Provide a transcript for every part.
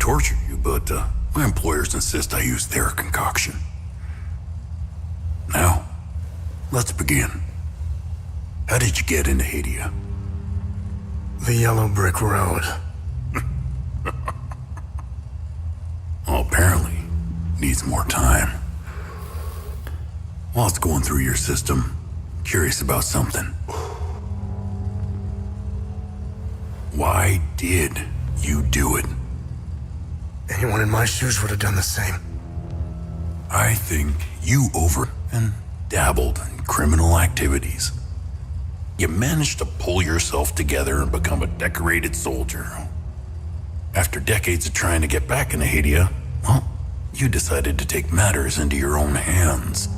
torture you, but my employers insist I use their concoction. Now, let's begin. How did you get into Hadia? The yellow brick road. Well, apparently, needs more time. While it's going through your system, curious about something. Why did you do it? Anyone in my shoes would have done the same. I think you over and dabbled in criminal activities. You managed to pull yourself together and become a decorated soldier. After decades of trying to get back into Hadia, well, you decided to take matters into your own hands.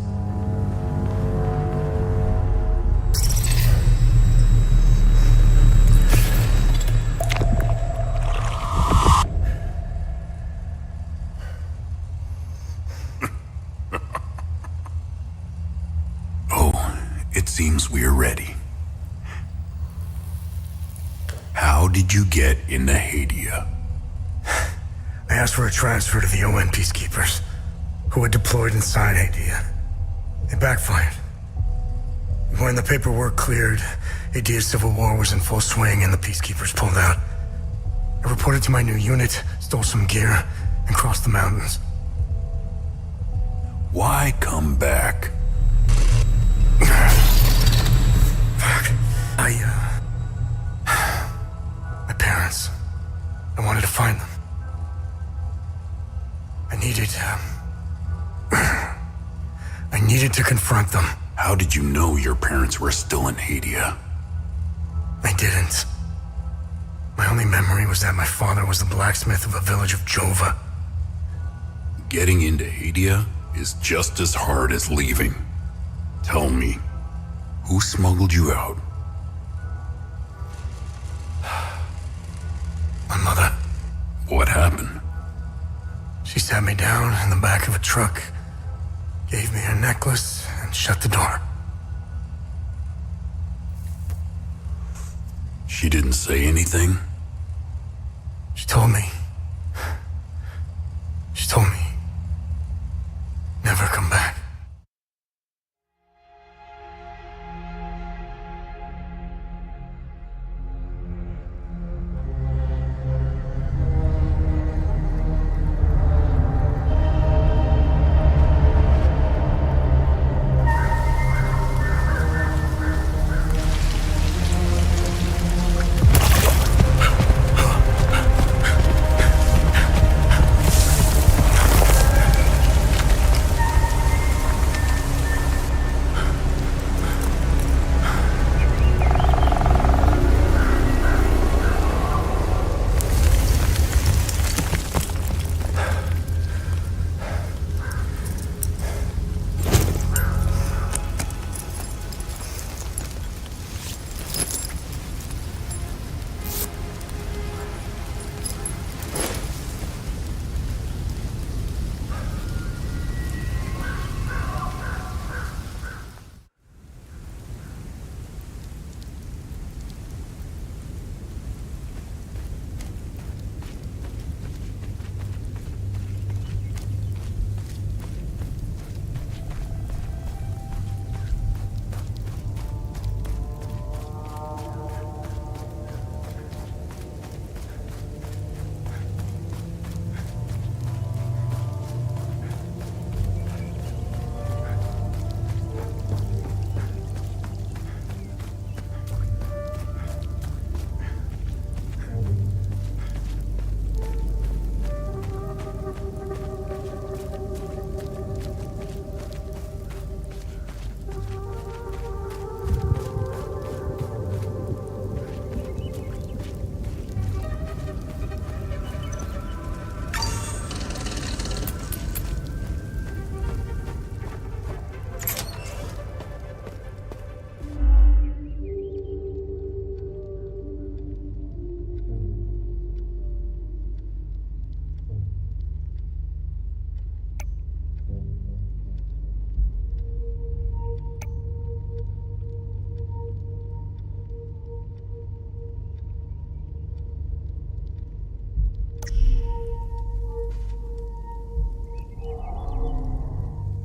Oh, it seems we are ready. How did you get into Hadia? I asked for a transfer to the UN peacekeepers, who had deployed inside Hadia. It backfired. When the paperwork cleared, Hadia's civil war was in full swing and the peacekeepers pulled out. I reported to my new unit, stole some gear, and crossed the mountains. Why come back? My parents. I wanted to find them. I needed to confront them. How did you know your parents were still in Hadia? I didn't. My only memory was that my father was the blacksmith of a village of Jova. Getting into Hadia is just as hard as leaving. Tell me, who smuggled you out? My mother. What happened? She sat me down in the back of a truck, gave me her necklace, and shut the door. She didn't say anything? She told me, never come back.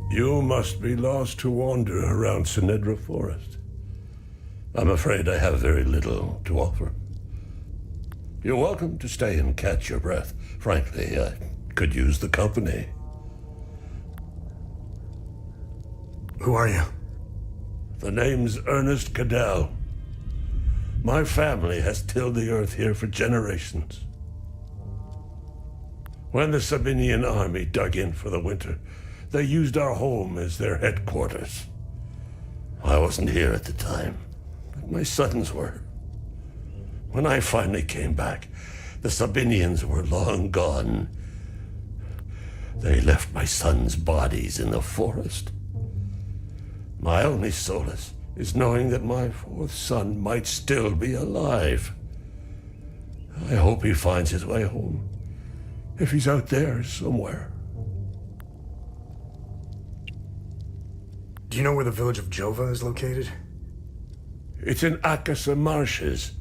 You must be lost to wander around Sinedra Forest. I'm afraid I have very little to offer. You're welcome to stay and catch your breath. Frankly, I could use the company. Who are you? The name's Ernest Cadell. My family has tilled the earth here for generations. When the Sabinian army dug in for the winter, they used our home as their headquarters. I wasn't here at the time, but my sons were. When I finally came back, the Sabinians were long gone. They left my sons' bodies in the forest. My only solace is knowing that my fourth son might still be alive. I hope he finds his way home, if he's out there somewhere. Do you know where the village of Jova is located? It's in Akasa Marshes.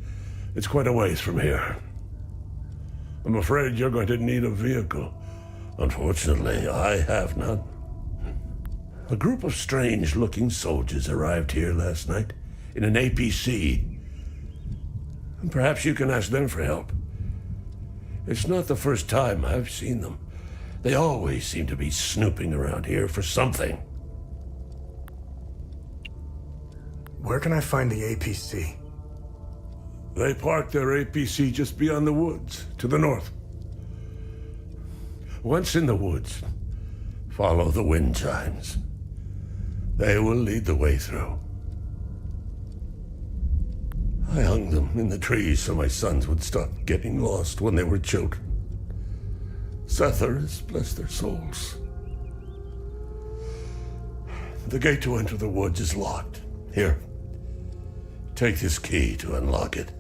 It's quite a ways from here. I'm afraid you're going to need a vehicle. Unfortunately, I have none. A group of strange-looking soldiers arrived here last night in an APC. And perhaps you can ask them for help. It's not the first time I've seen them. They always seem to be snooping around here for something. Where can I find the APC? They parked their APC just beyond the woods, to the north. Once in the woods, follow the wind chimes. They will lead the way through. I hung them in the trees so my sons would stop getting lost when they were children. Setharis, bless their souls. The gate to enter the woods is locked. Here, take this key to unlock it.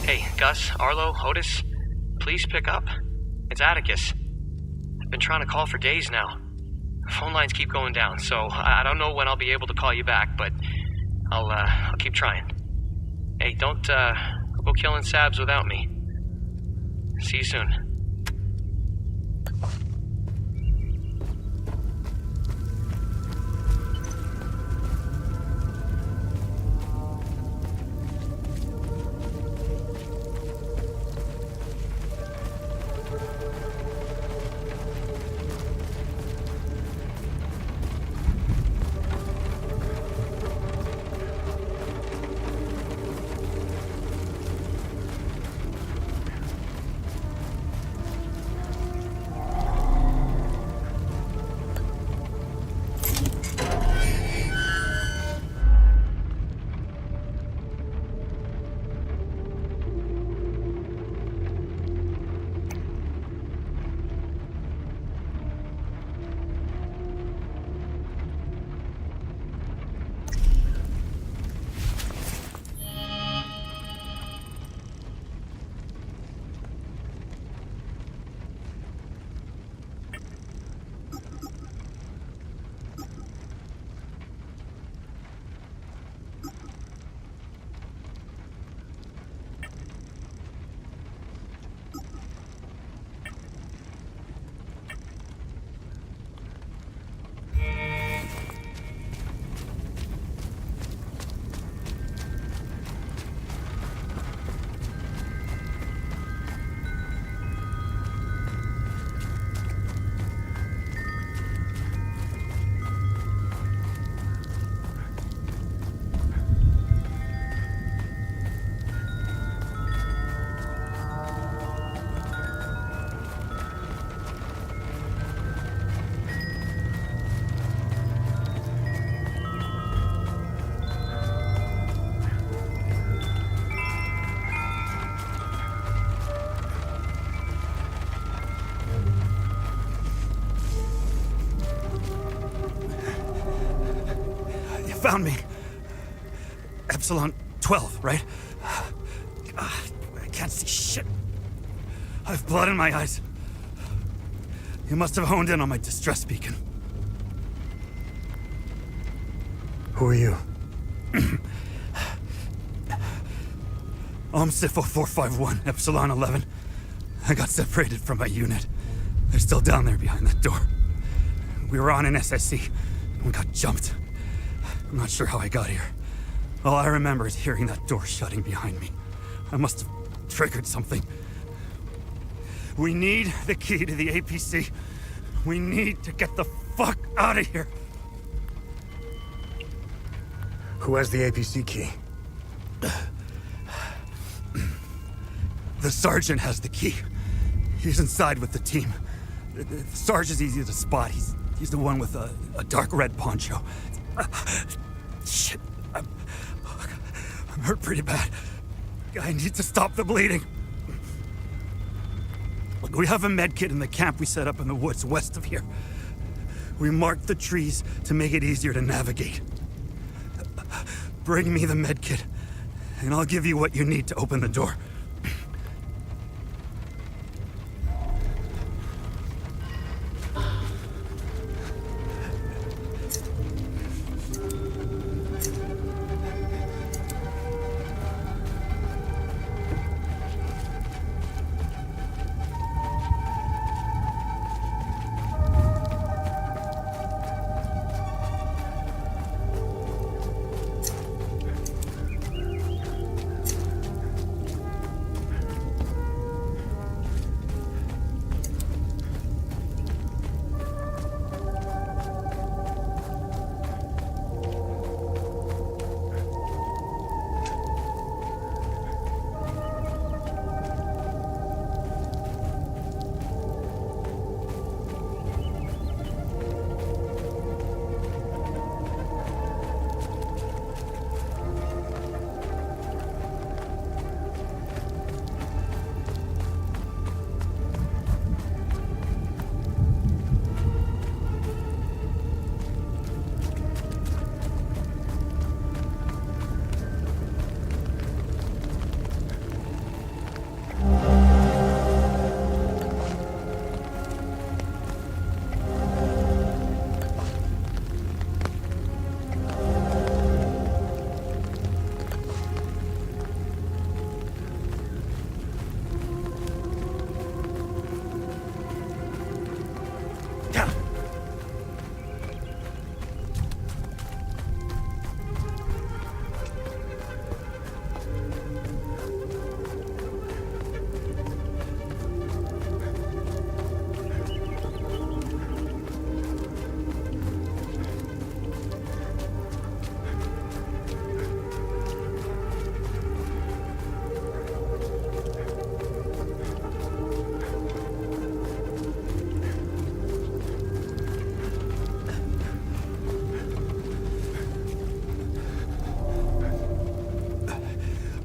Hey, Gus, Arlo, Otis, please pick up. It's Atticus. I've been trying to call for days now. Phone lines keep going down, so I don't know when I'll be able to call you back, but I'll keep trying. Hey, don't go killing Sabs without me. See you soon. found me. Epsilon 12, right? I can't see shit. I have blood in my eyes. You must have honed in on my distress beacon. Who are you? I'm Sifo 451, Epsilon 11. I got separated from my unit. They're still down there behind that door. We were on an SSC, and we got jumped. I'm not sure how I got here. All I remember is hearing that door shutting behind me. I must have triggered something. We need the key to the APC. We need to get the fuck out of here. Who has the APC key? The sergeant has the key. He's inside with the team. The sergeant's easy to spot. He's the one with a dark red poncho. Shit. I'm hurt pretty bad. I need to stop the bleeding. Look, we have a med kit in the camp we set up in the woods west of here. We marked the trees to make it easier to navigate. Bring me the med kit, and I'll give you what you need to open the door.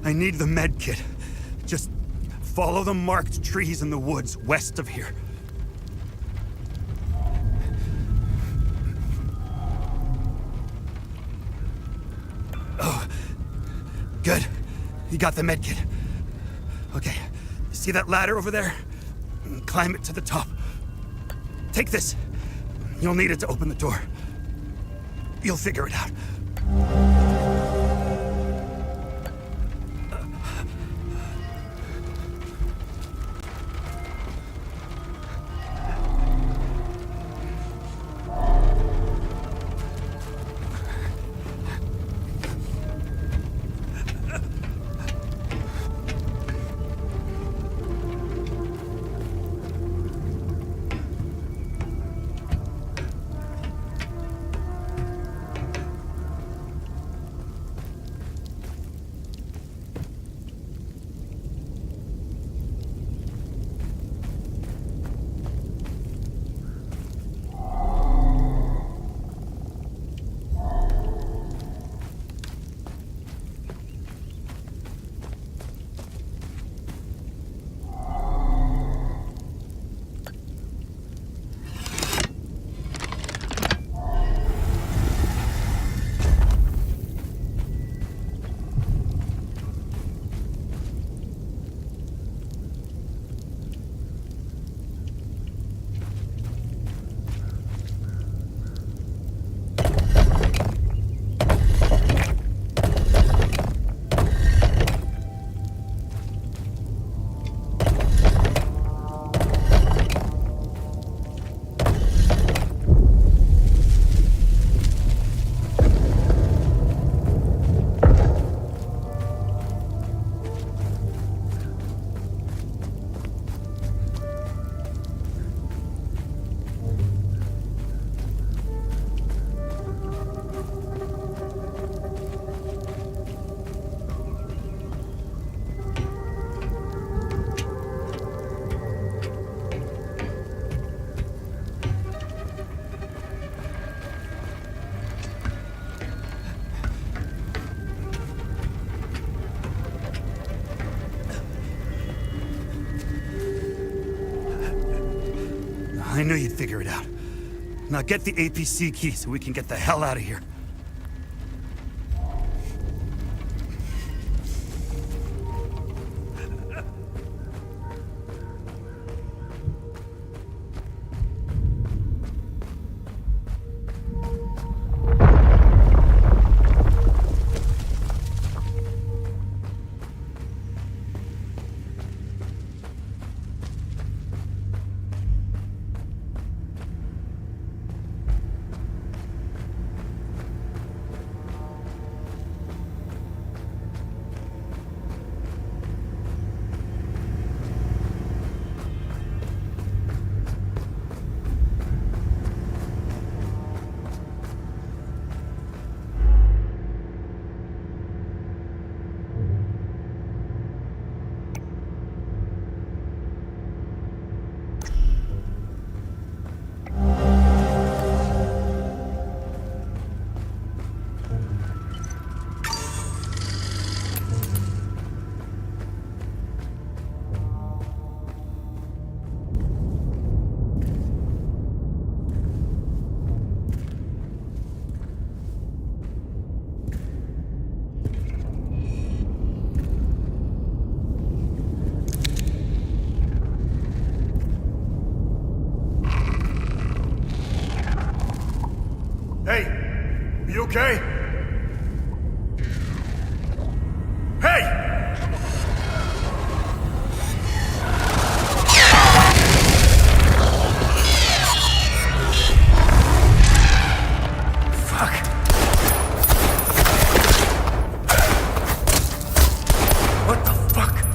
I need the med kit. Just follow the marked trees in the woods west of here. Oh, good. You got the med kit. Okay, see that ladder over there? Climb it to the top. Take this. You'll need it to open the door. You'll figure it out. you'd figure it out. Now get the APC key so we can get the hell out of here. Hey, are you okay? Hey! Fuck. What the fuck?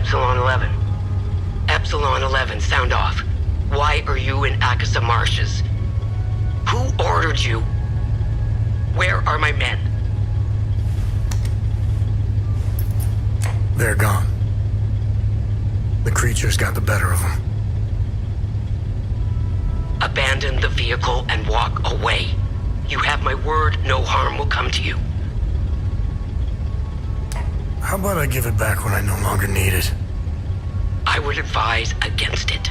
Epsilon 11. Epsilon 11, sound off. Why are you in Akasa Marshes? Who ordered you? Where are my men? They're gone. The creatures got the better of them. Abandon the vehicle and walk away. You have my word, no harm will come to you. How about I give it back when I no longer need it? I would advise against it.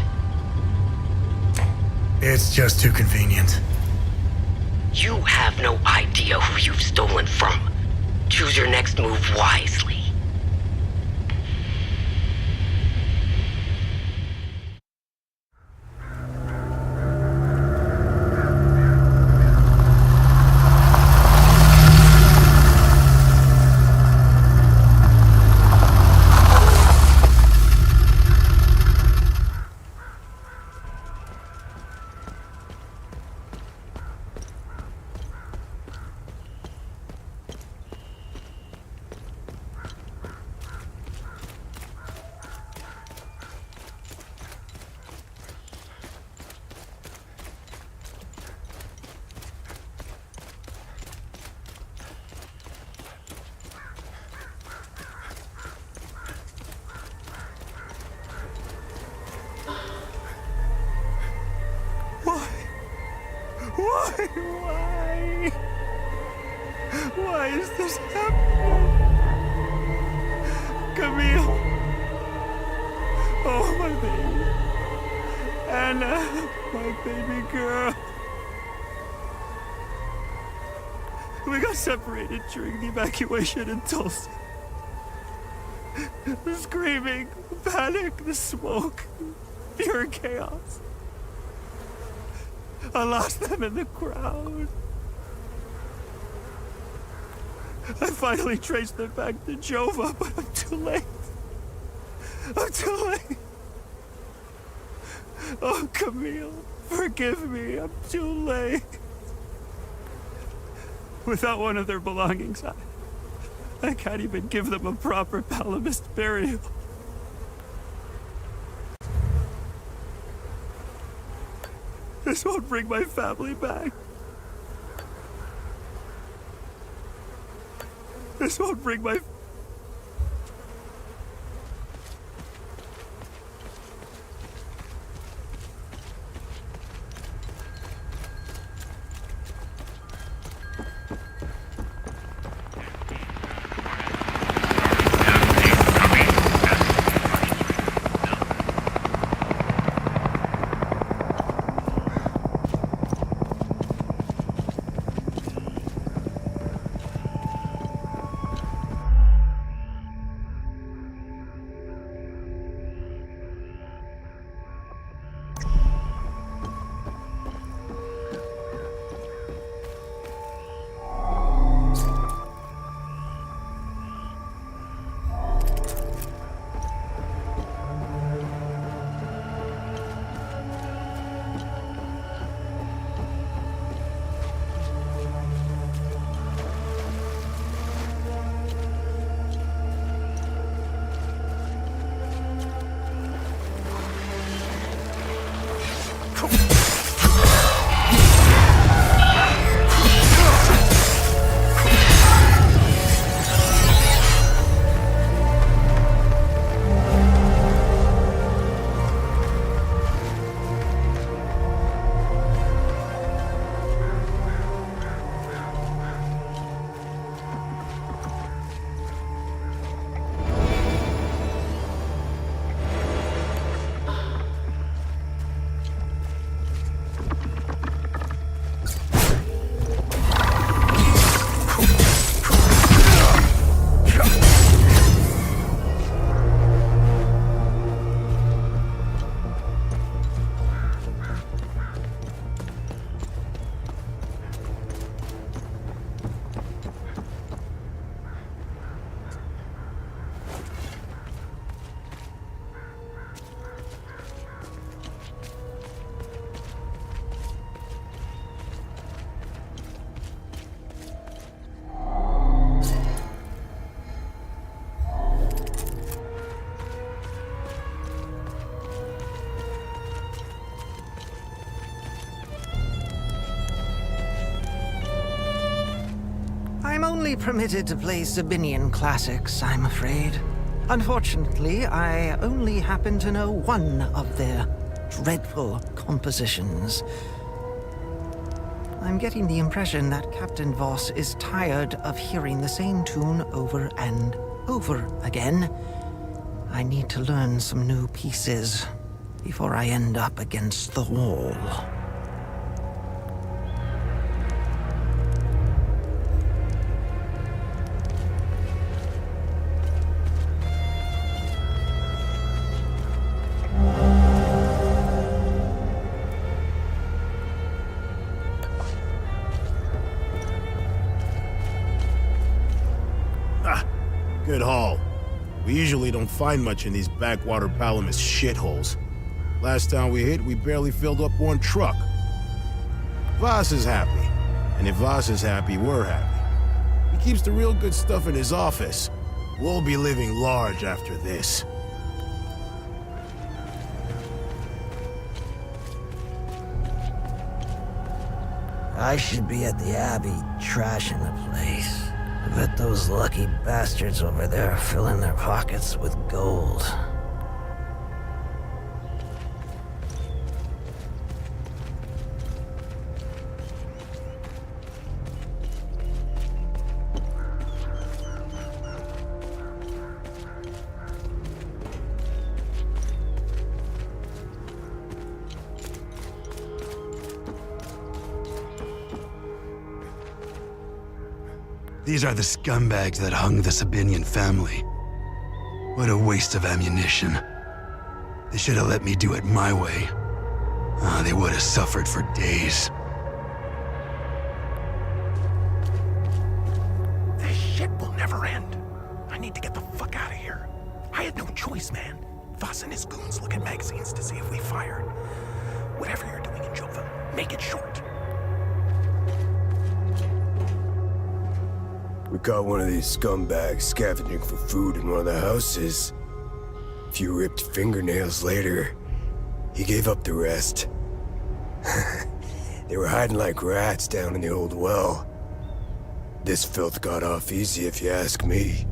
It's just too convenient. You have no idea who you've stolen from. Choose your next move wisely. Why? Why is this happening? Camille. Oh, my baby. Anna, my baby girl. We got separated during the evacuation in Tulsa. The screaming, the panic, the smoke, pure chaos. I lost them in the crowd. I finally traced them back to Jova, but I'm too late. I'm too late. Oh, Camille, forgive me. I'm too late. Without one of their belongings, I can't even give them a proper Palamist burial. This won't bring my family back. This won't bring my... only permitted to play Sabinian classics, I'm afraid. Unfortunately, I only happen to know one of their dreadful compositions. I'm getting the impression that Captain Voss is tired of hearing the same tune over and over again. I need to learn some new pieces before I end up against the wall. Good haul. We usually don't find much in these backwater Palamas shitholes. Last time we hit, we barely filled up one truck. Voss is happy. And if Voss is happy, we're happy. He keeps the real good stuff in his office. We'll be living large after this. I should be at the Abbey, trashing the place. I bet those lucky bastards over there are filling their pockets with gold. These are the scumbags that hung the Sabinian family. What a waste of ammunition. They should have let me do it my way. They would have suffered for days. This shit will never end. I need to get the fuck out of here. I had no choice, man. Voss and his goons look at magazines to see if we fired. Whatever you're doing in Jova, make it short. We caught one of these scumbags scavenging for food in one of the houses. A few ripped fingernails later, he gave up the rest. They were hiding like rats down in the old well. This filth got off easy if you ask me.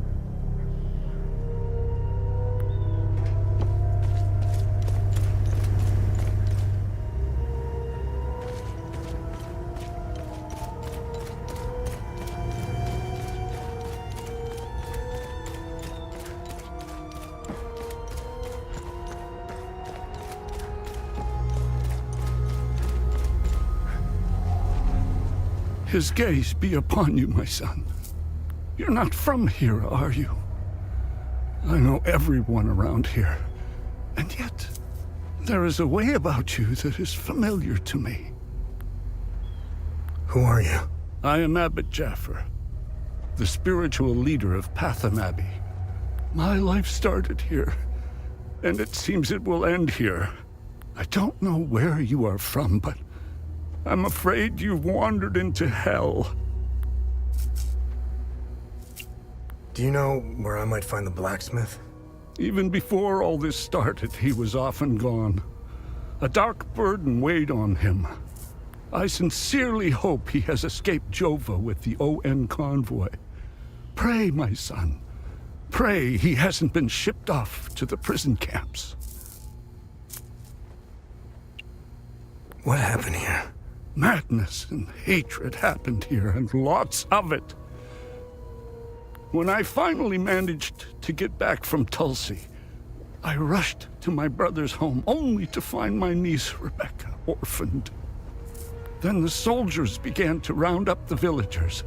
His gaze be upon you, my son. You're not from here, are you? I know everyone around here, and yet there is a way about you that is familiar to me. Who are you? I am Abbot Jaffer, the spiritual leader of Patham Abbey. My life started here, and it seems it will end here. I don't know where you are from, but I'm afraid you've wandered into hell. Do you know where I might find the blacksmith? Even before all this started, he was often gone. A dark burden weighed on him. I sincerely hope he has escaped Jova with the ON convoy. Pray, my son. Pray he hasn't been shipped off to the prison camps. What happened here? Madness and hatred happened here, and lots of it. When I finally managed to get back from Tulsi, I rushed to my brother's home only to find my niece Rebecca orphaned. Then the soldiers began to round up the villagers.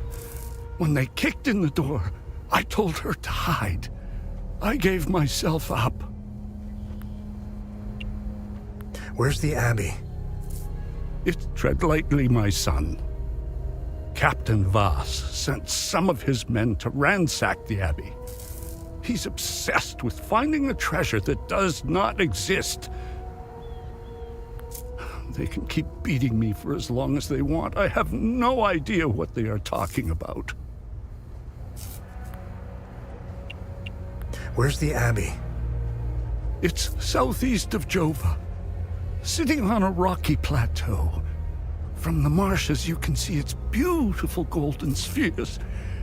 When they kicked in the door, I told her to hide. I gave myself up. Where's the Abbey? Tread lightly, my son. Captain Voss sent some of his men to ransack the Abbey. He's obsessed with finding a treasure that does not exist. They can keep beating me for as long as they want. I have no idea what they are talking about. Where's the Abbey? It's southeast of Jova, sitting on a rocky plateau. From the marshes, you can see its beautiful golden spheres,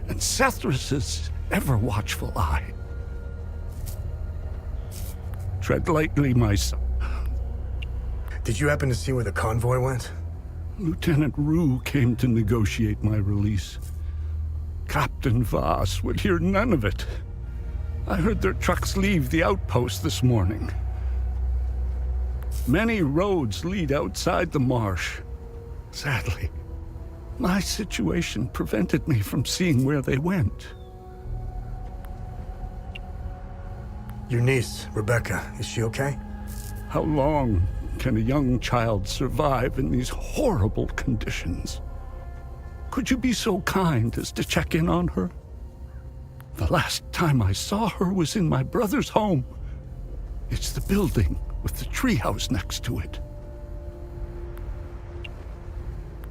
and Sethrus's ever-watchful eye. Tread lightly, my son. Did you happen to see where the convoy went? Lieutenant Rue came to negotiate my release. Captain Voss would hear none of it. I heard their trucks leave the outpost this morning. Many roads lead outside the marsh. Sadly, my situation prevented me from seeing where they went. Your niece, Rebecca, is she okay? How long can a young child survive in these horrible conditions? Could you be so kind as to check in on her? The last time I saw her was in my brother's home. It's the building with the treehouse next to it.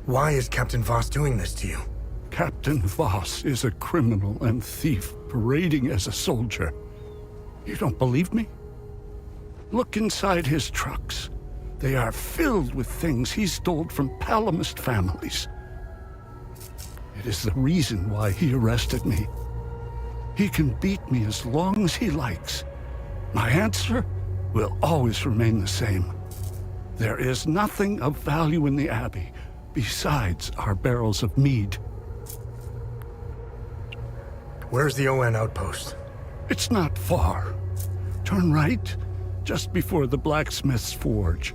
Why is Captain Voss doing this to you? Captain Voss is a criminal and thief parading as a soldier. You don't believe me? Look inside his trucks. They are filled with things he stole from Palamist families. It is the reason why he arrested me. He can beat me as long as he likes. My answer will always remain the same. There is nothing of value in the Abbey besides our barrels of mead. Where's the ON outpost? It's not far. Turn right, just before the blacksmith's forge.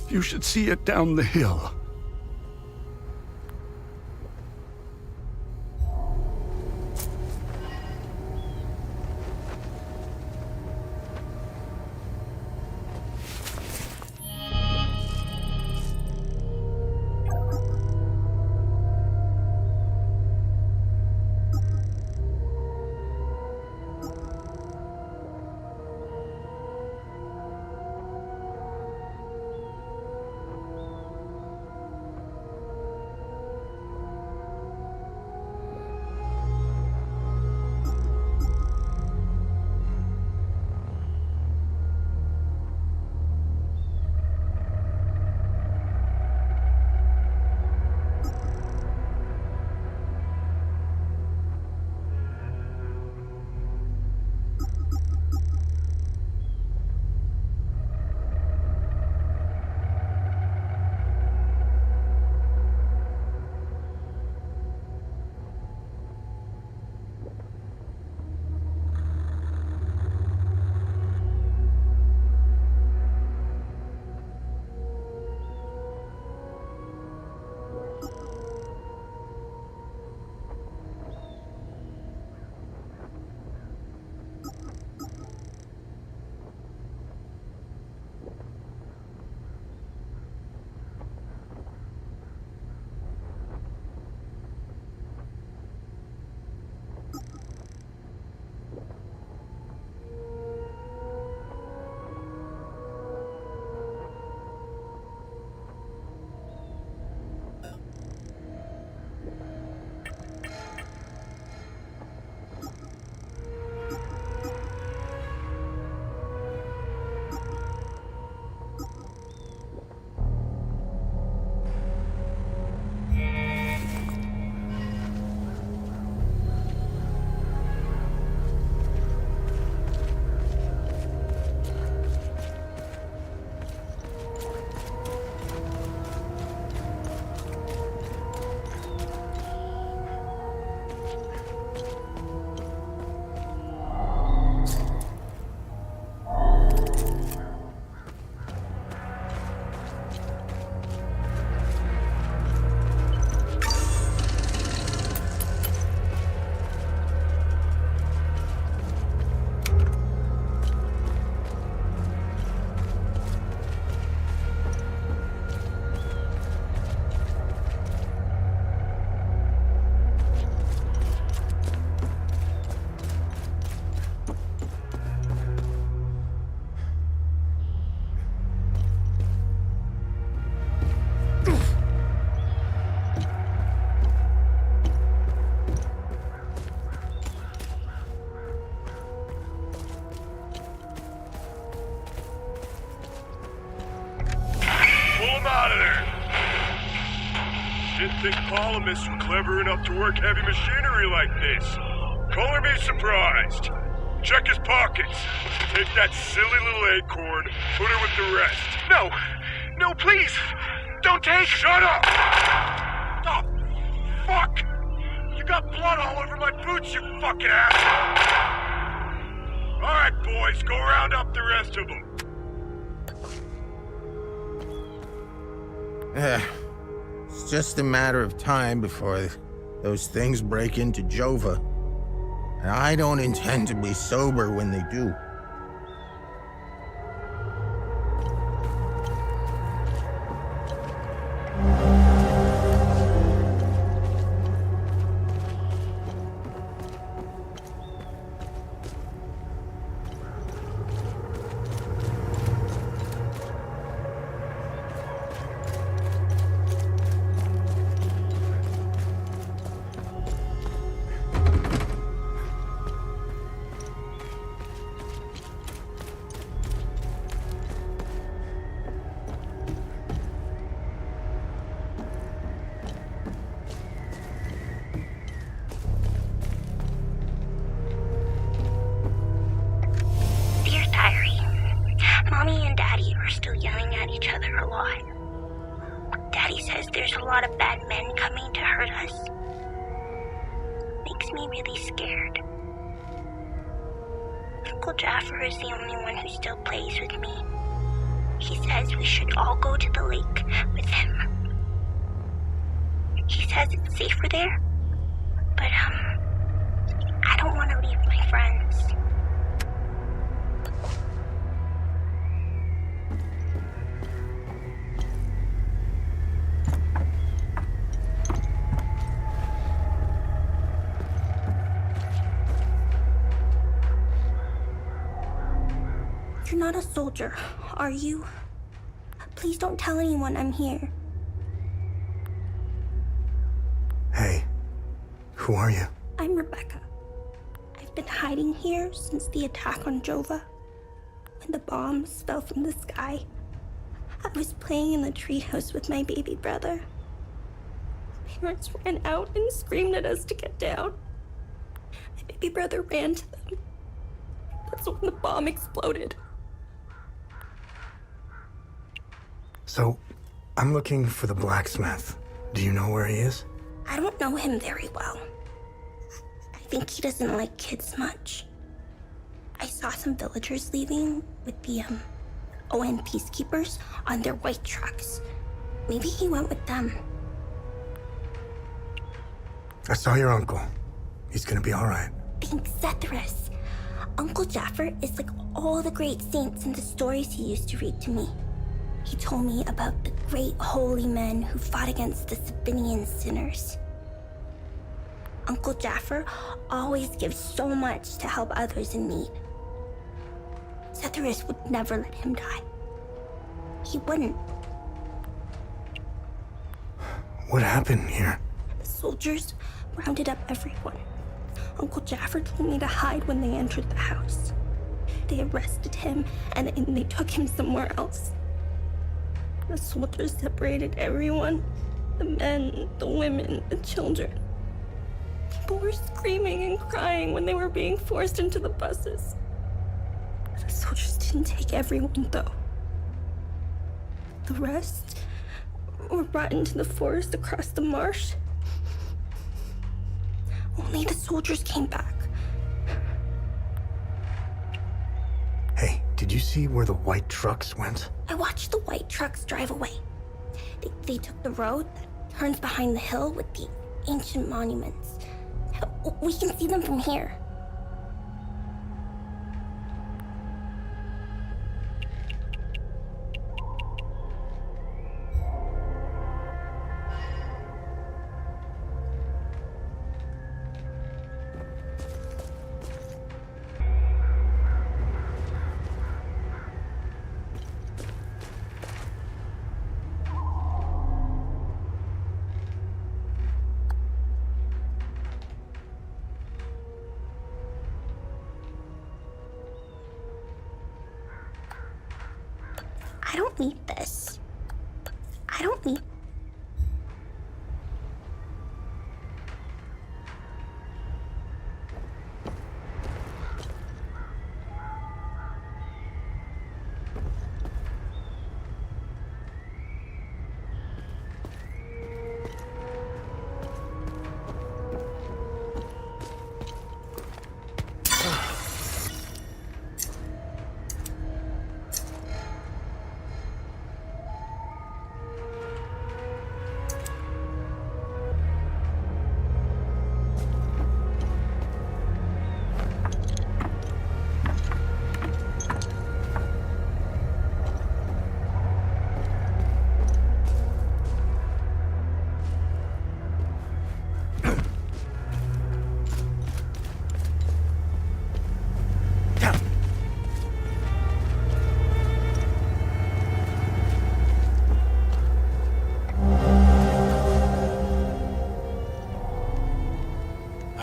You should see it down the hill. think Polymists were clever enough to work heavy machinery like this. Color me surprised. Check his pockets. Take that silly little acorn, put it with the rest. No! No, please! Don't take... Shut up! Oh, fuck! You got blood all over my boots, you fucking asshole! Alright, boys, go round up the rest of them. It's just a matter of time before those things break into Jova. And I don't intend to be sober when they do. Mommy and Daddy are still yelling at each other a lot. Daddy says there's a lot of bad men coming to hurt us. Makes me really scared. Uncle Jaffer is the only one who still plays with me. He says we should all go to the lake with him. He says it's safer there, but I don't want to leave my friends. You're not a soldier, are you? Please don't tell anyone I'm here. Hey, who are you? I'm Rebecca. I've been hiding here since the attack on Jova. When the bombs fell from the sky, I was playing in the treehouse with my baby brother. Parents ran out and screamed at us to get down. My baby brother ran to them. That's when the bomb exploded. So, I'm looking for the blacksmith. Do you know where he is? I don't know him very well. I think he doesn't like kids much. I saw some villagers leaving with the, ON peacekeepers on their white trucks. Maybe he went with them. I saw your uncle. He's gonna be alright. Thanks, Zethyrus. Uncle Jaffer is like all the great saints in the stories he used to read to me. He told me about the great holy men who fought against the Sabinian sinners. Uncle Jaffer always gives so much to help others in need. Zethyrus would never let him die. He wouldn't. What happened here? The soldiers rounded up everyone. Uncle Jaffer told me to hide when they entered the house. They arrested him and they took him somewhere else. The soldiers separated everyone. The men, the women, the children. People were screaming and crying when they were being forced into the buses. The soldiers didn't take everyone, though. The rest were brought into the forest across the marsh. Only the soldiers came back. Hey, did you see where the white trucks went? I watched the white trucks drive away. They took the road that turns behind the hill with the ancient monuments. We can see them from here. I don't need this. I don't need...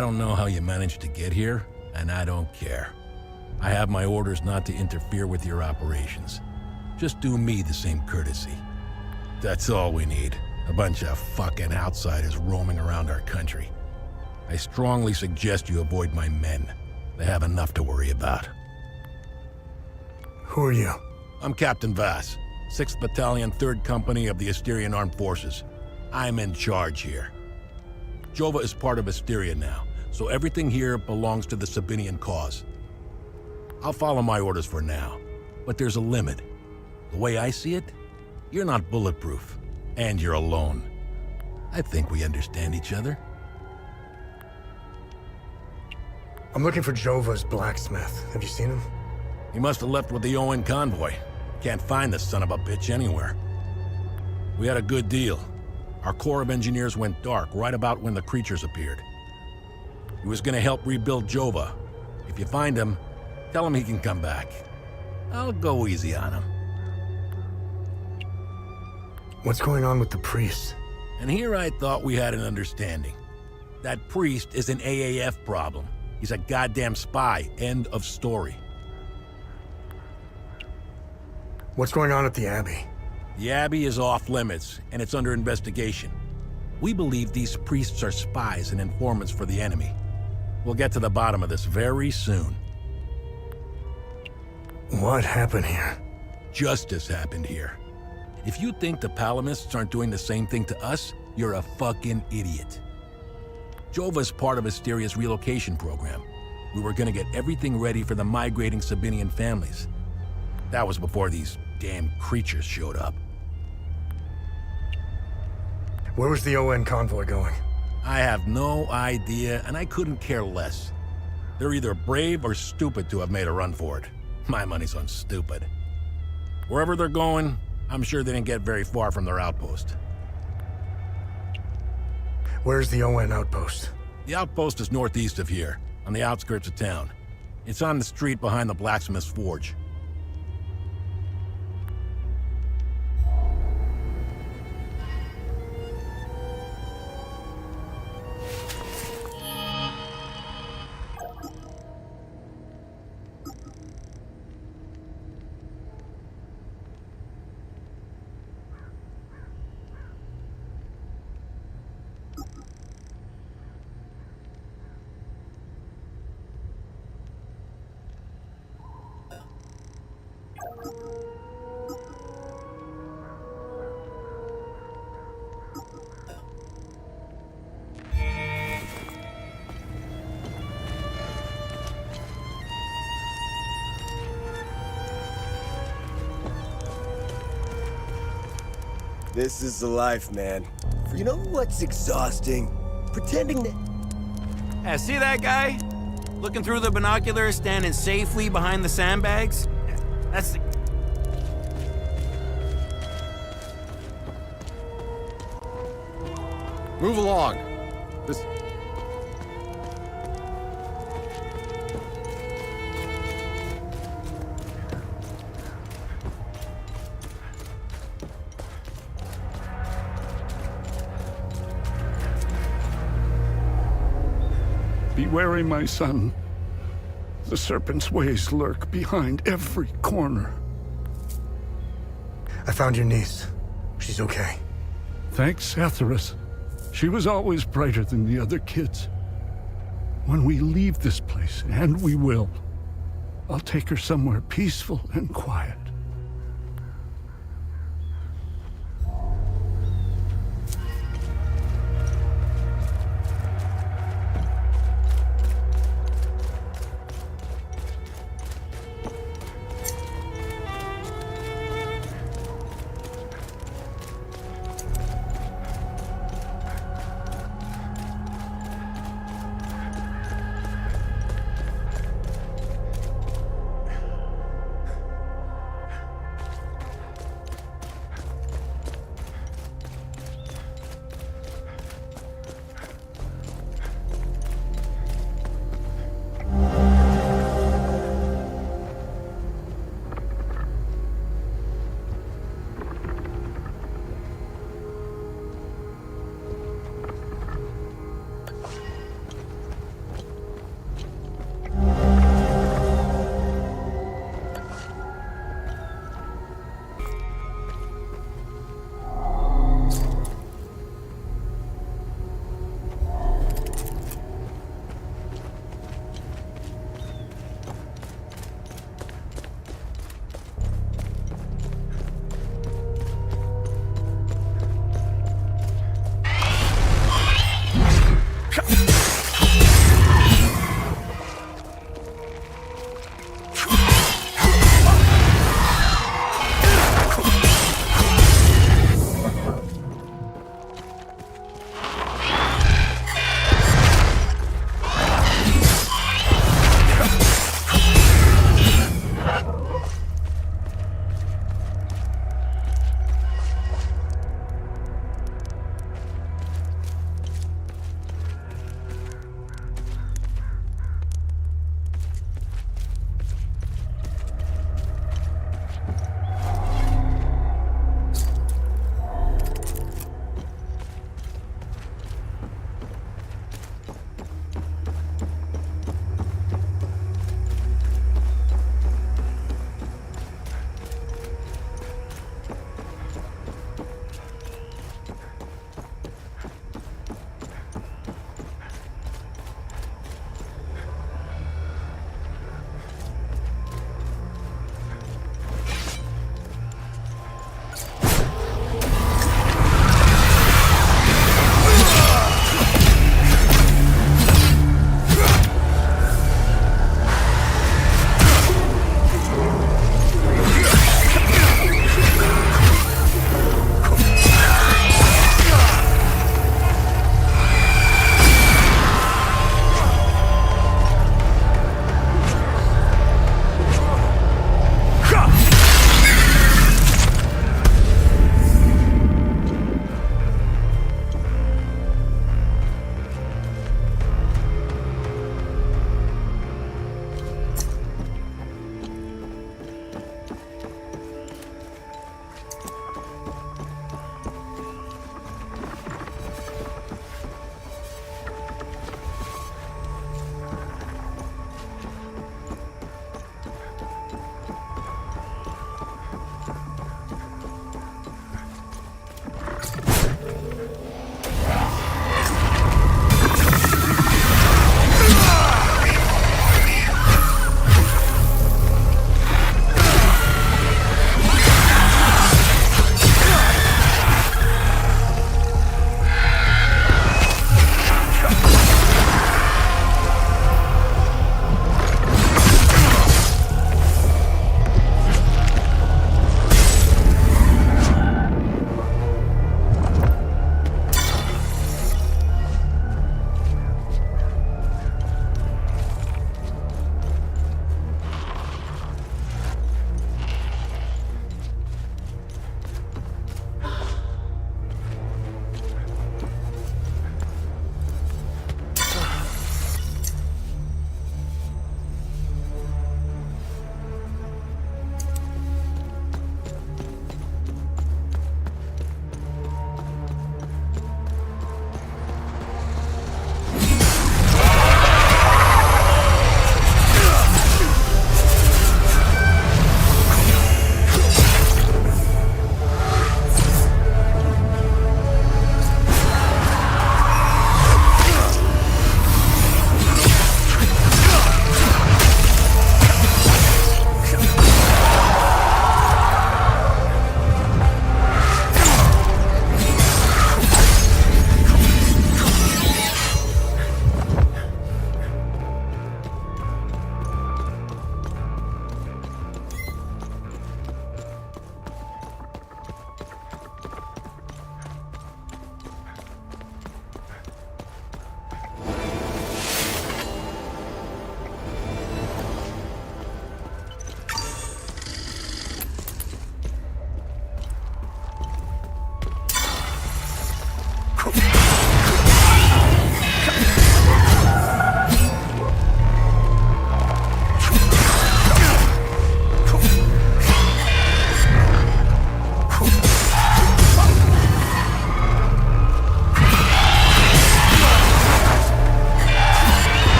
I don't know how you managed to get here, and I don't care. I have my orders not to interfere with your operations. Just do me the same courtesy. That's all we need. A bunch of fucking outsiders roaming around our country. I strongly suggest you avoid my men. They have enough to worry about. Who are you? I'm Captain Vass, 6th Battalion, 3rd Company of the Asterian Armed Forces. I'm in charge here. Jova is part of Asteria now, so everything here belongs to the Sabinian cause. I'll follow my orders for now, but there's a limit. The way I see it, you're not bulletproof, and you're alone. I think we understand each other. I'm looking for Jova's blacksmith. Have you seen him? He must have left with the UN convoy. Can't find this son of a bitch anywhere. We had a good deal. Our Corps of Engineers went dark right about when the creatures appeared. He was gonna help rebuild Jova. If you find him, tell him he can come back. I'll go easy on him. What's going on with the priest? And here I thought we had an understanding. That priest is an AAF problem. He's a goddamn spy. End of story. What's going on at the Abbey? The Abbey is off limits, and it's under investigation. We believe these priests are spies and informants for the enemy. We'll get to the bottom of this very soon. What happened here? Justice happened here. If you think the Palamists aren't doing the same thing to us, you're a fucking idiot. Jova's part of Asteria's relocation program. We were gonna get everything ready for the migrating Sabinian families. That was before these damn creatures showed up. Where was the UN convoy going? I have no idea, and I couldn't care less. They're either brave or stupid to have made a run for it. My money's on stupid. Wherever they're going, I'm sure they didn't get very far from their outpost. Where's the UN outpost? The outpost is northeast of here, on the outskirts of town. It's on the street behind the blacksmith's forge. This is the life, man. You know what's exhausting? Pretending that... Yeah, see that guy? Looking through the binoculars, standing safely behind the sandbags? Yeah, that's the... Move along. This... Be wary, my son. The serpent's ways lurk behind every corner. I found your niece. She's okay. Thanks, Atheris. She was always brighter than the other kids. When we leave this place, and we will, I'll take her somewhere peaceful and quiet.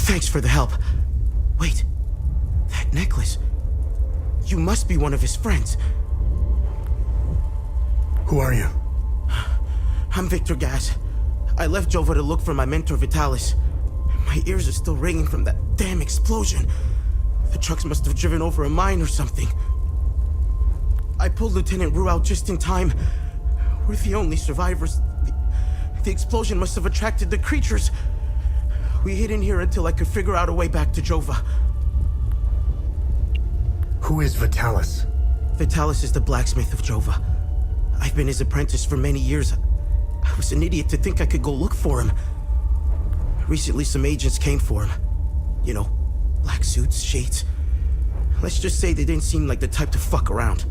Thanks for the help. Wait, that necklace. You must be one of his friends. Who are you? I'm Victor Gas. I left Jova to look for my mentor Vitalis. My ears are still ringing from that damn explosion. The trucks must have driven over a mine or something. I pulled Lieutenant Rue out just in time. We're the only survivors. The explosion must have attracted the creatures. We hid in here until I could figure out a way back to Jova. Who is Vitalis? Vitalis is the blacksmith of Jova. I've been his apprentice for many years. I was an idiot to think I could go look for him. Recently, some agents came for him. You know, black suits, shades. Let's just say they didn't seem like the type to fuck around.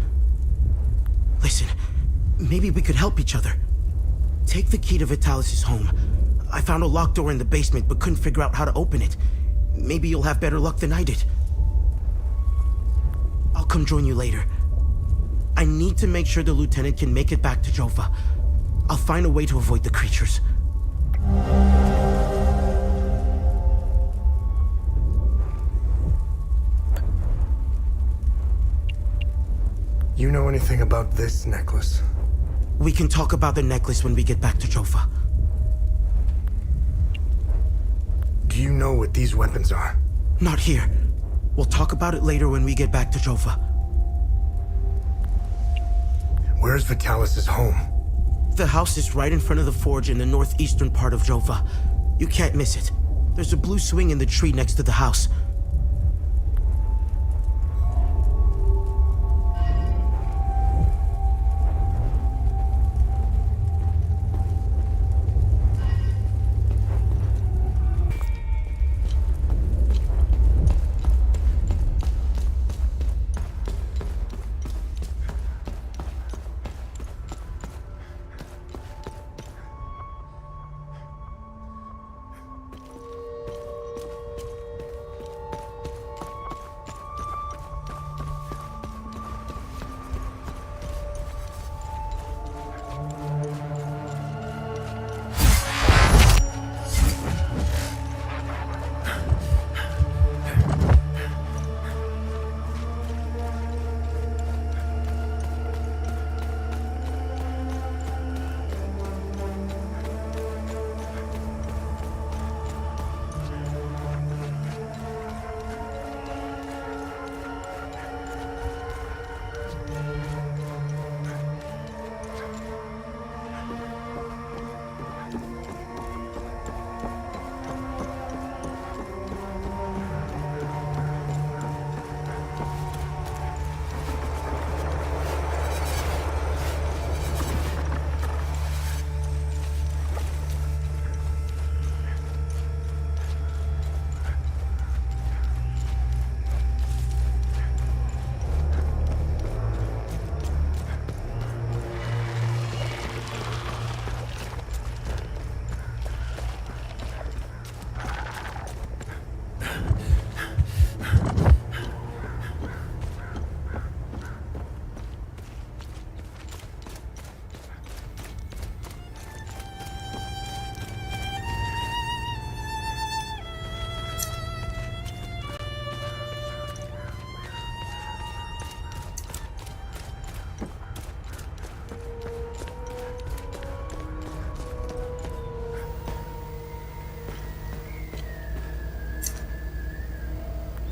Listen, maybe we could help each other. Take the key to Vitalis' home. I found a locked door in the basement, but couldn't figure out how to open it. Maybe you'll have better luck than I did. I'll come join you later. I need to make sure the lieutenant can make it back to Jova. I'll find a way to avoid the creatures. You know anything about this necklace? We can talk about the necklace when we get back to Jova. Do you know what these weapons are? Not here. We'll talk about it later when we get back to Jova. Where's Vitalis' home? The house is right in front of the forge in the northeastern part of Jova. You can't miss it. There's a blue swing in the tree next to the house.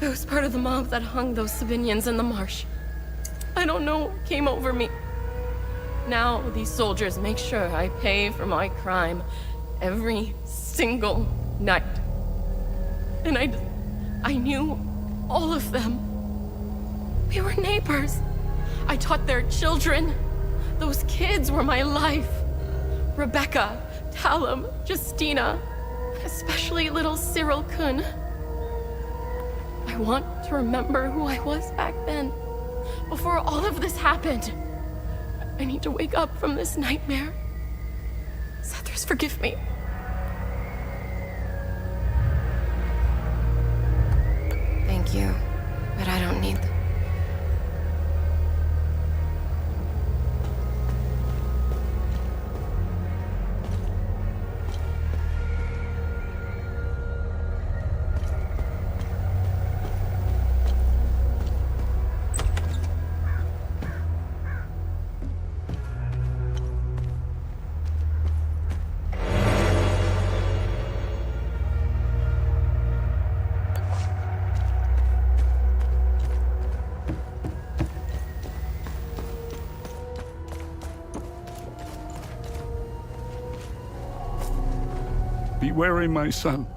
I was part of the mob that hung those civilians in the marsh. I don't know what came over me. Now these soldiers make sure I pay for my crime every single night. And I knew all of them. We were neighbors. I taught their children. Those kids were my life. Rebecca, Talum, Justina, especially little Cyril Kun. I want to remember who I was back then, before all of this happened. I need to wake up from this nightmare. Sethers, forgive me. Thank you, but I don't need them. Be wary, my son.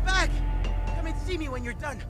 back! Come and see me when you're done.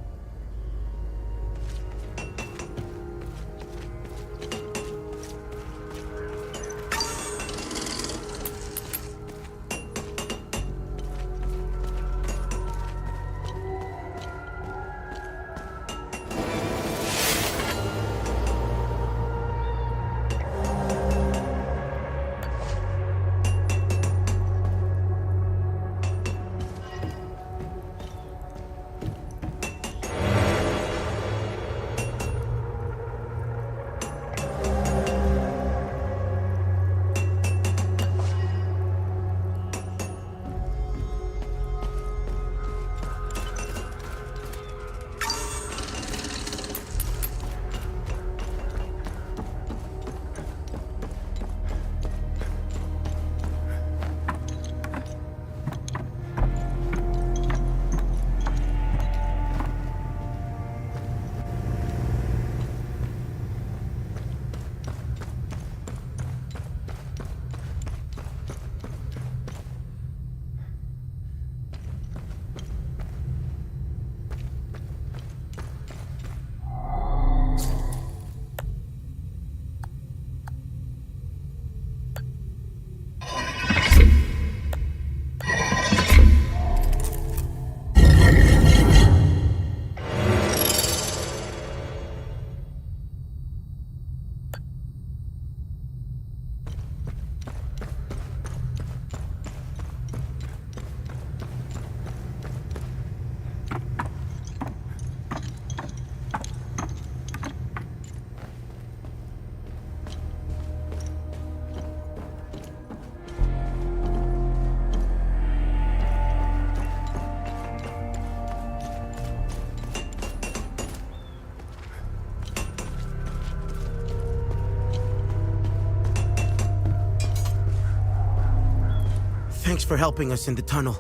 Thanks for helping us in the tunnel.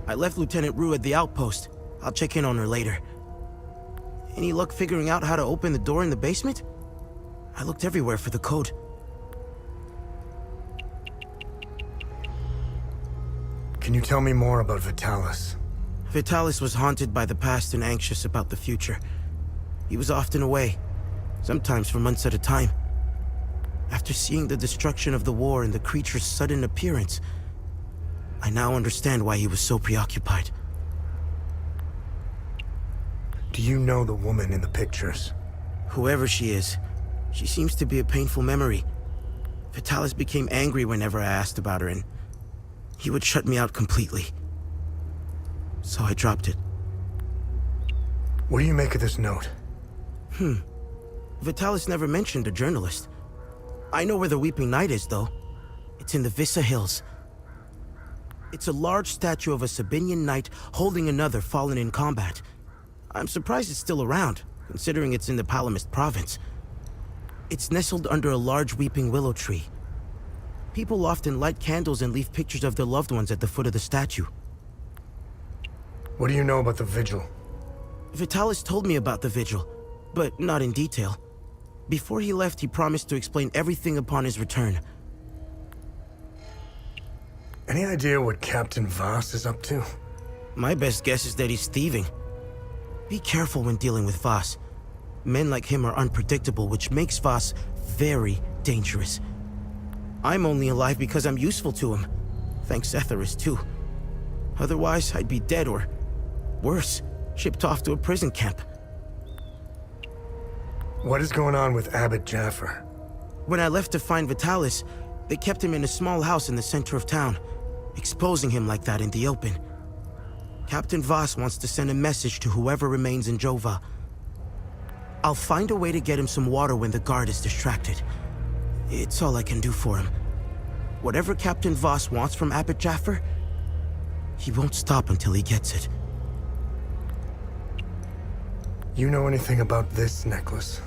I left Lieutenant Rue at the outpost. I'll check in on her later. Any luck figuring out how to open the door in the basement? I looked everywhere for the code. Can you tell me more about Vitalis? Vitalis was haunted by the past and anxious about the future. He was often away, sometimes for months at a time. After seeing the destruction of the war and the creature's sudden appearance, I now understand why he was so preoccupied. Do you know the woman in the pictures? Whoever she is, she seems to be a painful memory. Vitalis became angry whenever I asked about her, and he would shut me out completely. So I dropped it. What do you make of this note? Vitalis never mentioned a journalist. I know where the Weeping Knight is, though. It's in the Vissa Hills. It's a large statue of a Sabinian knight holding another fallen in combat. I'm surprised it's still around, considering it's in the Palamist province. It's nestled under a large weeping willow tree. People often light candles and leave pictures of their loved ones at the foot of the statue. What do you know about the vigil? Vitalis told me about the vigil, but not in detail. Before he left, he promised to explain everything upon his return. Any idea what Captain Voss is up to? My best guess is that he's thieving. Be careful when dealing with Voss. Men like him are unpredictable, which makes Voss very dangerous. I'm only alive because I'm useful to him. Thanks Etheris, too. Otherwise, I'd be dead or, worse, shipped off to a prison camp. What is going on with Abbot Jaffer? When I left to find Vitalis, they kept him in a small house in the center of town, exposing him like that in the open. Captain Voss wants to send a message to whoever remains in Jova. I'll find a way to get him some water when the guard is distracted. It's all I can do for him. Whatever Captain Voss wants from Abbot Jaffer, he won't stop until he gets it. You know anything about this necklace?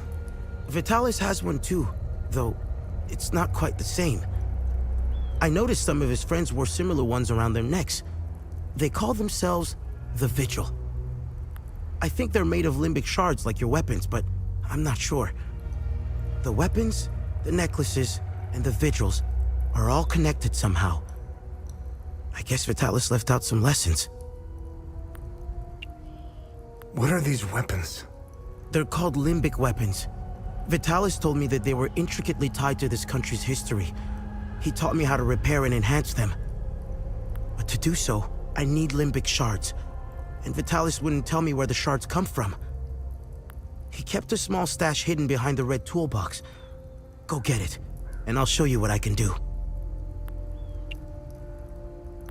Vitalis has one too, though it's not quite the same. I noticed some of his friends wore similar ones around their necks. They call themselves the Vigil. I think they're made of limbic shards like your weapons, but I'm not sure. The weapons, the necklaces, and the vigils are all connected somehow. I guess Vitalis left out some lessons. What are these weapons? They're called limbic weapons. Vitalis told me that they were intricately tied to this country's history. He taught me how to repair and enhance them. But to do so, I need limbic shards. And Vitalis wouldn't tell me where the shards come from. He kept a small stash hidden behind the red toolbox. Go get it, and I'll show you what I can do.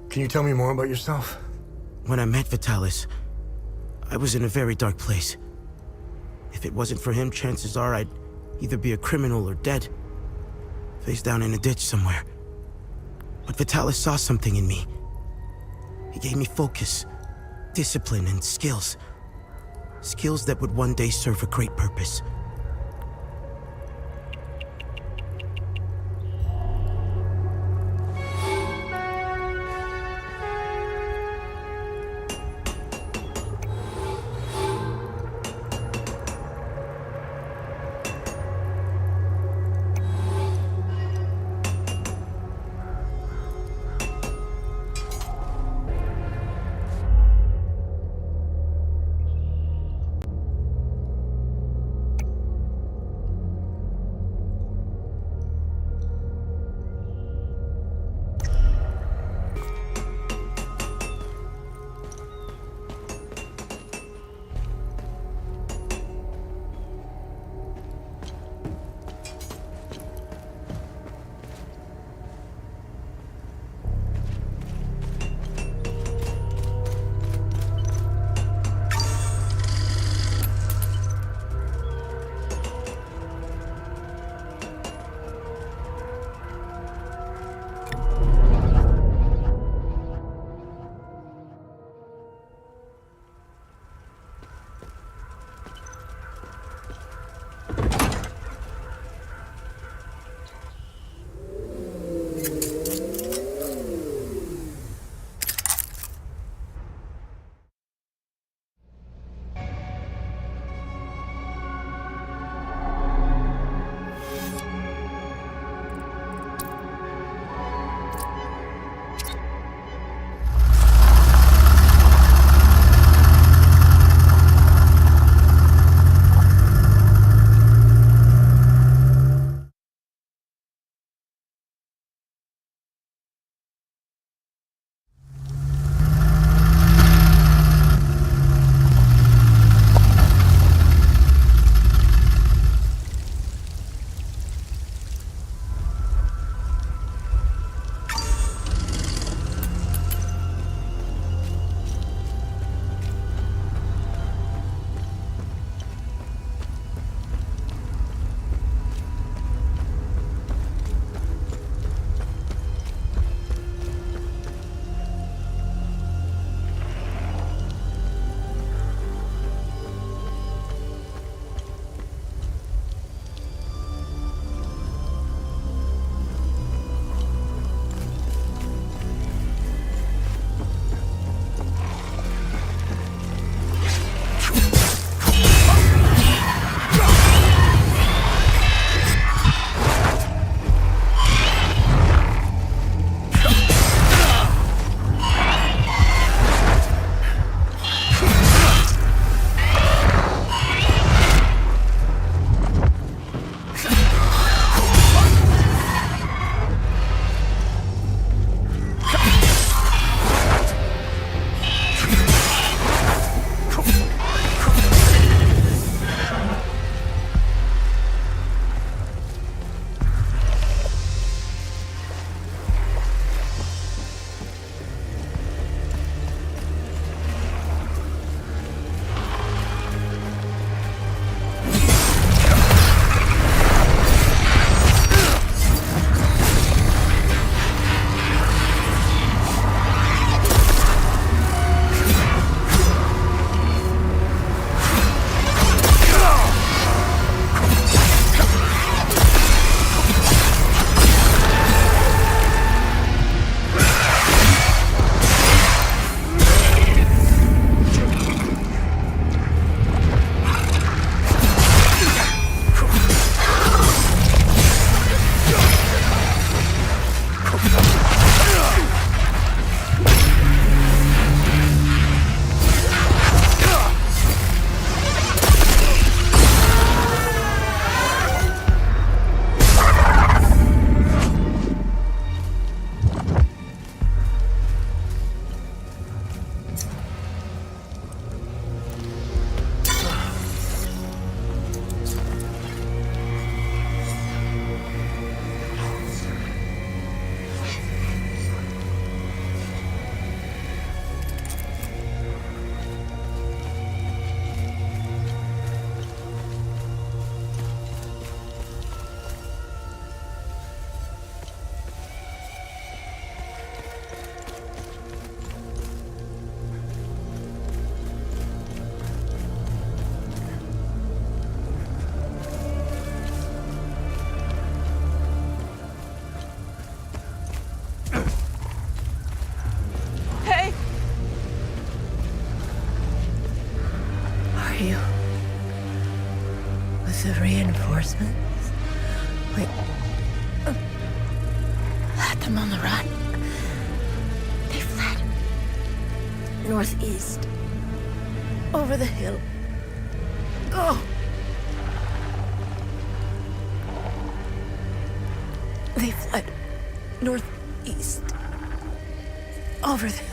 Can you tell me more about yourself? When I met Vitalis, I was in a very dark place. If it wasn't for him, chances are I'd either be a criminal or dead. Face down in a ditch somewhere. But Vitalis saw something in me. He gave me focus, discipline, and skills. Skills that would one day serve a great purpose. them on the run. They fled. Northeast. Over the hill. Oh! They fled. Northeast. Over the hill.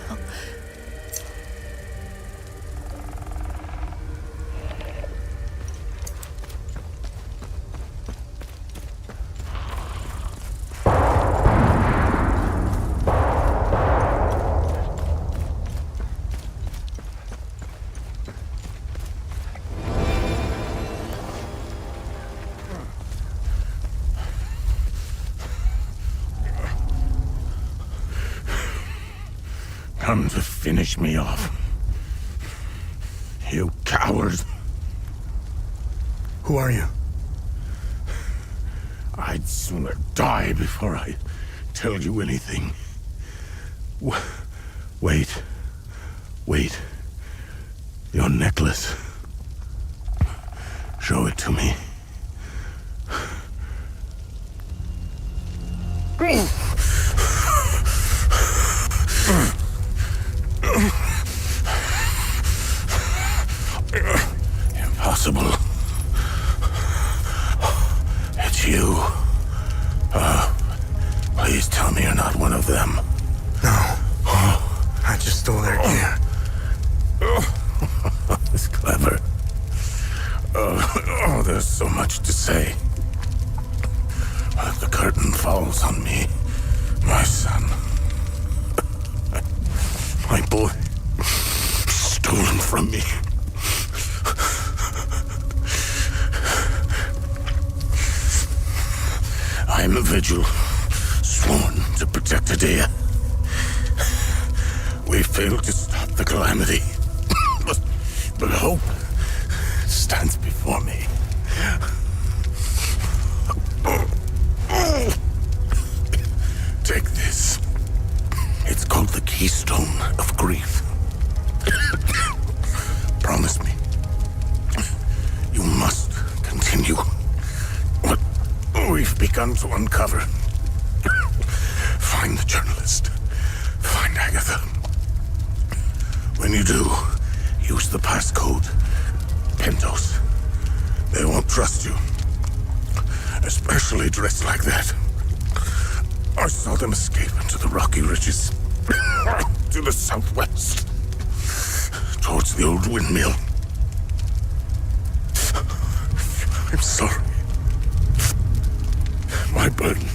Come to finish me off. You cowards. Who are you? I'd sooner die before I tell you anything. Wait. Wait. Your necklace. Show it to me. Impossible. It's you. Please tell me you're not one of them. No. I just stole their gear. It's clever. Oh, there's so much to say. But the curtain falls on me. My son. My boy. Stolen from me. I am a vigil, sworn to protect Adea. We failed to stop the calamity, but hope stands before me. Take this. It's called the Keystone of Grief. Promise me, you must continue what we've begun to uncover. Find the journalist. Find Agatha. When you do, use the passcode. Pentos. They won't trust you. Especially dressed like that. I saw them escape into the rocky ridges. To the southwest. Towards the old windmill. I'm sorry. My burden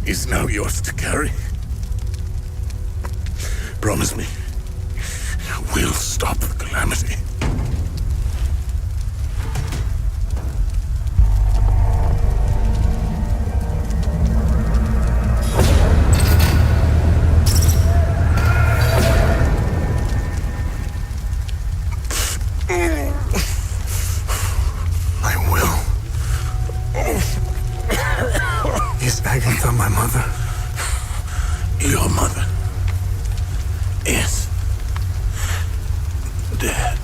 is now yours to carry. Promise me, we'll stop the calamity. Agatha, my mother. Your mother is dead.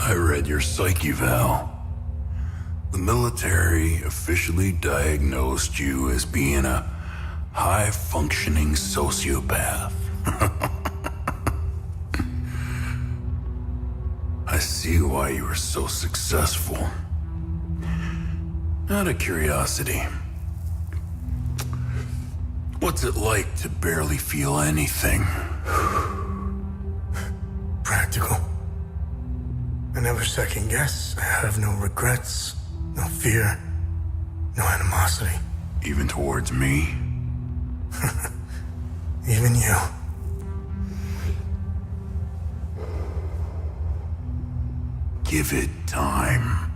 I read your psyche val. The military officially diagnosed you as being a high-functioning sociopath. I see why you were so successful. Out of curiosity, what's it like to barely feel anything? Practical. I never second guess. I have no regrets, no fear, no animosity. Even towards me? Even you. Give it time.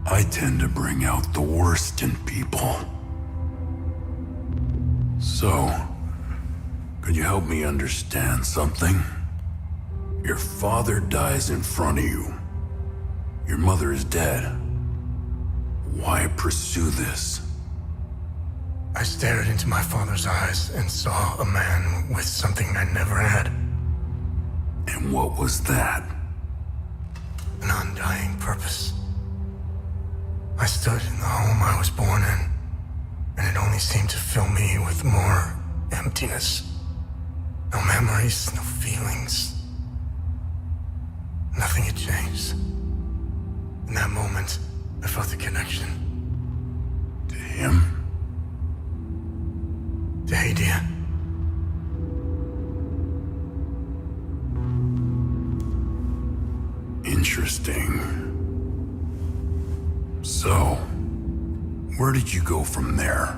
I tend to bring out the worst in people. So, Could you help me understand something? Your father dies in front of you. Your mother is dead. Why pursue this? I stared into my father's eyes and saw a man with something I never had. And what was that? An undying purpose. I stood in the home I was born in, and it only seemed to fill me with more emptiness. No memories, no feelings. Nothing had changed. In that moment, I felt a connection. To him? To Hadia. Interesting. So, where did you go from there?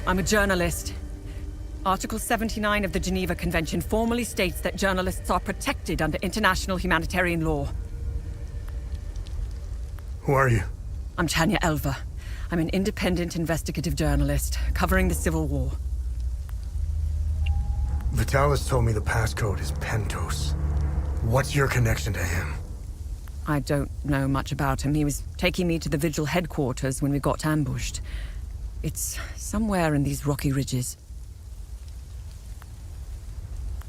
I'm a journalist. Article 79 of the Geneva Convention formally states that journalists are protected under international humanitarian law. Who are you? I'm Tanya Elva. I'm an independent investigative journalist covering the Civil War. Vitalis told me the passcode is Pentos. What's your connection to him? I don't know much about him. He was taking me to the Vigil headquarters when we got ambushed. It's somewhere in these rocky ridges.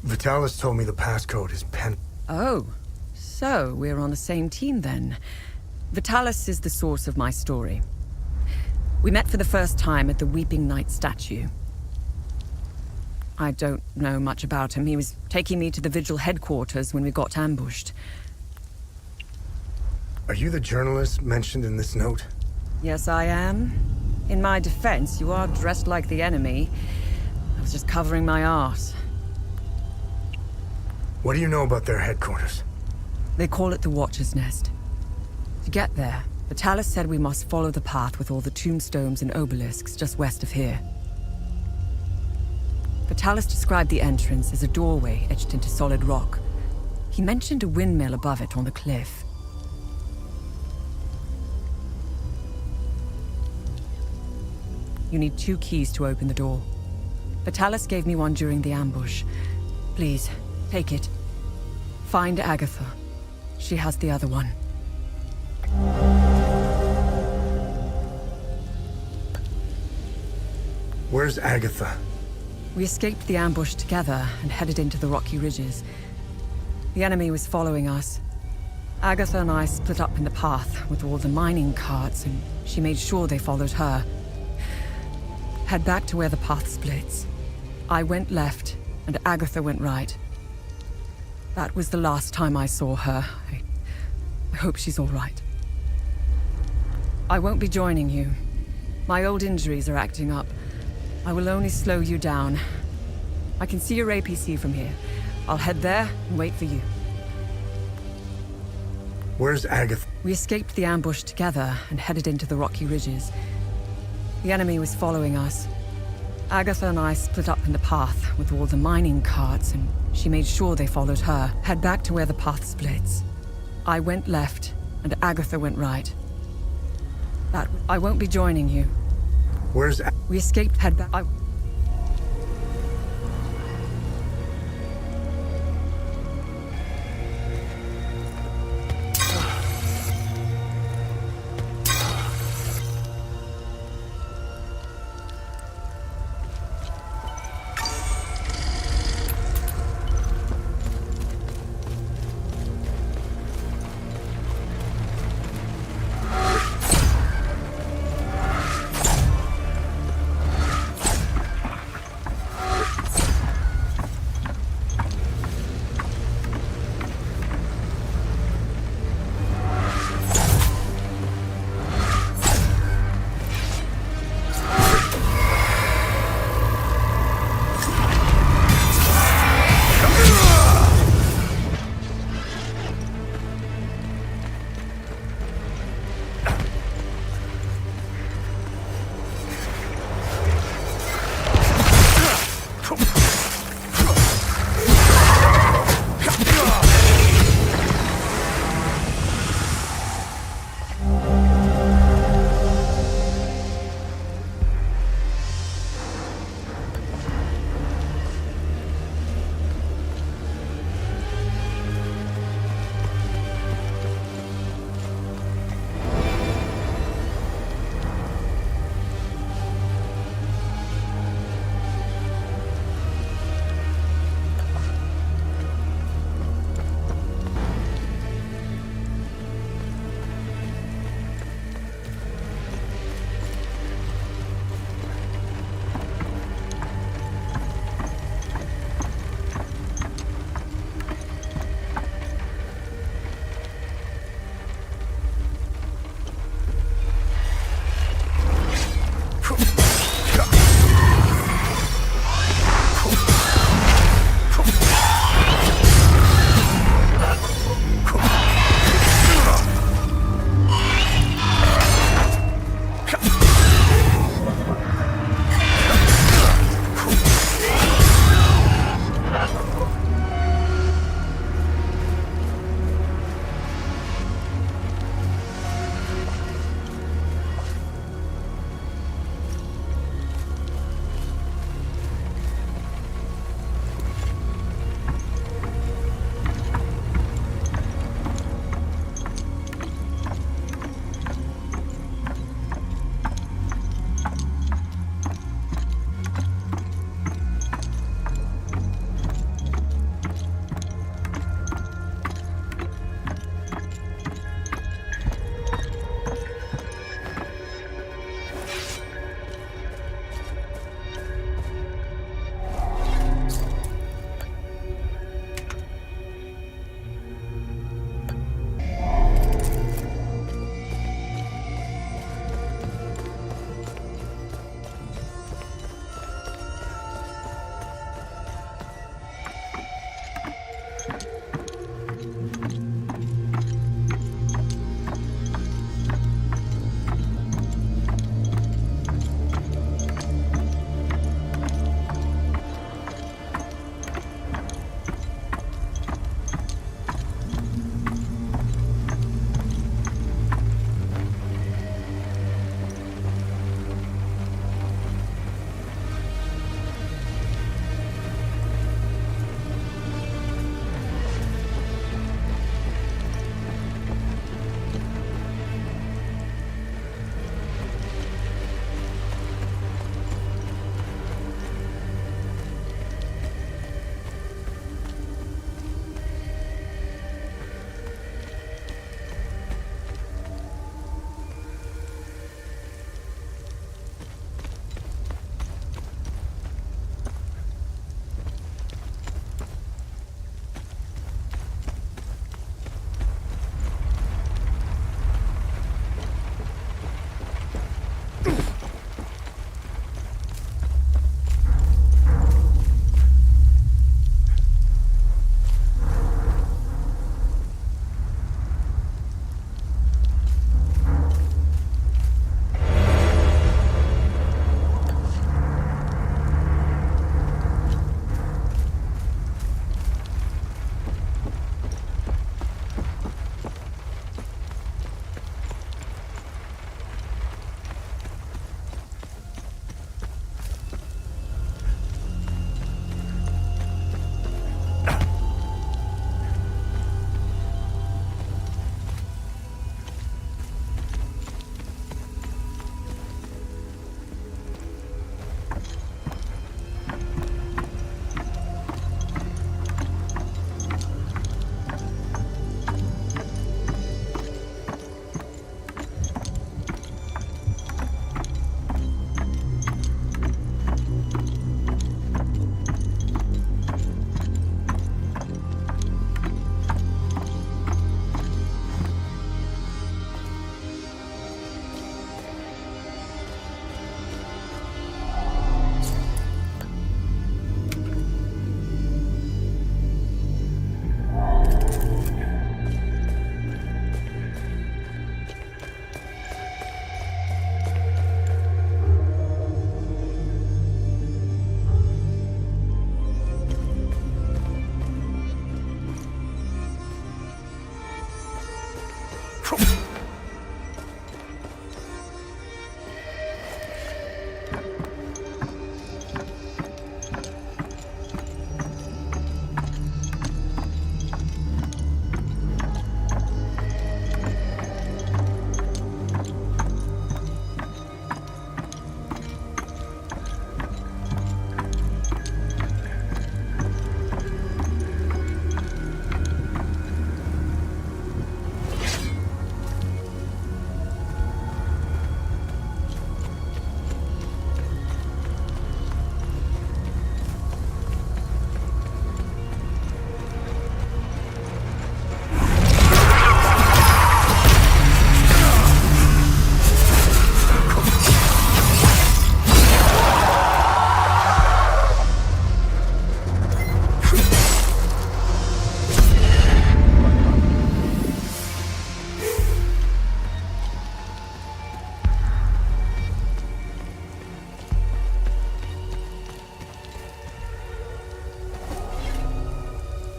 Vitalis told me the passcode is Oh, so we're on the same team then. Vitalis is the source of my story. We met for the first time at the Weeping Knight statue. I don't know much about him. He was taking me to the Vigil headquarters when we got ambushed. Are you the journalist mentioned in this note? Yes, I am. In my defense, you are dressed like the enemy. I was just covering my arse. What do you know about their headquarters? They call it the Watcher's Nest. To get there, Vitalis said we must follow the path with all the tombstones and obelisks just west of here. Vitalis described the entrance as a doorway etched into solid rock. He mentioned a windmill above it on the cliff. You need 2 keys to open the door. Vitalis gave me one during the ambush. Please, take it. Find Agatha. She has the other one. Where's Agatha? We escaped the ambush together and headed into the rocky ridges. The enemy was following us. Agatha and I split up in the path with all the mining carts, and she made sure they followed her. Head back to where the path splits. I went left, and Agatha went right. That was the last time I saw her. I hope she's all right. I won't be joining you. My old injuries are acting up. I will only slow you down. I can see your APC from here. I'll head there and wait for you. Where's Agatha? We escaped the ambush together and headed into the rocky ridges. The enemy was following us. Agatha and I split up in the path with all the mining carts, and she made sure they followed her. Head back to where the path splits. I went left, and Agatha went right. I won't be joining you. Where's We escaped, head back.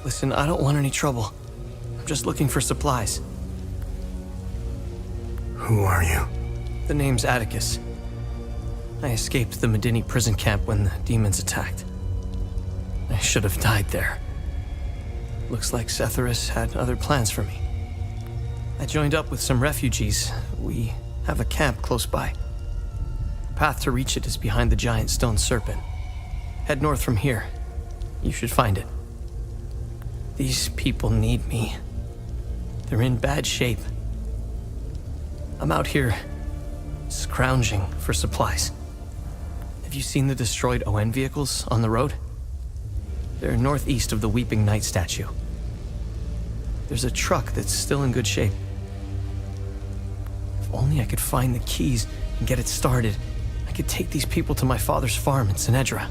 Listen, I don't want any trouble. I'm just looking for supplies. Who are you? The name's Atticus. I escaped the Medini prison camp when the demons attacked. I should have died there. Looks like Setharus had other plans for me. I joined up with some refugees. We have a camp close by. The path to reach it is behind the giant stone serpent. Head north from here. You should find it. These people need me. They're in bad shape. I'm out here scrounging for supplies. Have you seen the destroyed ON vehicles on the road? They're northeast of the Weeping Knight statue. There's a truck that's still in good shape. If only I could find the keys and get it started, I could take these people to my father's farm in Sinedra.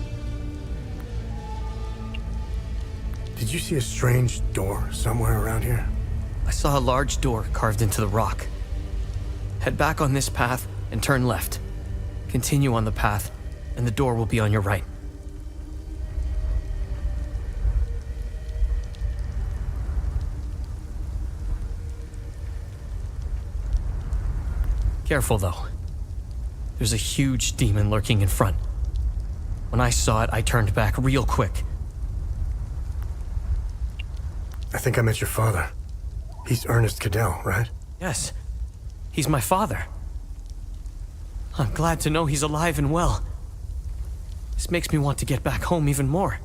Did you see a strange door somewhere around here? I saw a large door carved into the rock. Head back on this path and turn left. Continue on the path, and the door will be on your right. Careful, though. There's a huge demon lurking in front. When I saw it, I turned back real quick. I think I met your father. He's Ernest Cadell, right? Yes. He's my father. I'm glad to know he's alive and well. This makes me want to get back home even more.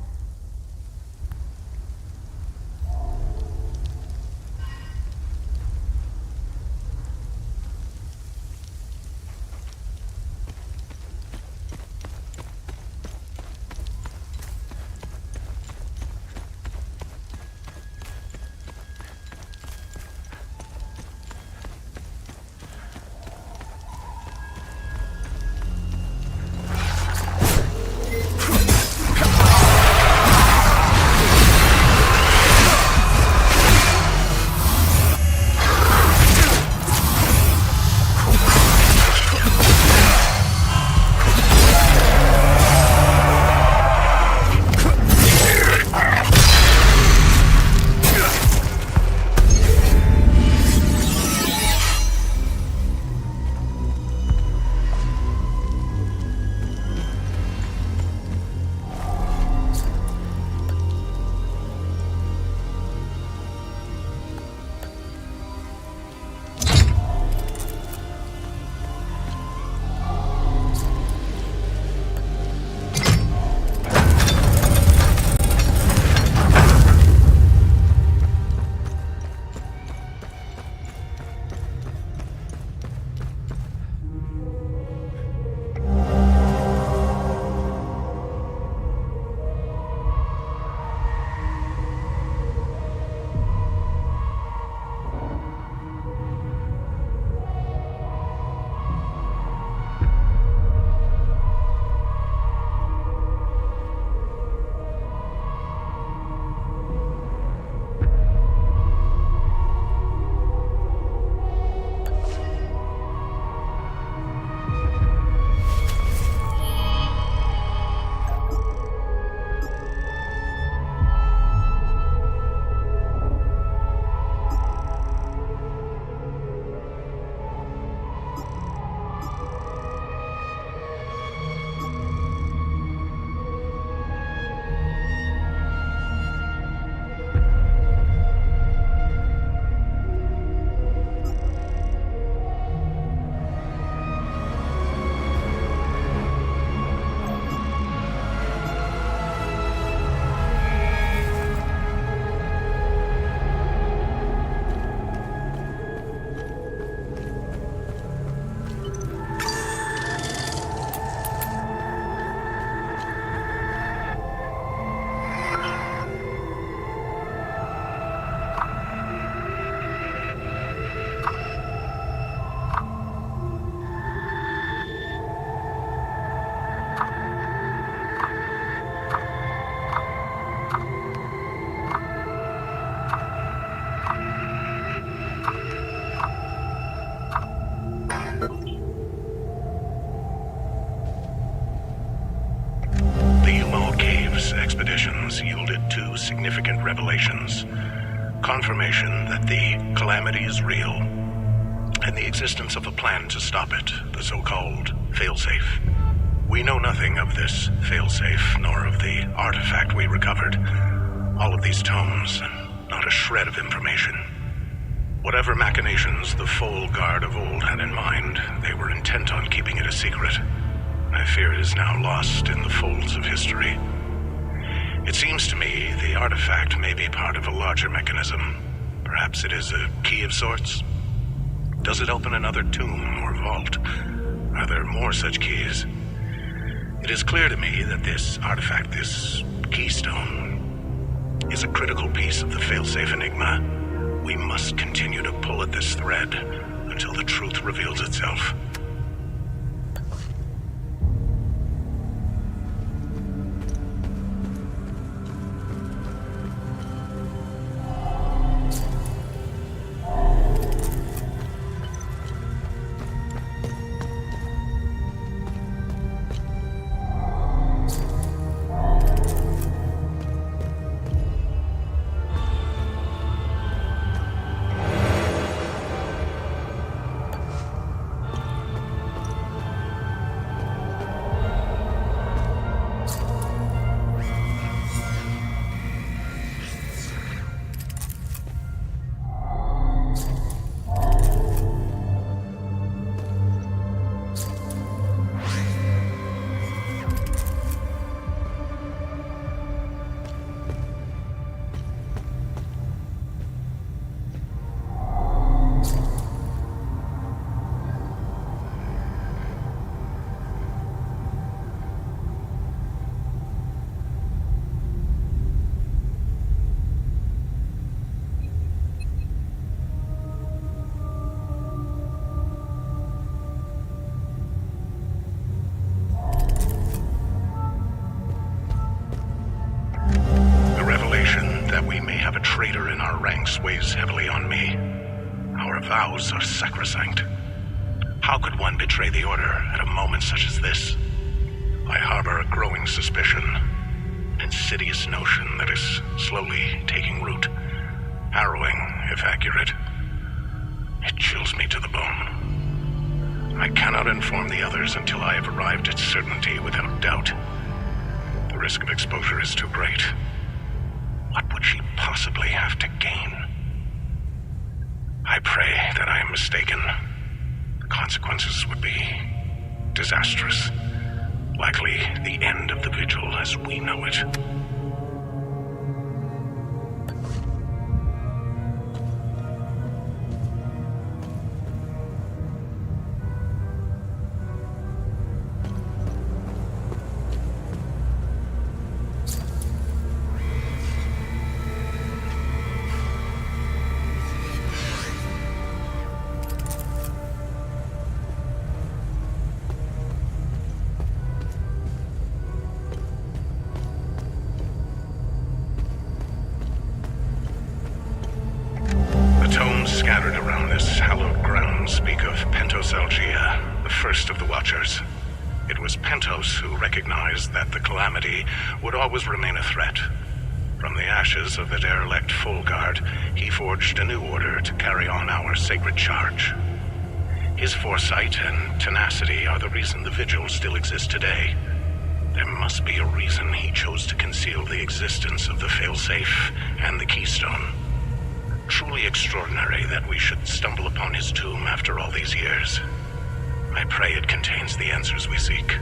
significant revelations. Confirmation that the calamity is real, and the existence of a plan to stop it, the so-called failsafe. We know nothing of this failsafe, nor of the artifact we recovered. All of these tomes, and not a shred of information. Whatever machinations the Foal Guard of old had in mind, they were intent on keeping it a secret. I fear it is now lost in the folds of history. It seems to me the artifact may be part of a larger mechanism. Perhaps it is a key of sorts? Does it open another tomb or vault? Are there more such keys? It is clear to me that this artifact, this keystone, is a critical piece of the failsafe enigma. We must continue to pull at this thread until the truth reveals itself. Traitor in our ranks weighs heavily on me. Our vows are sacrosanct. How could one betray the Order at a moment such as this? I harbor a growing suspicion, an insidious notion that is slowly taking root. Harrowing, if accurate. It chills me to the bone. I cannot inform the others until I have arrived at certainty without doubt. The risk of exposure is too great. What would she possibly have to gain? I pray that I am mistaken. The consequences would be disastrous. Likely the end of the Vigil as we know it. Scattered around this hallowed ground speak of Pentos-Algia, the first of the Watchers. It was Pentos who recognized that the calamity would always remain a threat. From the ashes of the derelict Foal Guard, he forged a new order to carry on our sacred charge. His foresight and tenacity are the reason the Vigil still exists today. There must be a reason he chose to conceal the existence of the failsafe and the keystone. Truly extraordinary that we should stumble upon his tomb after all these years. I pray it contains the answers we seek.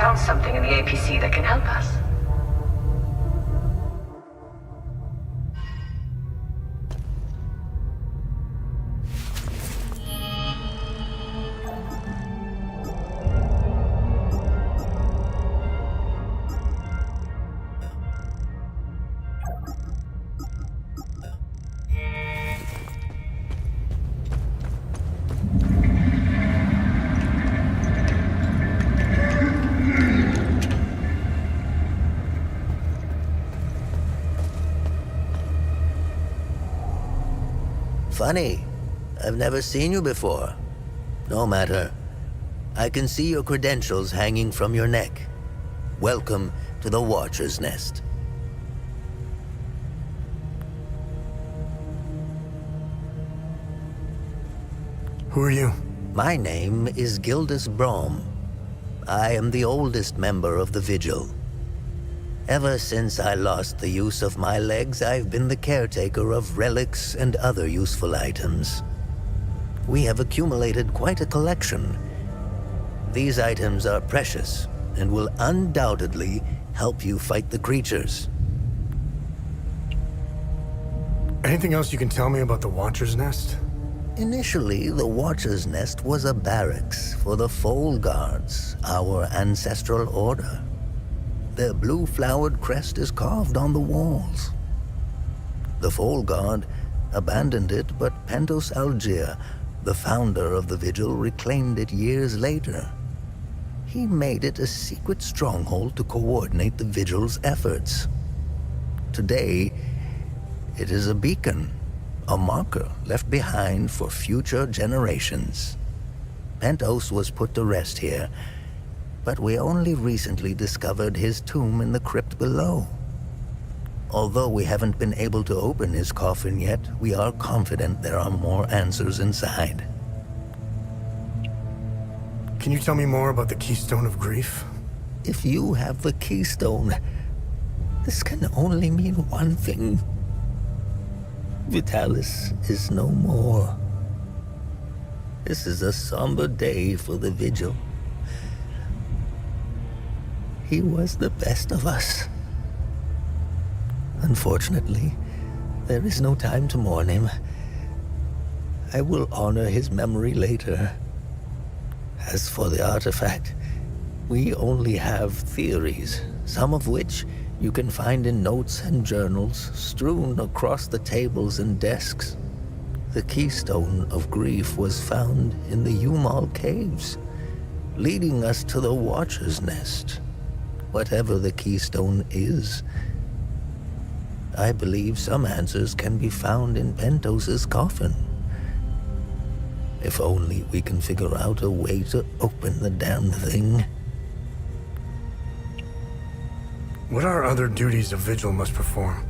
found something in the APC that can help us. Funny. I've never seen you before. No matter. I can see your credentials hanging from your neck. Welcome to the Watcher's Nest. Who are you? My name is Gildas Brom. I am the oldest member of the Vigil. Ever since I lost the use of my legs, I've been the caretaker of relics and other useful items. We have accumulated quite a collection. These items are precious and will undoubtedly help you fight the creatures. Anything else you can tell me about the Watcher's Nest? Initially, the Watcher's Nest was a barracks for the Foal Guards, our ancestral order. Their blue-flowered crest is carved on the walls. The Foal Guard abandoned it, but Pentos Algier, the founder of the Vigil, reclaimed it years later. He made it a secret stronghold to coordinate the Vigil's efforts. Today, it is a beacon, a marker left behind for future generations. Pentos was put to rest here, but we only recently discovered his tomb in the crypt below. Although we haven't been able to open his coffin yet, we are confident there are more answers inside. Can you tell me more about the Keystone of Grief? If you have the Keystone, this can only mean one thing. Vitalis is no more. This is a somber day for the Vigil. He was the best of us. Unfortunately, there is no time to mourn him. I will honor his memory later. As for the artifact, we only have theories, some of which you can find in notes and journals strewn across the tables and desks. The Keystone of Grief was found in the Umal Caves, leading us to the Watcher's Nest. Whatever the Keystone is, I believe some answers can be found in Pentos's coffin. If only we can figure out a way to open the damn thing. What are other duties a Vigil must perform?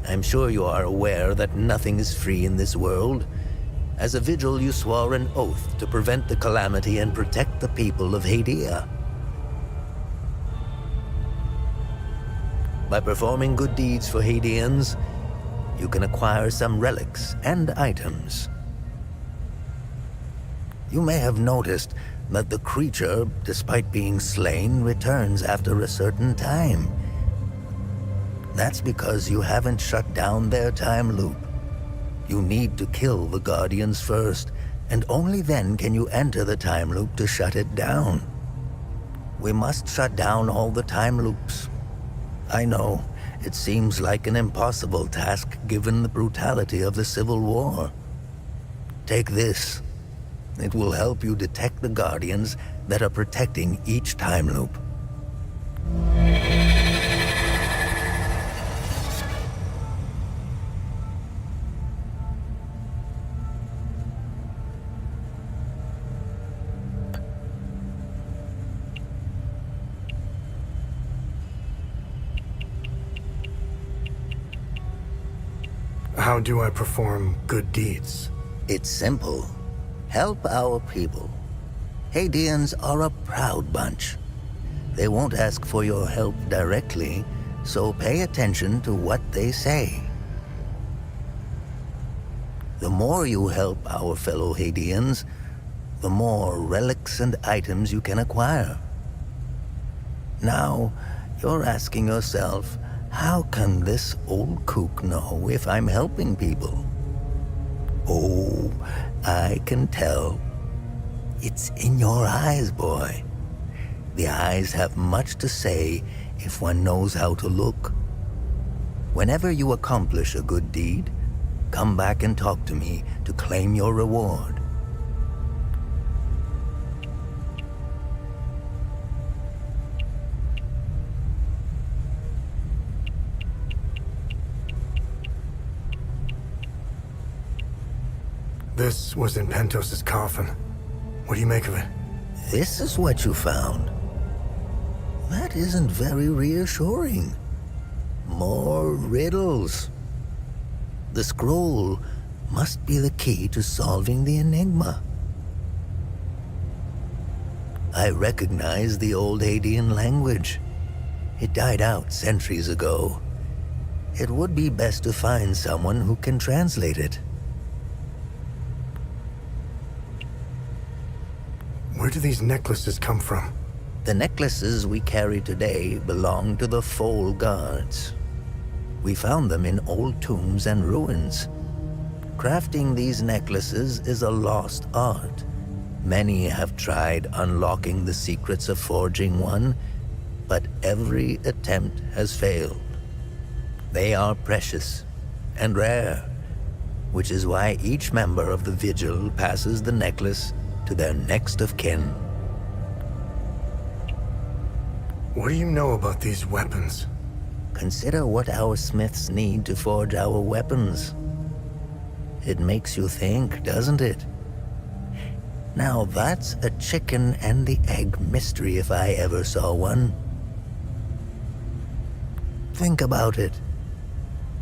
I'm sure you are aware that nothing is free in this world. As a Vigil, you swore an oath to prevent the calamity and protect the people of Hadia. By performing good deeds for Hadians, you can acquire some relics and items. You may have noticed that the creature, despite being slain, returns after a certain time. That's because you haven't shut down their time loop. You need to kill the Guardians first, and only then can you enter the time loop to shut it down. We must shut down all the time loops. I know, it seems like an impossible task given the brutality of the Civil War. Take this. It will help you detect the Guardians that are protecting each time loop. How do I perform good deeds? It's simple. Help our people. Hadians are a proud bunch. They won't ask for your help directly, so pay attention to what they say. The more you help our fellow Hadians, the more relics and items you can acquire. Now, you're asking yourself, how can this old kook know if I'm helping people? Oh, I can tell. It's in your eyes, boy. The eyes have much to say if one knows how to look. Whenever you accomplish a good deed, come back and talk to me to claim your reward. This was in Pentos's coffin. What do you make of it? This is what you found. That isn't very reassuring. More riddles. The scroll must be the key to solving the enigma. I recognize the old Hadean language. It died out centuries ago. It would be best to find someone who can translate it. Where do these necklaces come from? The necklaces we carry today belong to the Foal Guards. We found them in old tombs and ruins. Crafting these necklaces is a lost art. Many have tried unlocking the secrets of forging one, but every attempt has failed. They are precious and rare, which is why each member of the Vigil passes the necklace to their next of kin. What do you know about these weapons? Consider what our smiths need to forge our weapons. It makes you think, doesn't it? Now that's a chicken and the egg mystery if I ever saw one. Think about it.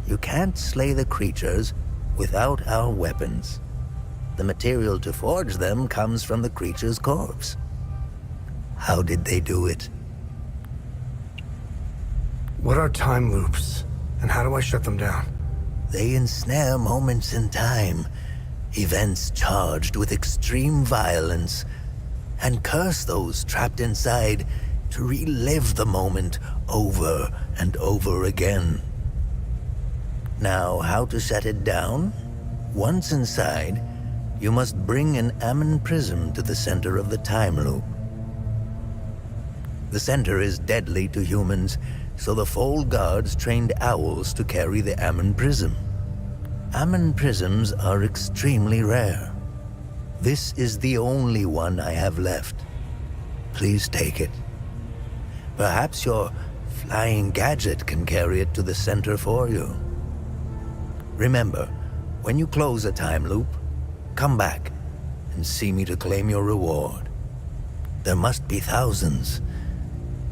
You can't slay the creatures without our weapons. The material to forge them comes from the creature's corpse. How did they do it? What are time loops, and how do I shut them down? They ensnare moments in time, events charged with extreme violence, and curse those trapped inside to relive the moment over and over again. Now, how to shut it down? Once inside, you must bring an Ammon prism to the center of the time loop. The center is deadly to humans, so the Foal Guards trained owls to carry the Ammon prism. Ammon prisms are extremely rare. This is the only one I have left. Please take it. Perhaps your flying gadget can carry it to the center for you. Remember, when you close a time loop, come back and see me to claim your reward. There must be thousands.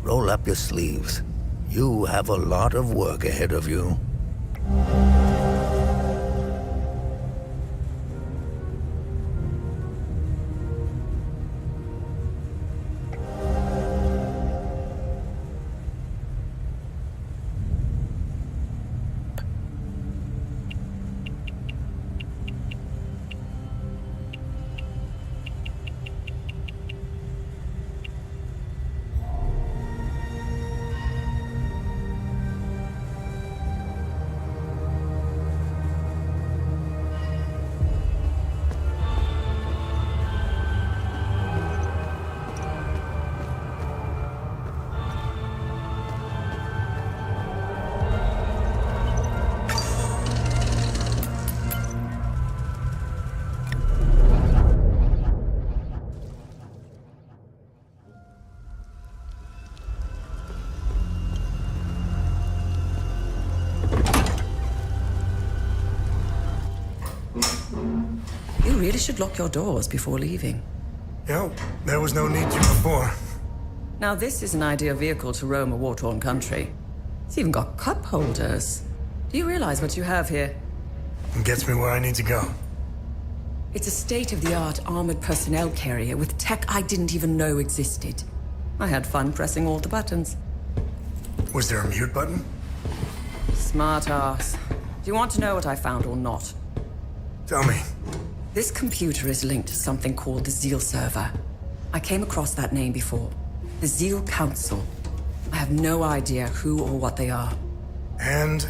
Roll up your sleeves. You have a lot of work ahead of you. You really should lock your doors before leaving. Yeah, there was no need to before. Now this is an ideal vehicle to roam a war-torn country. It's even got cup holders. Do you realize what you have here? It gets me where I need to go. It's a state-of-the-art armored personnel carrier with tech I didn't even know existed. I had fun pressing all the buttons. Was there a mute button? Smart ass. Do you want to know what I found or not? Tell me. This computer is linked to something called the Zeal server. I came across that name before. The Zeal Council. I have no idea who or what they are. And?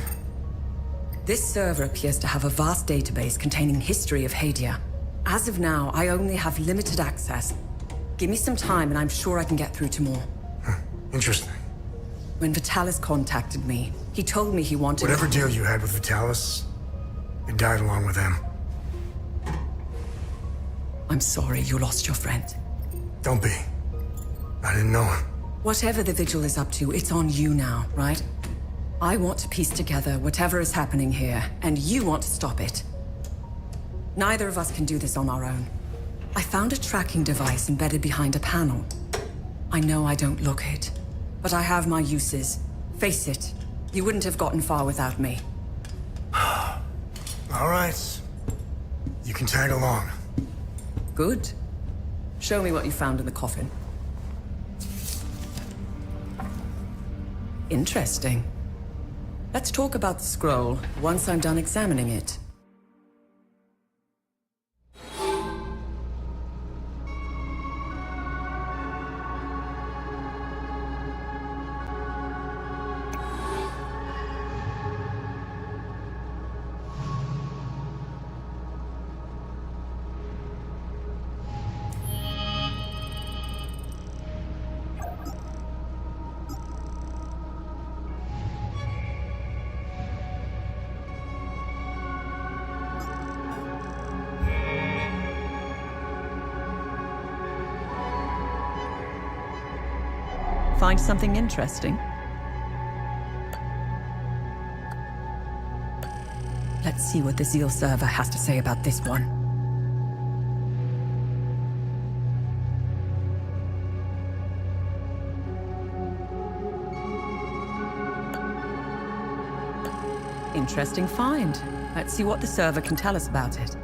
This server appears to have a vast database containing history of Hadia. As of now, I only have limited access. Give me some time and I'm sure I can get through to more. Interesting. When Vitalis contacted me, he told me he wanted... Whatever deal you had with Vitalis, it died along with him. I'm sorry you lost your friend. Don't be. I didn't know him. Whatever the Vigil is up to, it's on you now, right? I want to piece together whatever is happening here, and you want to stop it. Neither of us can do this on our own. I found a tracking device embedded behind a panel. I know I don't look it, but I have my uses. Face it, you wouldn't have gotten far without me. All right. You can tag along. Good. Show me what you found in the coffin. Interesting. Let's talk about the scroll once I'm done examining it. Find something interesting? Let's see what the Zeal server has to say about this one. Interesting find. Let's see what the server can tell us about it.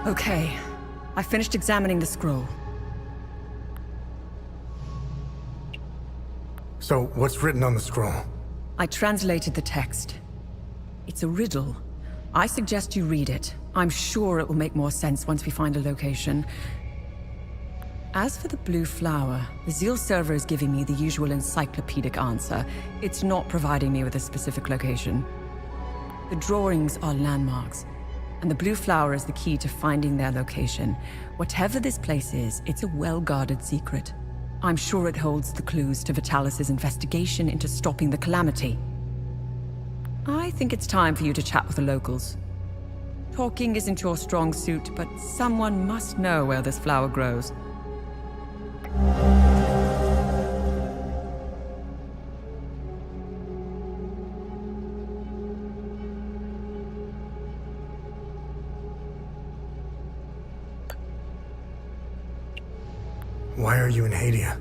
Okay, I finished examining the scroll. So, what's written on the scroll? I translated the text. It's a riddle. I suggest you read it. I'm sure it will make more sense once we find a location. As for the blue flower, the Zeal server is giving me the usual encyclopedic answer. It's not providing me with a specific location. The drawings are landmarks, and the blue flower is the key to finding their location. Whatever this place is, it's a well-guarded secret. I'm sure it holds the clues to Vitalis' investigation into stopping the calamity. I think it's time for you to chat with the locals. Talking isn't your strong suit, but someone must know where this flower grows. Why are you in Hadia?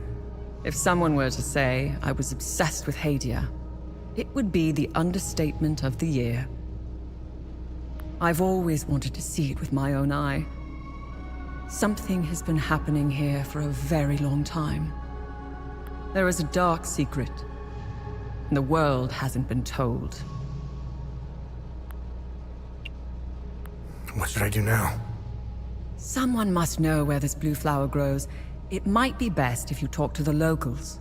If someone were to say I was obsessed with Hadia, it would be the understatement of the year. I've always wanted to see it with my own eye. Something has been happening here for a very long time. There is a dark secret, and the world hasn't been told. What should I do now? Someone must know where this blue flower grows. It might be best if you talk to the locals.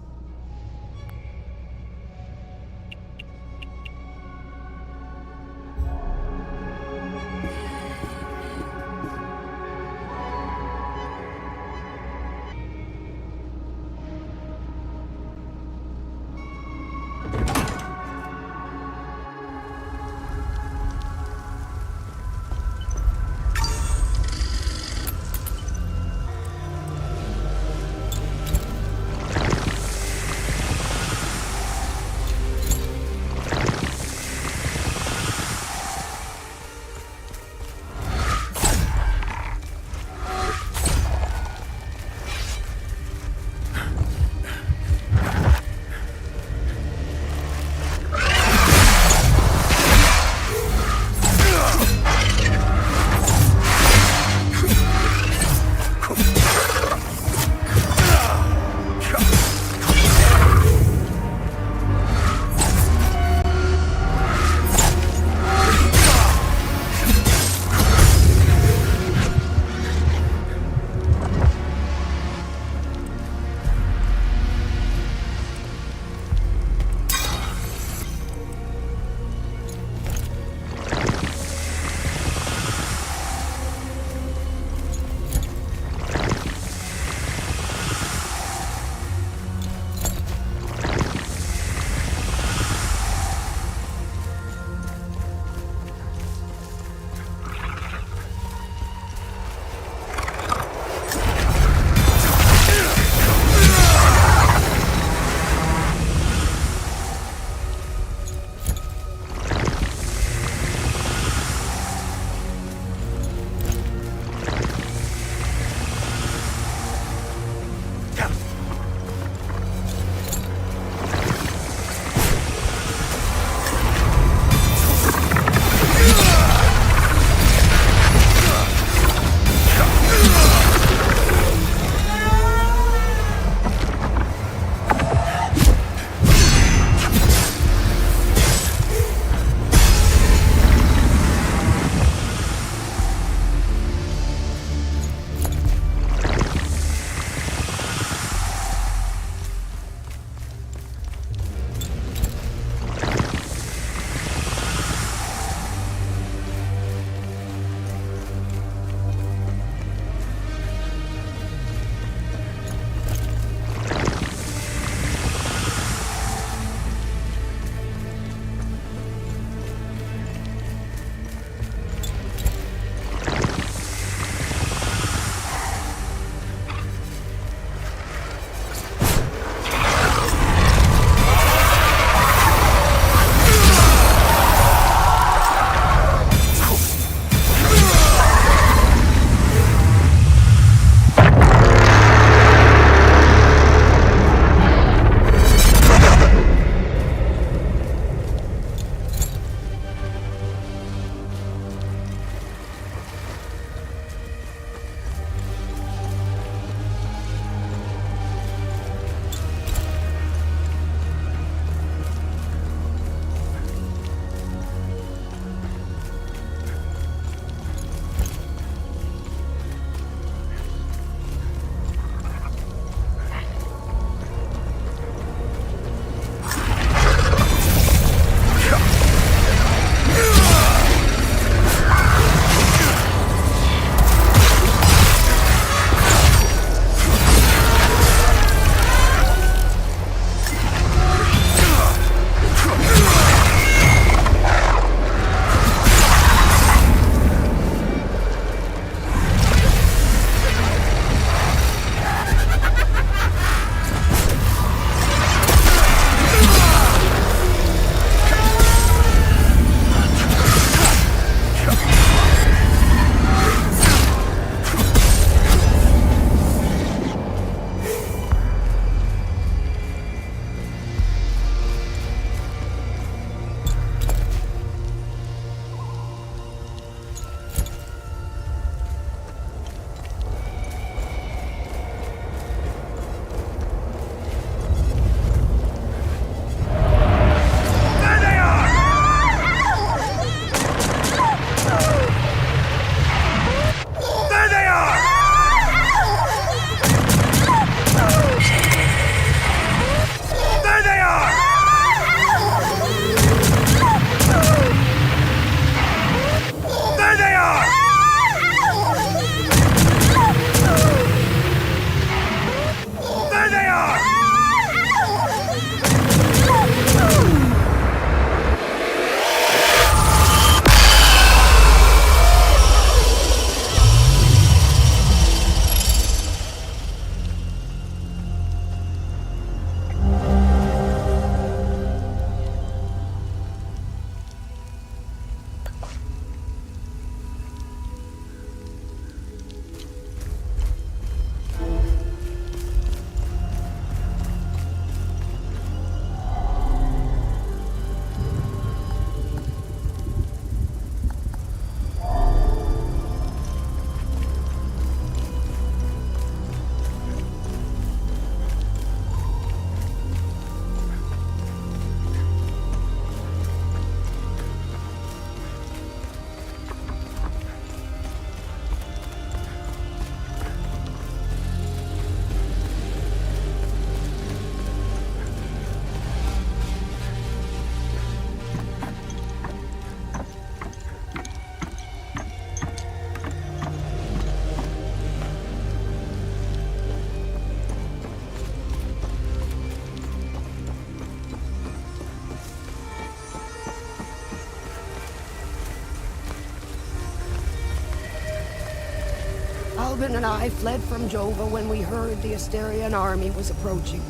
Albin and I fled from Jova when we heard the Asterian army was approaching.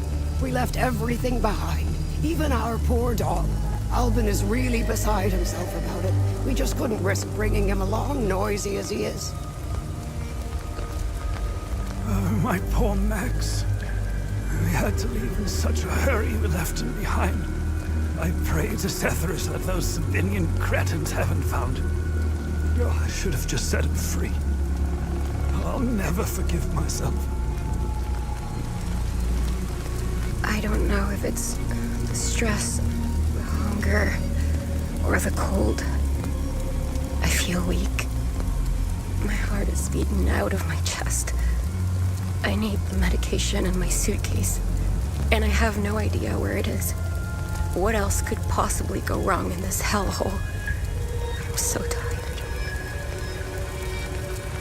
We left everything behind, even our poor dog. Albin is really beside himself about it. We just couldn't risk bringing him along, noisy as he is. My poor Max. We had to leave in such a hurry we left him behind. I pray to Setherus that those Sabinian cretins haven't found him. Oh, I should have just set him free. I'll never forgive myself. I don't know if it's the stress, the hunger, or the cold. I feel weak. My heart is beaten out of my chest. I need the medication in my suitcase, and I have no idea where it is. What else could possibly go wrong in this hellhole? I'm so tired.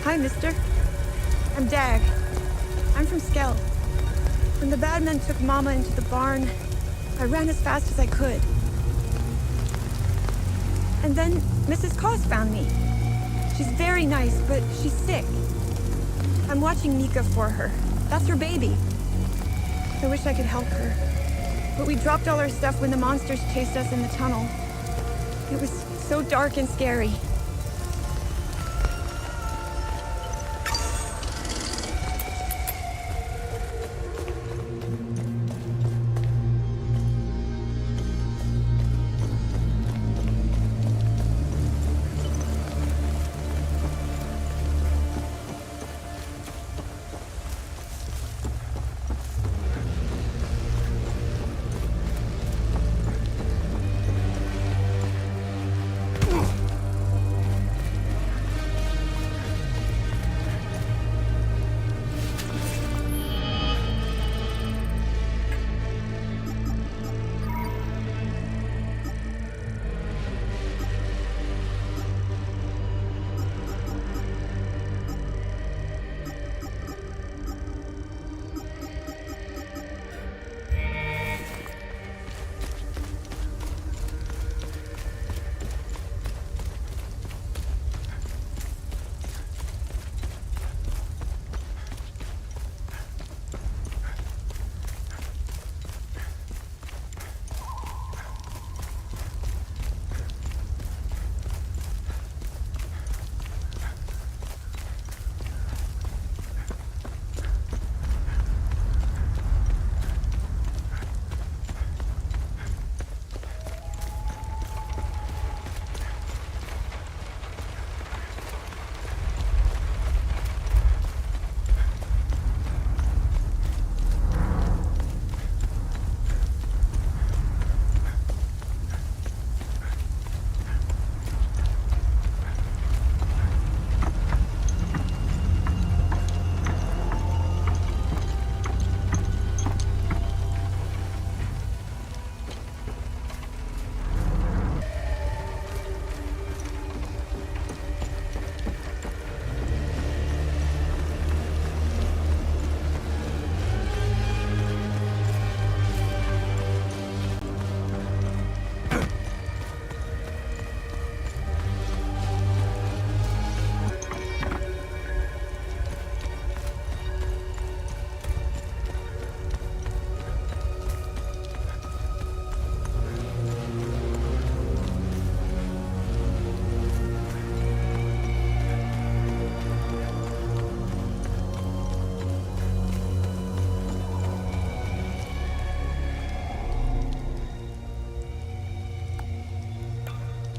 Hi, mister. I'm Dag. I'm from Skell. When the bad men took Mama into the barn, I ran as fast as I could. And then Mrs. Koss found me. She's very nice, but she's sick. I'm watching Mika for her. That's her baby. I wish I could help her. But we dropped all our stuff when the monsters chased us in the tunnel. It was so dark and scary.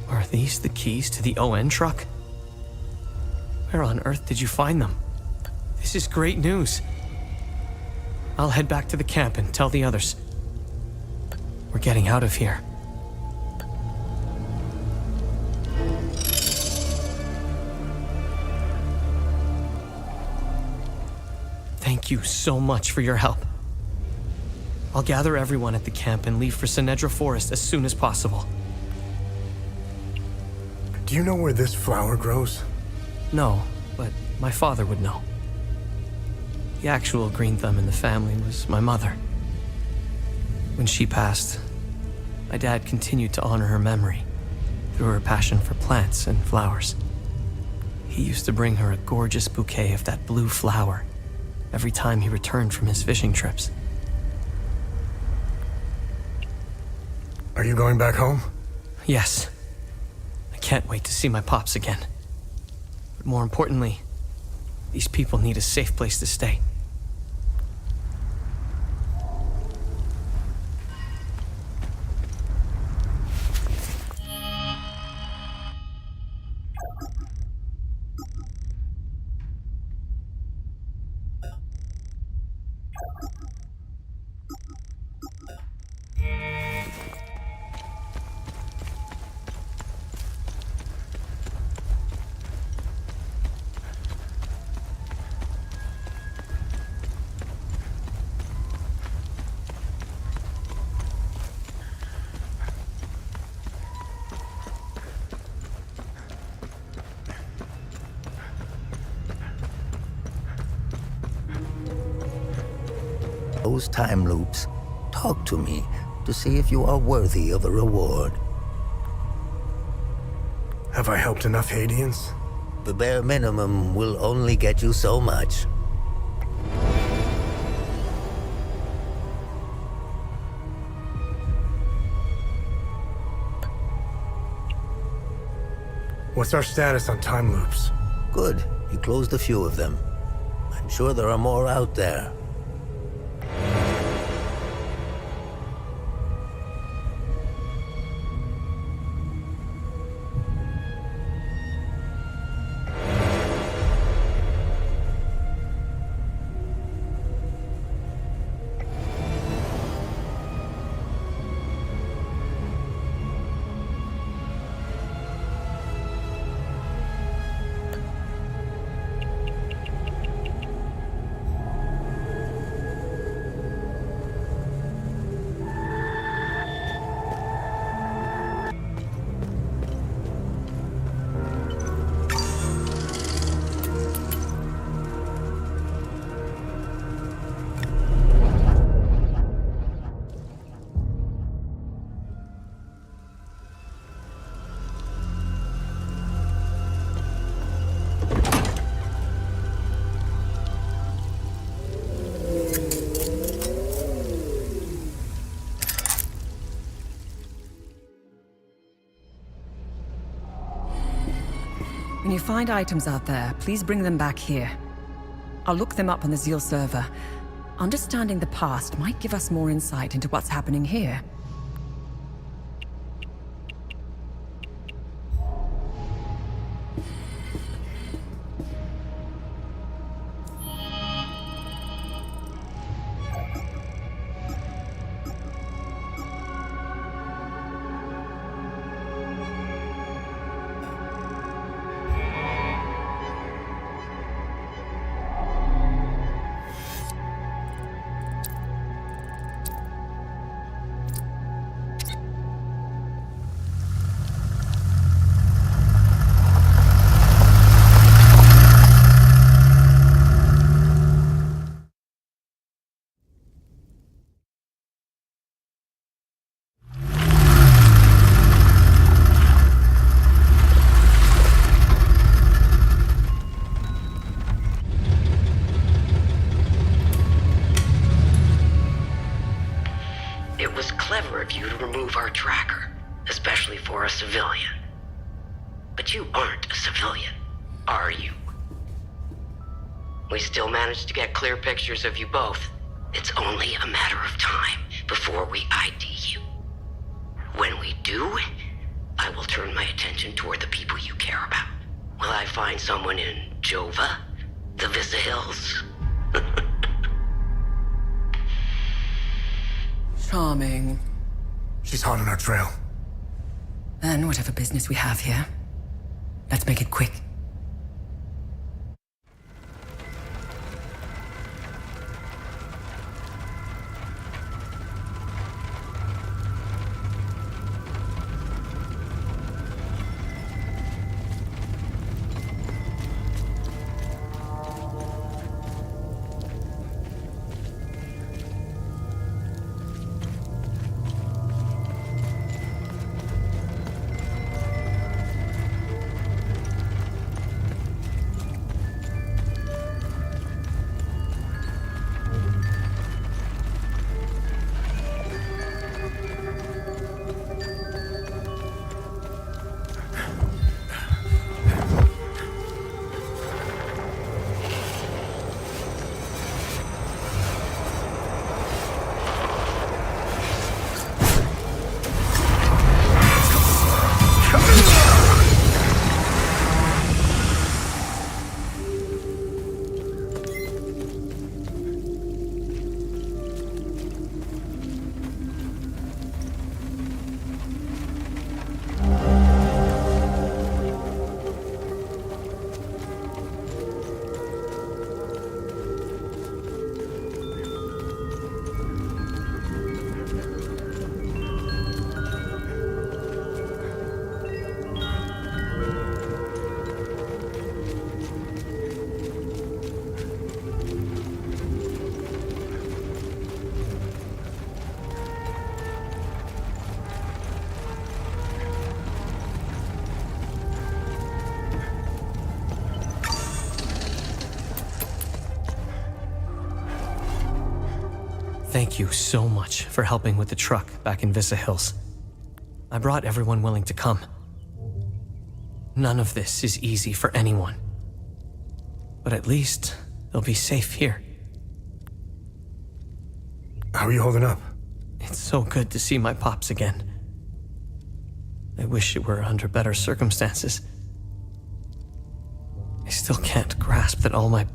Are these the keys to the ON truck? Where on earth did you find them? This is great news. I'll head back to the camp and tell the others. We're getting out of here. Thank you so much for your help. I'll gather everyone at the camp and leave for Sinedra Forest as soon as possible. Do you know where this flower grows? No, but my father would know. The actual green thumb in the family was my mother. When she passed, my dad continued to honor her memory through her passion for plants and flowers. He used to bring her a gorgeous bouquet of that blue flower every time he returned from his fishing trips. Are you going back home? Yes. I can't wait to see my pops again. But more importantly, these people need a safe place to stay. Those time loops. Talk to me to see if you are worthy of a reward. Have I helped enough Haitians? The bare minimum will only get you so much. What's our status on time loops? Good. You closed a few of them. I'm sure there are more out there. When you find items out there, please bring them back here. I'll look them up on the Zeal server. Understanding the past might give us more insight into what's happening here. Clever of you to remove our tracker, especially for a civilian. But you aren't a civilian, are you? We still managed to get clear pictures of you both. It's only a matter of time before we ID you. When we do, I will turn my attention toward the people you care about. Will I find someone in Jova? The Visa Hills? Charming. She's hot on our trail. Then whatever business we have here, let's make it quick. Thank you so much for helping with the truck back in Vista Hills. I brought everyone willing to come. None of this is easy for anyone. But at least they'll be safe here. How are you holding up? It's so good to see my pops again. I wish it were under better circumstances. I still can't grasp that all my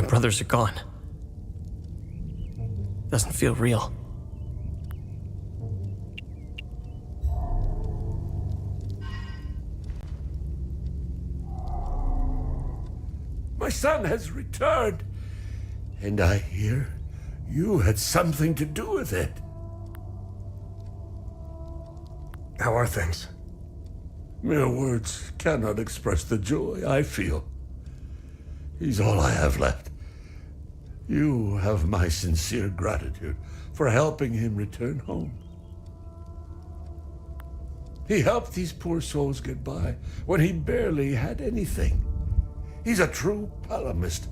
brothers are gone. Doesn't feel real. My son has returned, and I hear you had something to do with it. How are things? Mere words cannot express the joy I feel. He's all I have left. You have my sincere gratitude for helping him return home. He helped these poor souls get by when he barely had anything. He's a true palamist.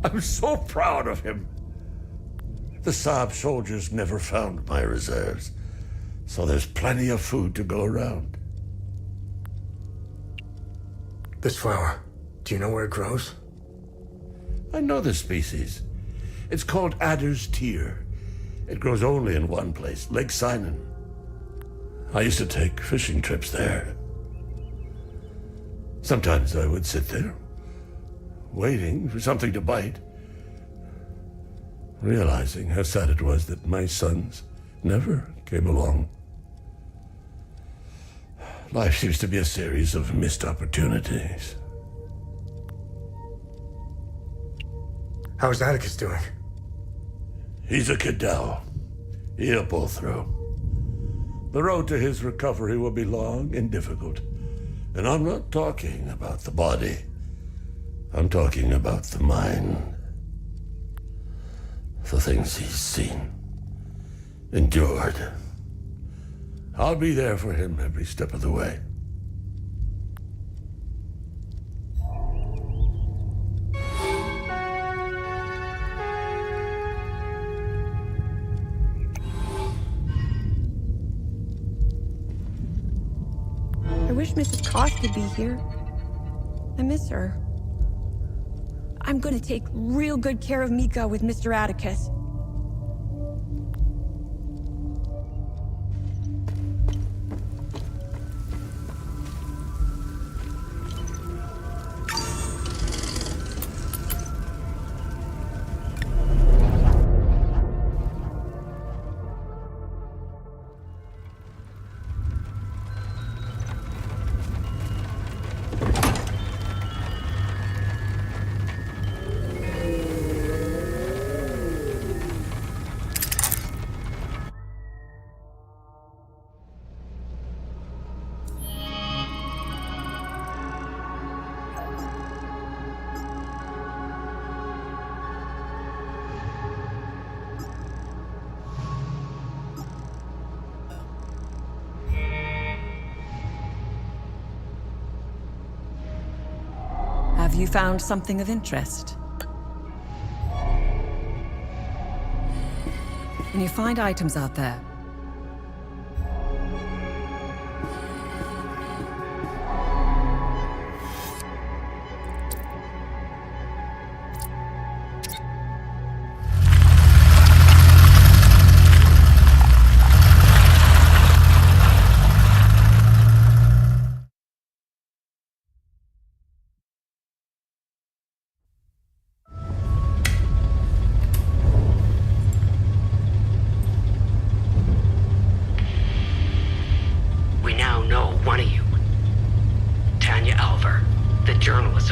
I'm so proud of him. The Saab soldiers never found my reserves, so there's plenty of food to go around. This flower, do you know where it grows? I know the species. It's called adder's tear. It grows only in one place, Lake Sinan. I used to take fishing trips there. Sometimes I would sit there, waiting for something to bite, realizing how sad it was that my sons never came along. Life seems to be a series of missed opportunities. How's Atticus doing? He's a Cadell. He'll pull through. The road to his recovery will be long and difficult. And I'm not talking about the body. I'm talking about the mind. The things he's seen, endured. I'll be there for him every step of the way. I wish Mrs. Koss could be here. I miss her. I'm gonna take real good care of Mika with Mr. Atticus. Have you found something of interest? When you find items out there,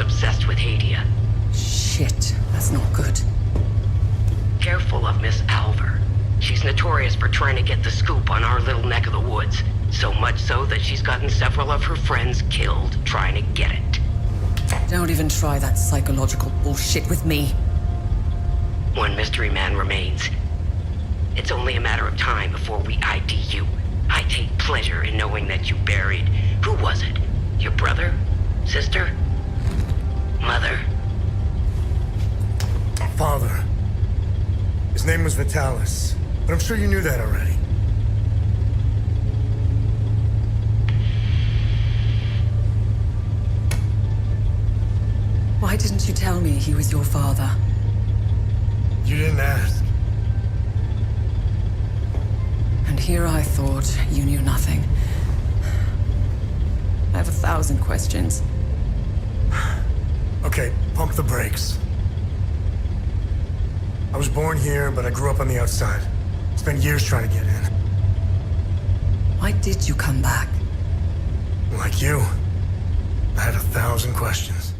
obsessed with Hadia. Shit, that's not good. Careful of Miss Alver. She's notorious for trying to get the scoop on our little neck of the woods. So much so that she's gotten several of her friends killed trying to get it. Don't even try that psychological bullshit with me. One mystery man remains. It's only a matter of time before we ID you. I take pleasure in knowing that you buried... Who was it? Your brother? Sister? Mother? Father. His name was Vitalis, but I'm sure you knew that already. Why didn't you tell me he was your father? You didn't ask. And here I thought you knew nothing. I have 1,000 questions. Okay, pump the brakes. I was born here, but I grew up on the outside. Spent years trying to get in. Why did you come back? Like you, I had 1,000 questions.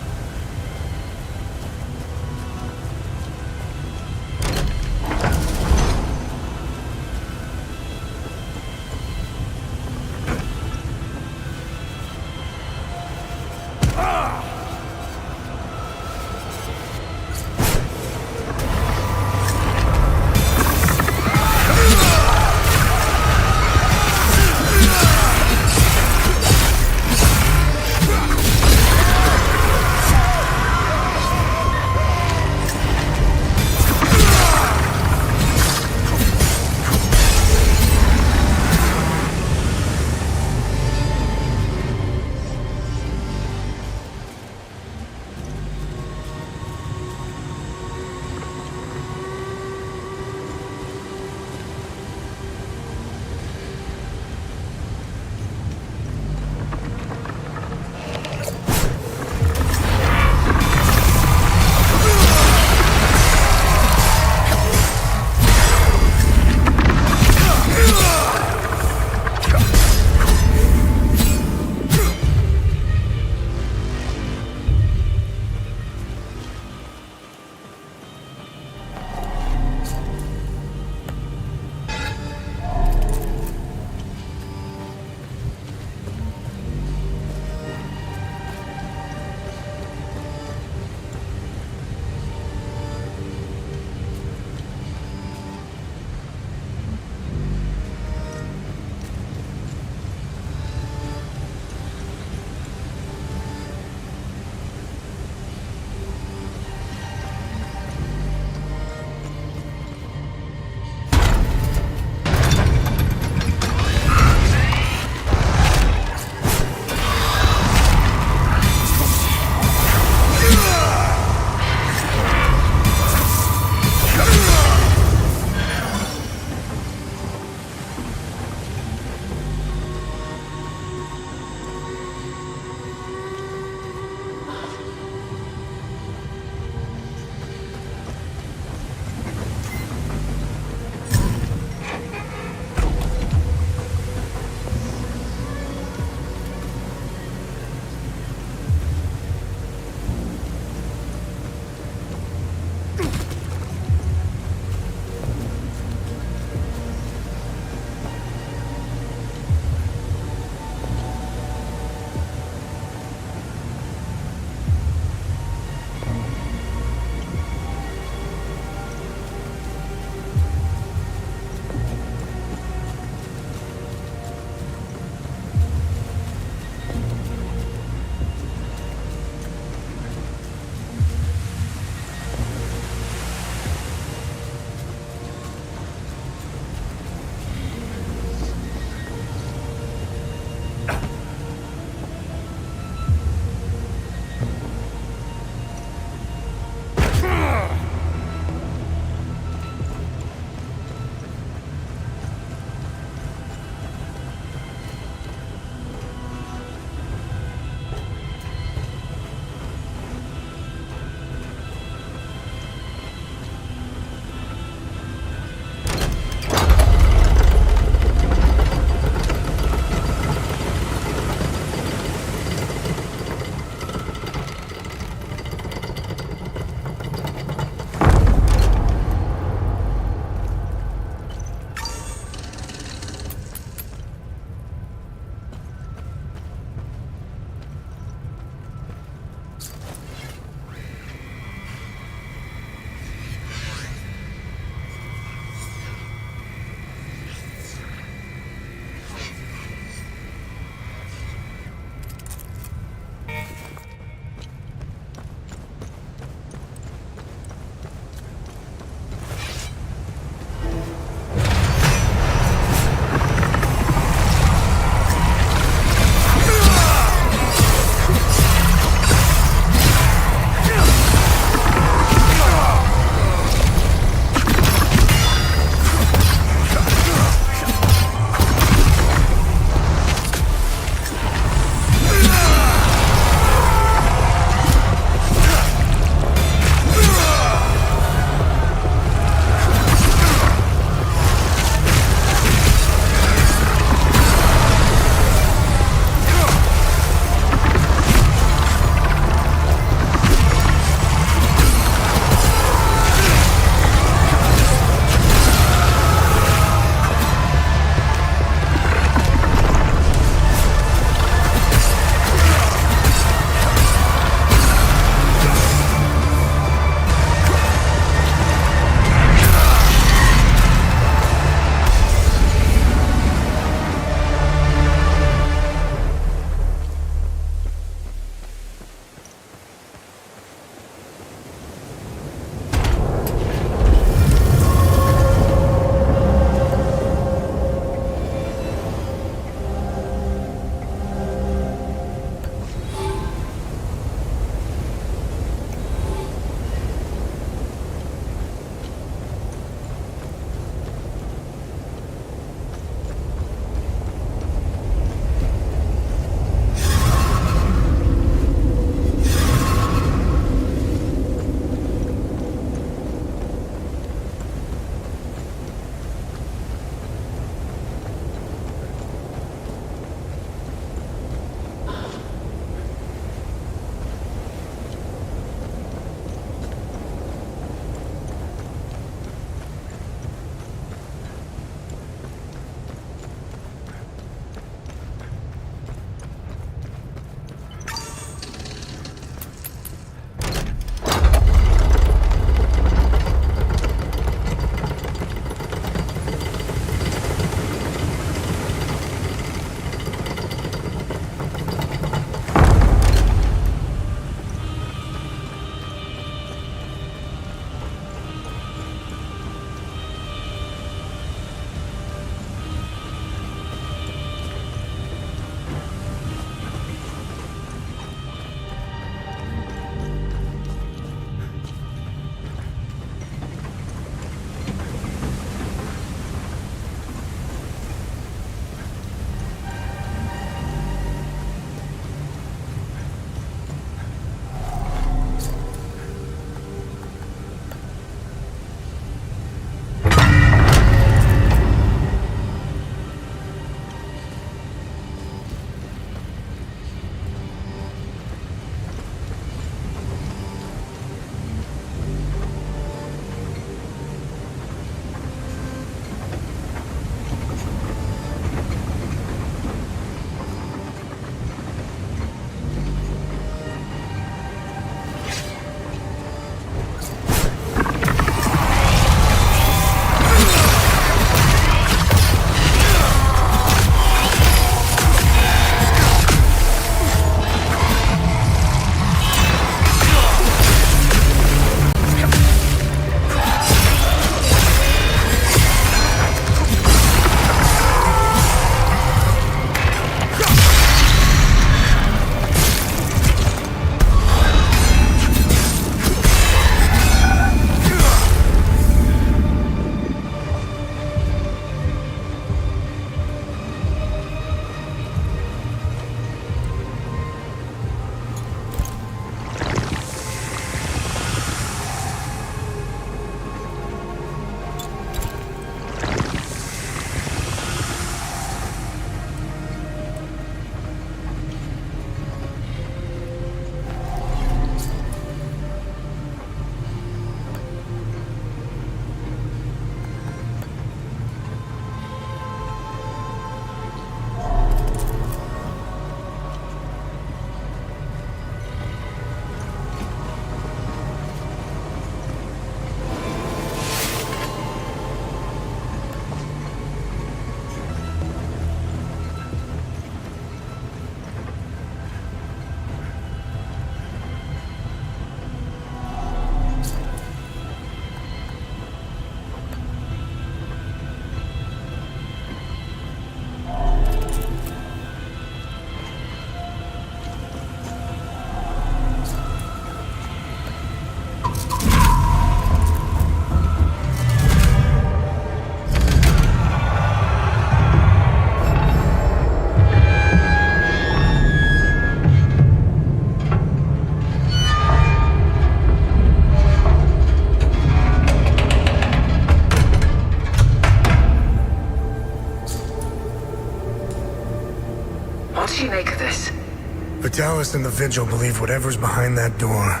Vitalis and the Vigil believe whatever's behind that door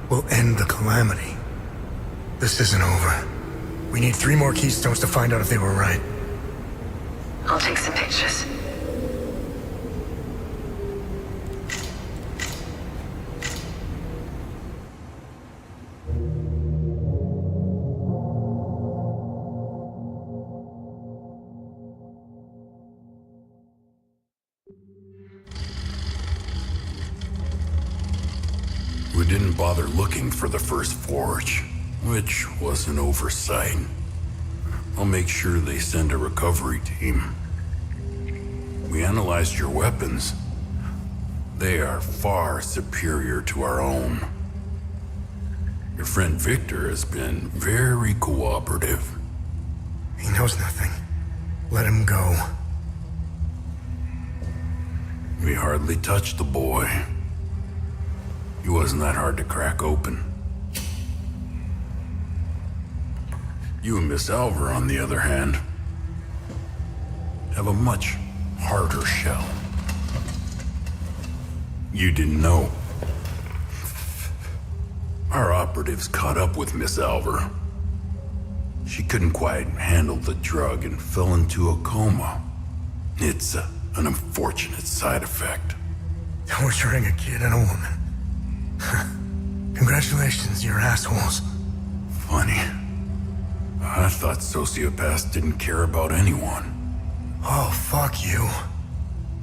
will end the calamity. This isn't over. We need 3 more keystones to find out if they were right. I'll take some pictures. We didn't bother looking for the first forge, which was an oversight. I'll make sure they send a recovery team. We analyzed your weapons. They are far superior to our own. Your friend Victor has been very cooperative. He knows nothing. Let him go. We hardly touched the boy. He wasn't that hard to crack open. You and Miss Alver, on the other hand, have a much harder shell. You didn't know. Our operatives caught up with Miss Alver. She couldn't quite handle the drug and fell into a coma. It's an unfortunate side effect. Torturing a kid and a woman. Congratulations, you're assholes. Funny. I thought sociopaths didn't care about anyone. Oh, fuck you.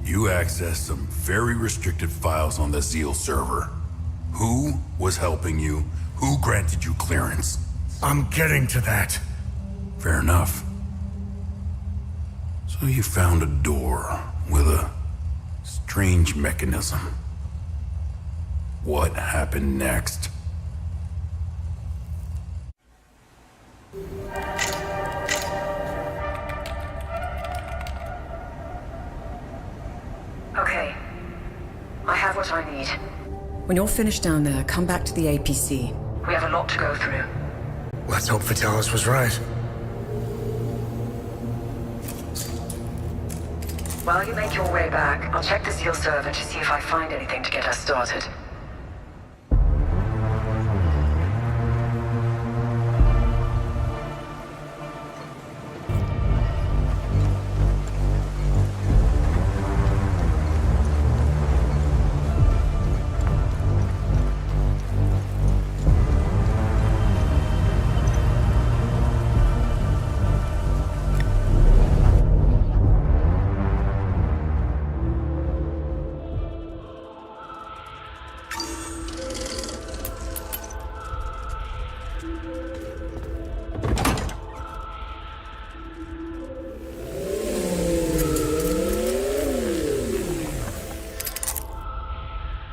You accessed some very restricted files on the Zeal server. Who was helping you? Who granted you clearance? I'm getting to that. Fair enough. So you found a door with a strange mechanism. What happened next? Okay. I have what I need. When you're finished down there, come back to the APC. We have a lot to go through. Let's hope Vitalis was right. While you make your way back, I'll check the Zeal server to see if I find anything to get us started.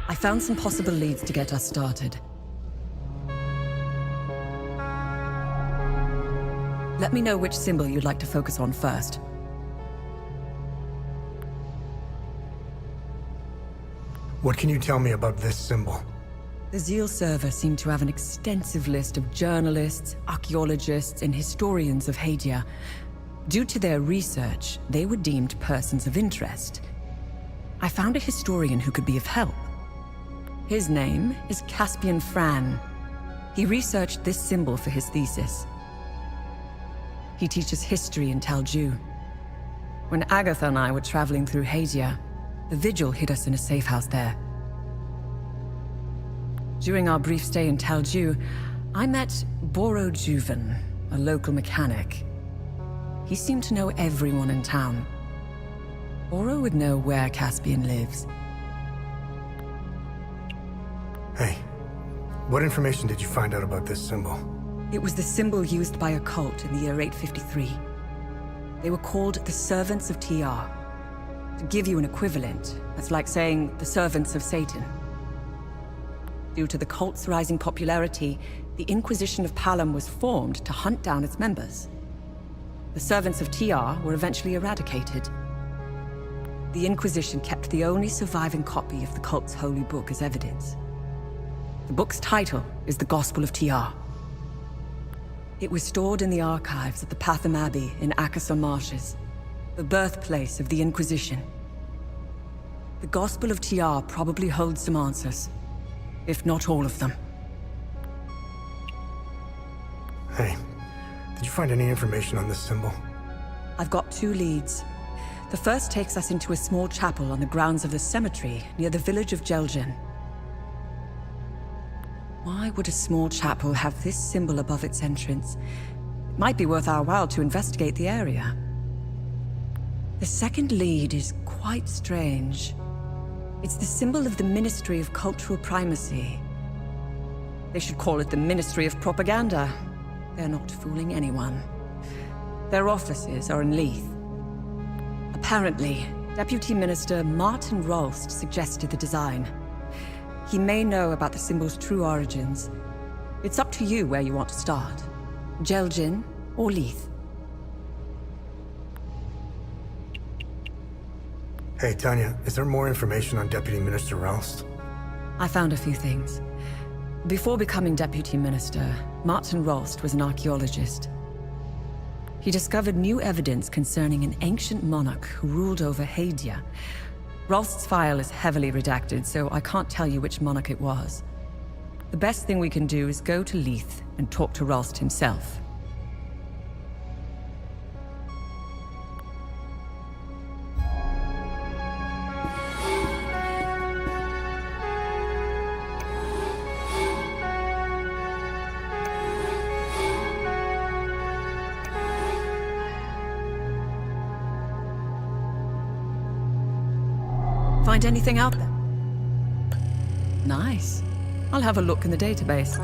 I found some possible leads to get us started. Let me know which symbol you'd like to focus on first. What can you tell me about this symbol? The Zeal server seemed to have an extensive list of journalists, archaeologists, and historians of Hadia. Due to their research, they were deemed persons of interest. I found a historian who could be of help. His name is Caspian Fran. He researched this symbol for his thesis. He teaches history in Talju. When Agatha and I were traveling through Hadia, the Vigil hid us in a safe house there. During our brief stay in Talju, I met Boro Juven, a local mechanic. He seemed to know everyone in town. Boro would know where Caspian lives. Hey, what information did you find out about this symbol? It was the symbol used by a cult in the year 853. They were called the Servants of TR. To give you an equivalent, that's like saying the Servants of Satan. Due to the cult's rising popularity, the Inquisition of Palam was formed to hunt down its members. The Servants of TR were eventually eradicated. The Inquisition kept the only surviving copy of the cult's holy book as evidence. The book's title is The Gospel of TR. It was stored in the archives at the Patham Abbey in Akasa Marshes, the birthplace of the Inquisition. The Gospel of TR probably holds some answers, if not all of them. Hey, did you find any information on this symbol? I've got 2 leads. The first takes us into a small chapel on the grounds of the cemetery near the village of Jelgin. Why would a small chapel have this symbol above its entrance? It might be worth our while to investigate the area. The second lead is quite strange. It's the symbol of the Ministry of Cultural Primacy. They should call it the Ministry of Propaganda. They're not fooling anyone. Their offices are in Leith. Apparently, Deputy Minister Martin Rolst suggested the design. He may know about the symbol's true origins. It's up to you where you want to start. Jelgin or Leith. Hey, Tanya, is there more information on Deputy Minister Roust? I found a few things. Before becoming Deputy Minister, Martin Rolst was an archaeologist. He discovered new evidence concerning an ancient monarch who ruled over Hadia. Rolst's file is heavily redacted, so I can't tell you which monarch it was. The best thing we can do is go to Leith and talk to Rolst himself. Find anything out there? Nice. I'll have a look in the database.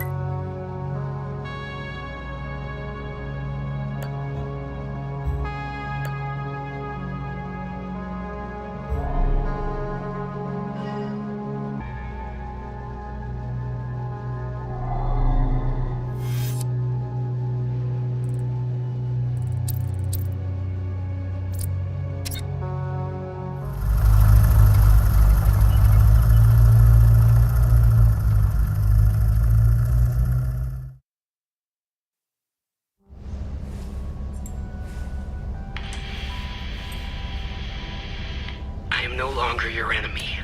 No longer your enemy.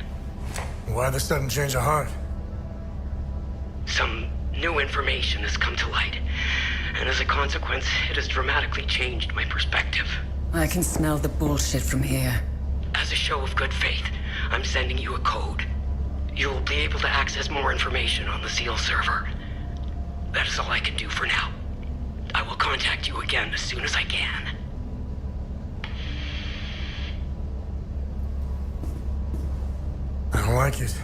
Why the sudden change of heart? Some new information has come to light, and as a consequence, it has dramatically changed my perspective. I can smell the bullshit from here. As a show of good faith, I'm sending you a code. You'll be able to access more information on the SEAL server. That is all I can do for now. I will contact you again as soon as I can. I don't like it.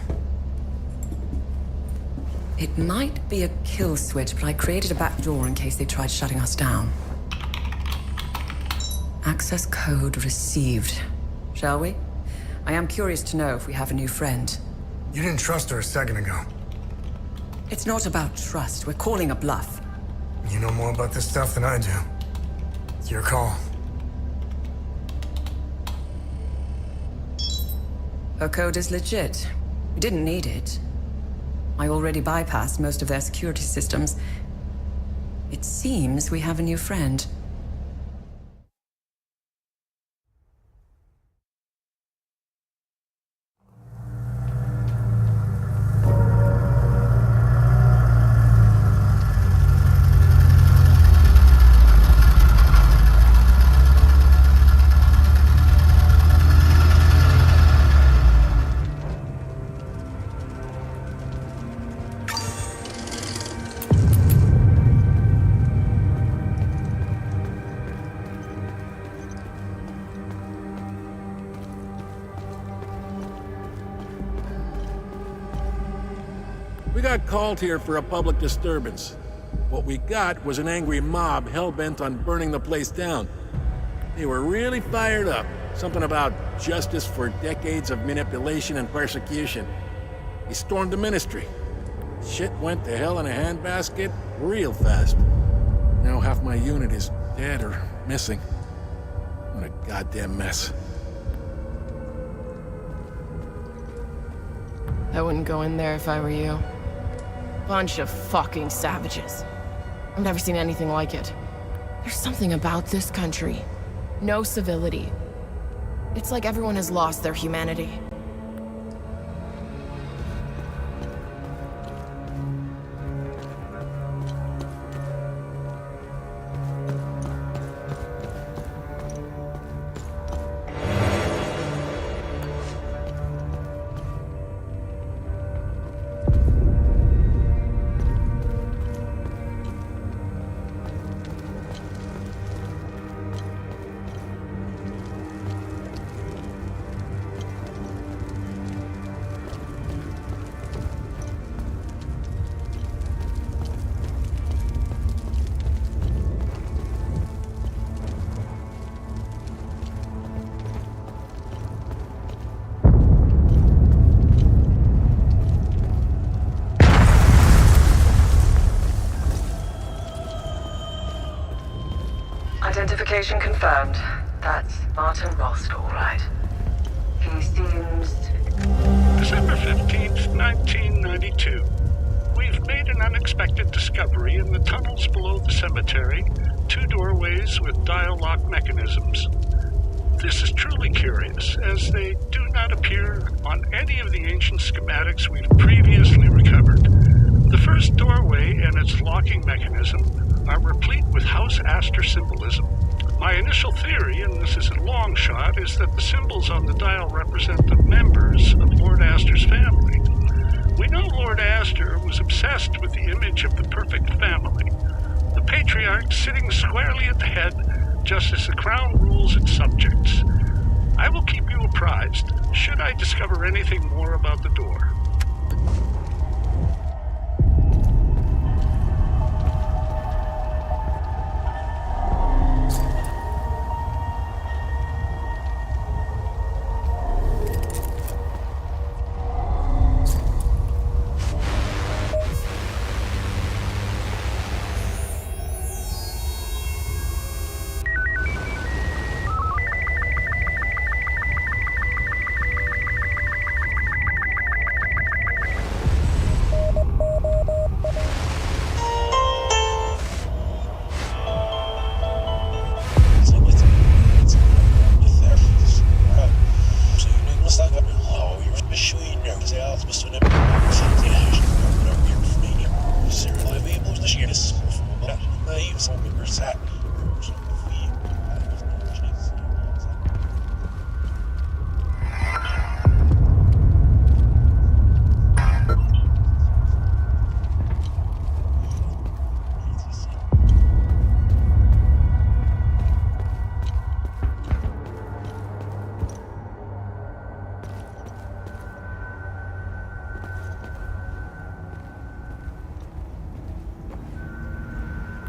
It might be a kill switch, but I created a back door in case they tried shutting us down. Access code received. Shall we? I am curious to know if we have a new friend. You didn't trust her a second ago. It's not about trust. We're calling a bluff. You know more about this stuff than I do. It's your call. Her code is legit. We didn't need it. I already bypassed most of their security systems. It seems we have a new friend. We got called here for a public disturbance. What we got was an angry mob hell-bent on burning the place down. They were really fired up. Something about justice for decades of manipulation and persecution. They stormed the ministry. Shit went to hell in a handbasket real fast. Now half my unit is dead or missing. What a goddamn mess. I wouldn't go in there if I were you. Bunch of fucking savages. I've never seen anything like it. There's something about this country. No civility. It's like everyone has lost their humanity. Identification confirmed. That's Martin Rost, all right. He seems... December 15th, 1992. We've made an unexpected discovery in the tunnels below the cemetery. 2 doorways with dial lock mechanisms. This is truly curious, as they do not appear on any of the ancient schematics we've previously recovered. The first doorway and its locking mechanism are replete with House Astor symbolism. My initial theory, and this is a long shot, is that the symbols on the dial represent the members of Lord Astor's family. We know Lord Astor was obsessed with the image of the perfect family. The patriarch sitting squarely at the head, just as the crown rules its subjects. I will keep you apprised, should I discover anything more about the door.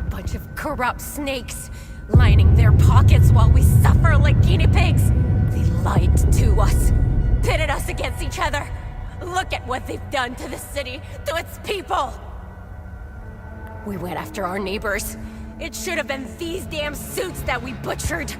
Bunch of corrupt snakes, lining their pockets while we suffer like guinea pigs. They lied to us, pitted us against each other. Look at what they've done to the city, to its people. We went after our neighbors. It should have been these damn suits that we butchered.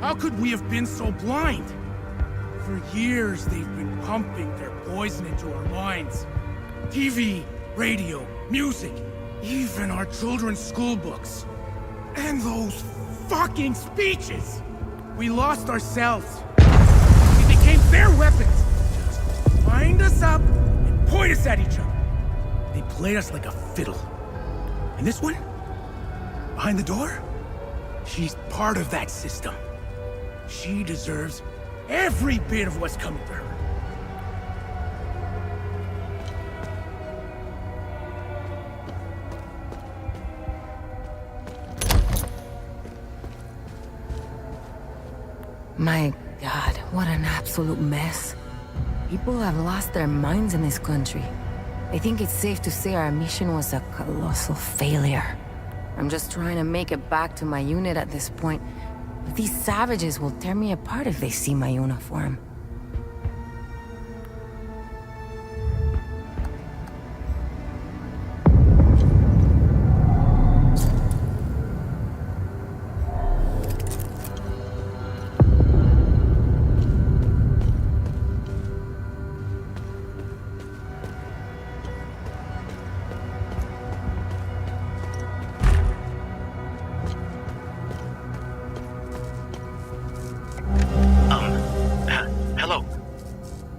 How could we have been so blind? For years, they've been pumping their poison into our minds. TV, radio, music, even our children's school books. And those fucking speeches! We lost ourselves. We became their weapons. Just wind us up and point us at each other. They played us like a fiddle. And this one? Behind the door? She's part of that system. She deserves every bit of what's coming to her. My God, what an absolute mess. People have lost their minds in this country. I think it's safe to say our mission was a colossal failure. I'm just trying to make it back to my unit at this point. But these savages will tear me apart if they see my uniform.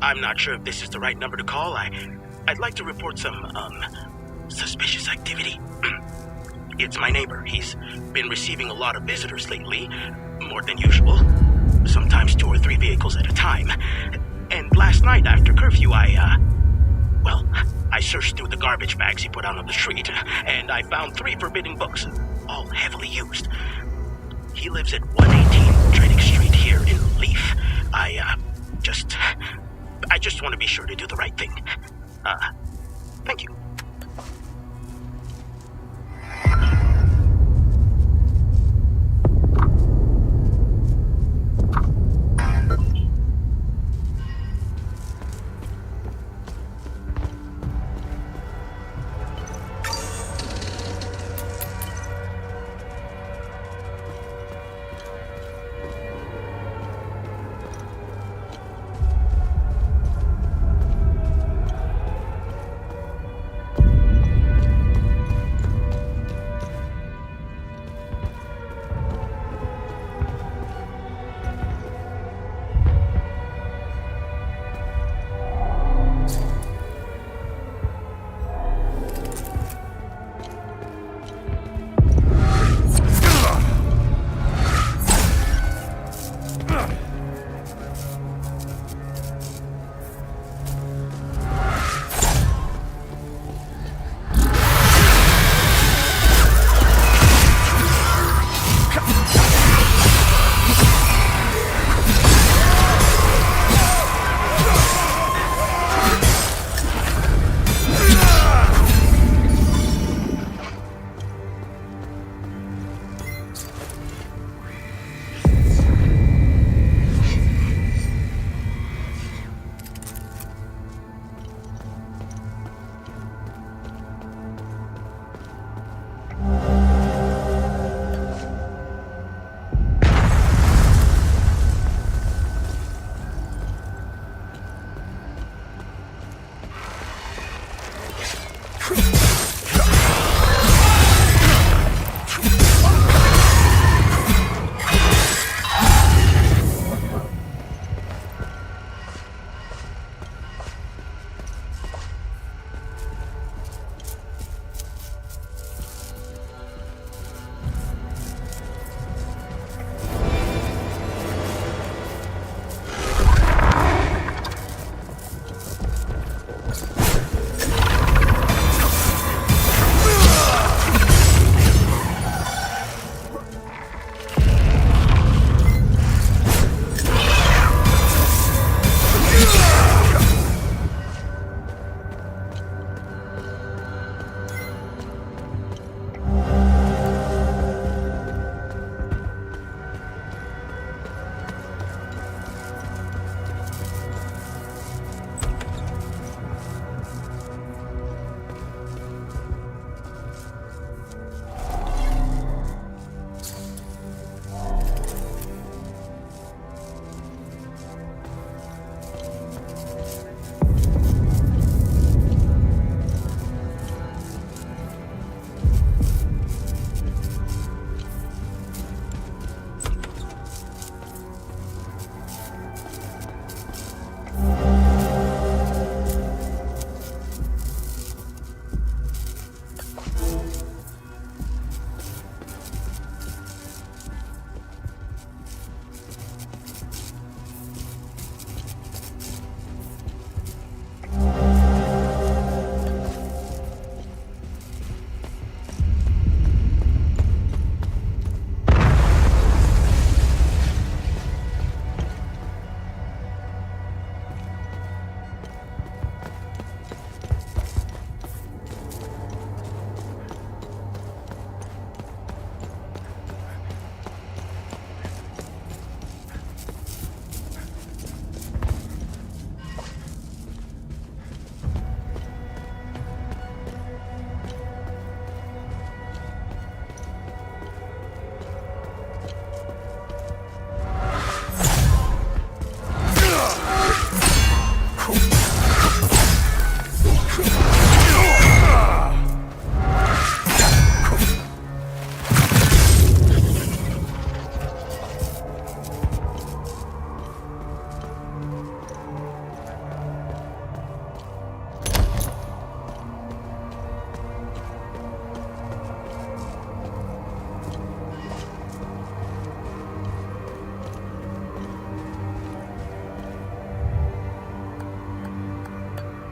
I'm not sure if this is the right number to call. I'd like to report some, suspicious activity. It's my neighbor. He's been receiving a lot of visitors lately, more than usual. Sometimes 2 or 3 vehicles at a time. And last night after curfew, I searched through the garbage bags he put out on the street, and I found 3 forbidden books, all heavily used. He lives at 118 Trading Street here in Leaf. I just want to be sure to do the right thing. Thank you.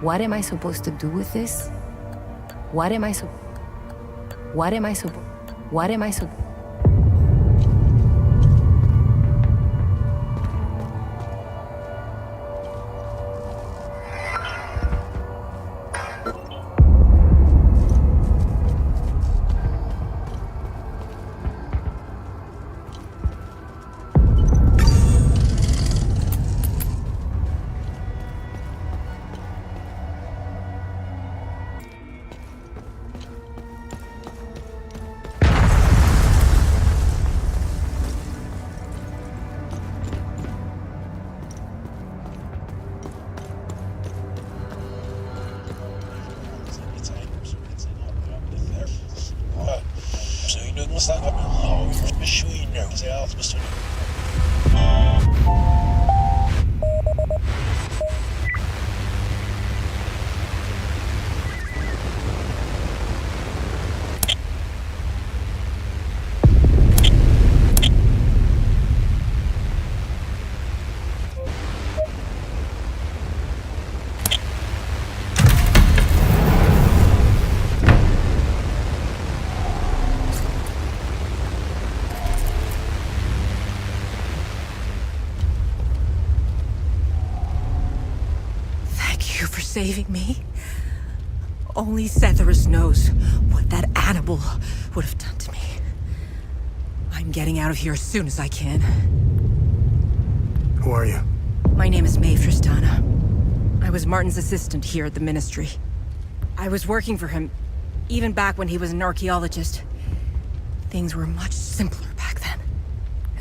What am I supposed to do with this? What am I supposed Sie auch. Bis dann. Saving me. Only Setherus knows what that animal would have done to me. I'm getting out of here as soon as I can. Who are you? My name is Maeve Tristana. I was Martin's assistant here at the Ministry. I was working for him, even back when he was an archaeologist. Things were much simpler back then.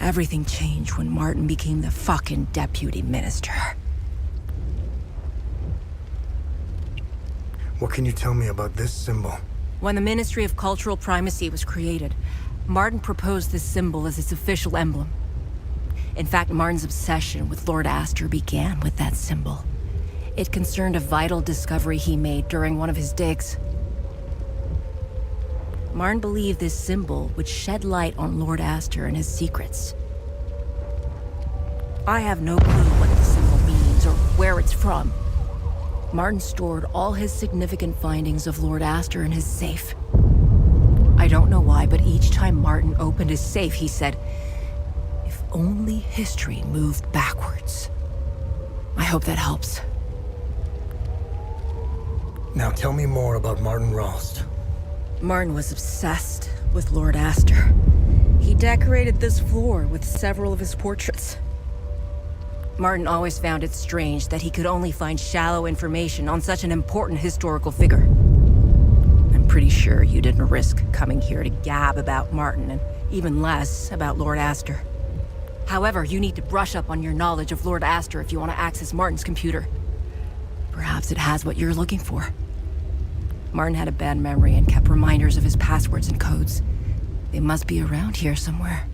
Everything changed when Martin became the fucking deputy minister. What can you tell me about this symbol? When the Ministry of Cultural Primacy was created, Martin proposed this symbol as its official emblem. In fact, Martin's obsession with Lord Astor began with that symbol. It concerned a vital discovery he made during one of his digs. Martin believed this symbol would shed light on Lord Astor and his secrets. I have no clue what the symbol means or where it's from. Martin stored all his significant findings of Lord Astor in his safe. I don't know why, but each time Martin opened his safe, he said, "If only history moved backwards." I hope that helps. Now tell me more about Martin Rost. Martin was obsessed with Lord Astor. He decorated this floor with several of his portraits. Martin always found it strange that he could only find shallow information on such an important historical figure. I'm pretty sure you didn't risk coming here to gab about Martin, and even less about Lord Astor. However, you need to brush up on your knowledge of Lord Astor if you want to access Martin's computer. Perhaps it has what you're looking for. Martin had a bad memory and kept reminders of his passwords and codes. They must be around here somewhere.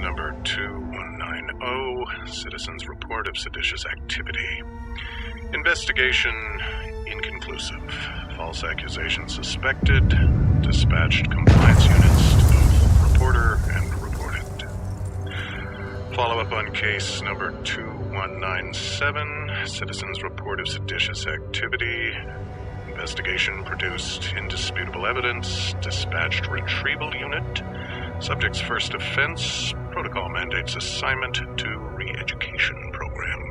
number 2190, Citizens Report of Seditious Activity. Investigation inconclusive. False accusation suspected. Dispatched compliance units to both reporter and reported. Follow-up on case number 2197, Citizens Report of Seditious Activity. Investigation produced indisputable evidence. Dispatched retrieval unit. Subject's first offense. Protocol mandates assignment to re-education program.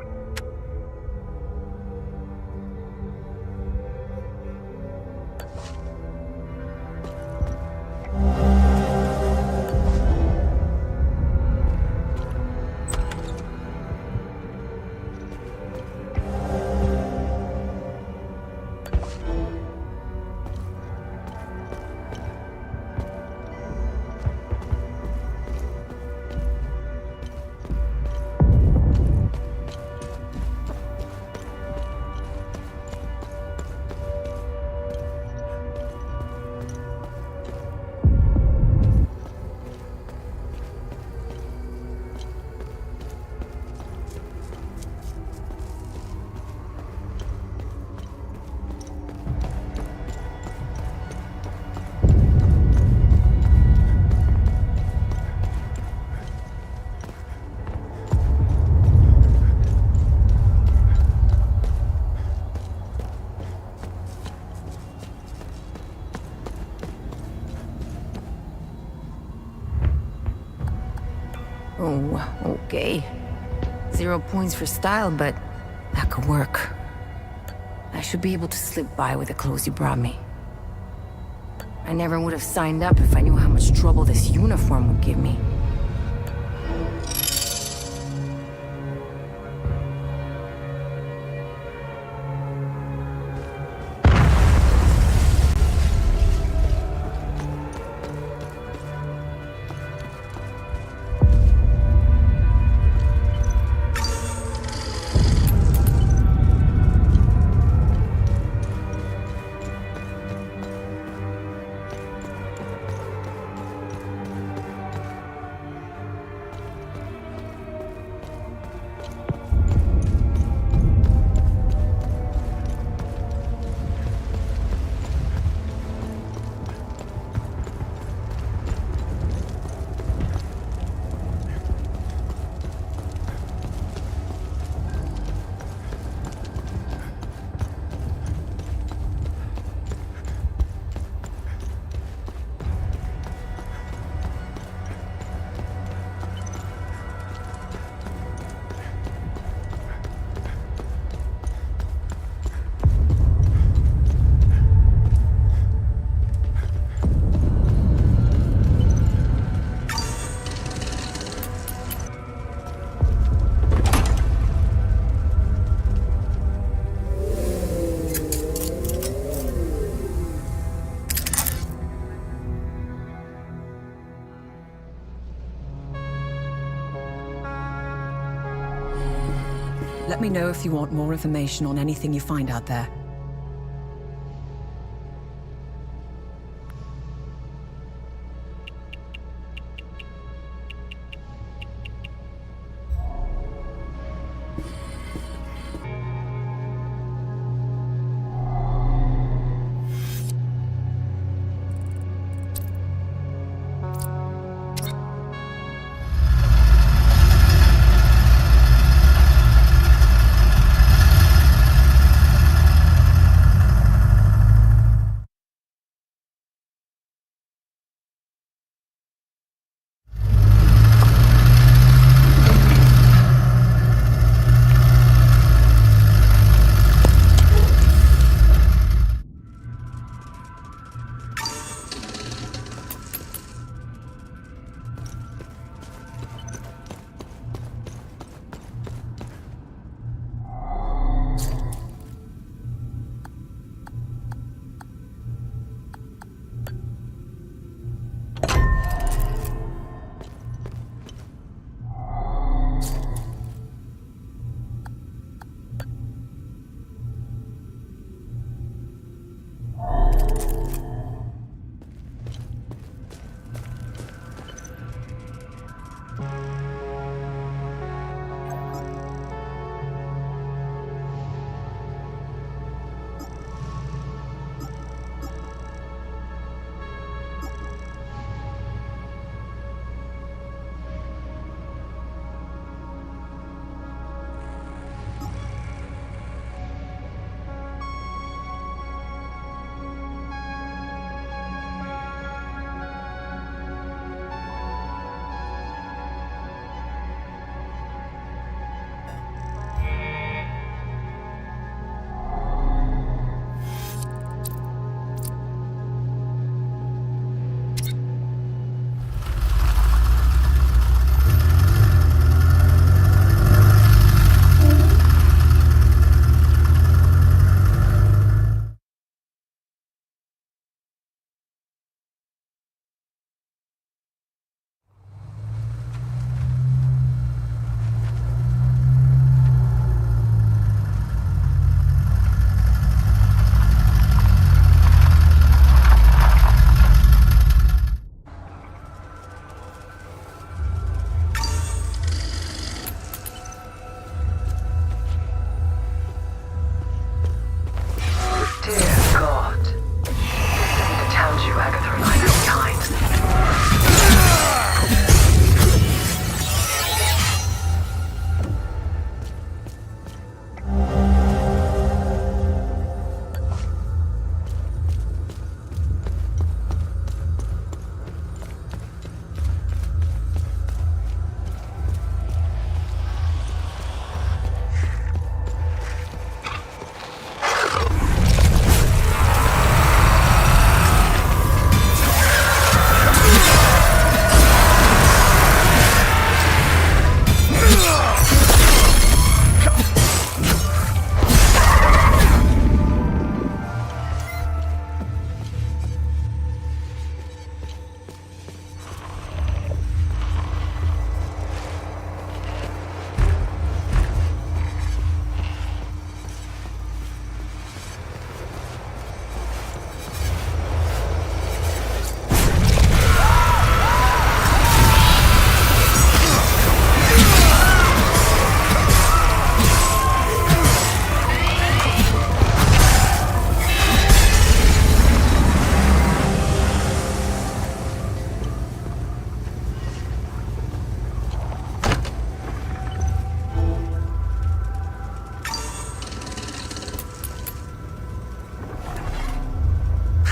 Oh, okay. 0 points for style, but that could work. I should be able to slip by with the clothes you brought me. I never would have signed up if I knew how much trouble this uniform would give me. Let me know if you want more information on anything you find out there.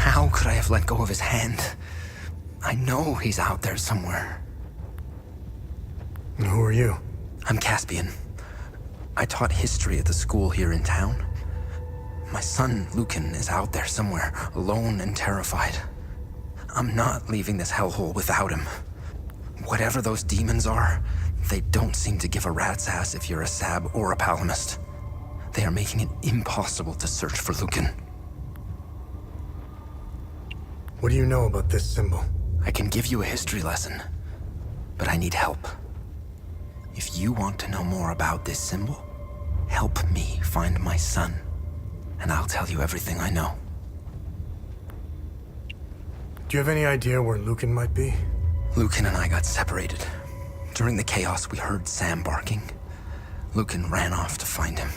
How could I have let go of his hand? I know he's out there somewhere. And who are you? I'm Caspian. I taught history at the school here in town. My son, Lucan, is out there somewhere, alone and terrified. I'm not leaving this hellhole without him. Whatever those demons are, they don't seem to give a rat's ass if you're a Sab or a Palamist. They are making it impossible to search for Lucan. What do you know about this symbol? I can give you a history lesson, but I need help. If you want to know more about this symbol, help me find my son, and I'll tell you everything I know. Do you have any idea where Lucan might be? Lucan and I got separated. During the chaos, we heard Sam barking. Lucan ran off to find him.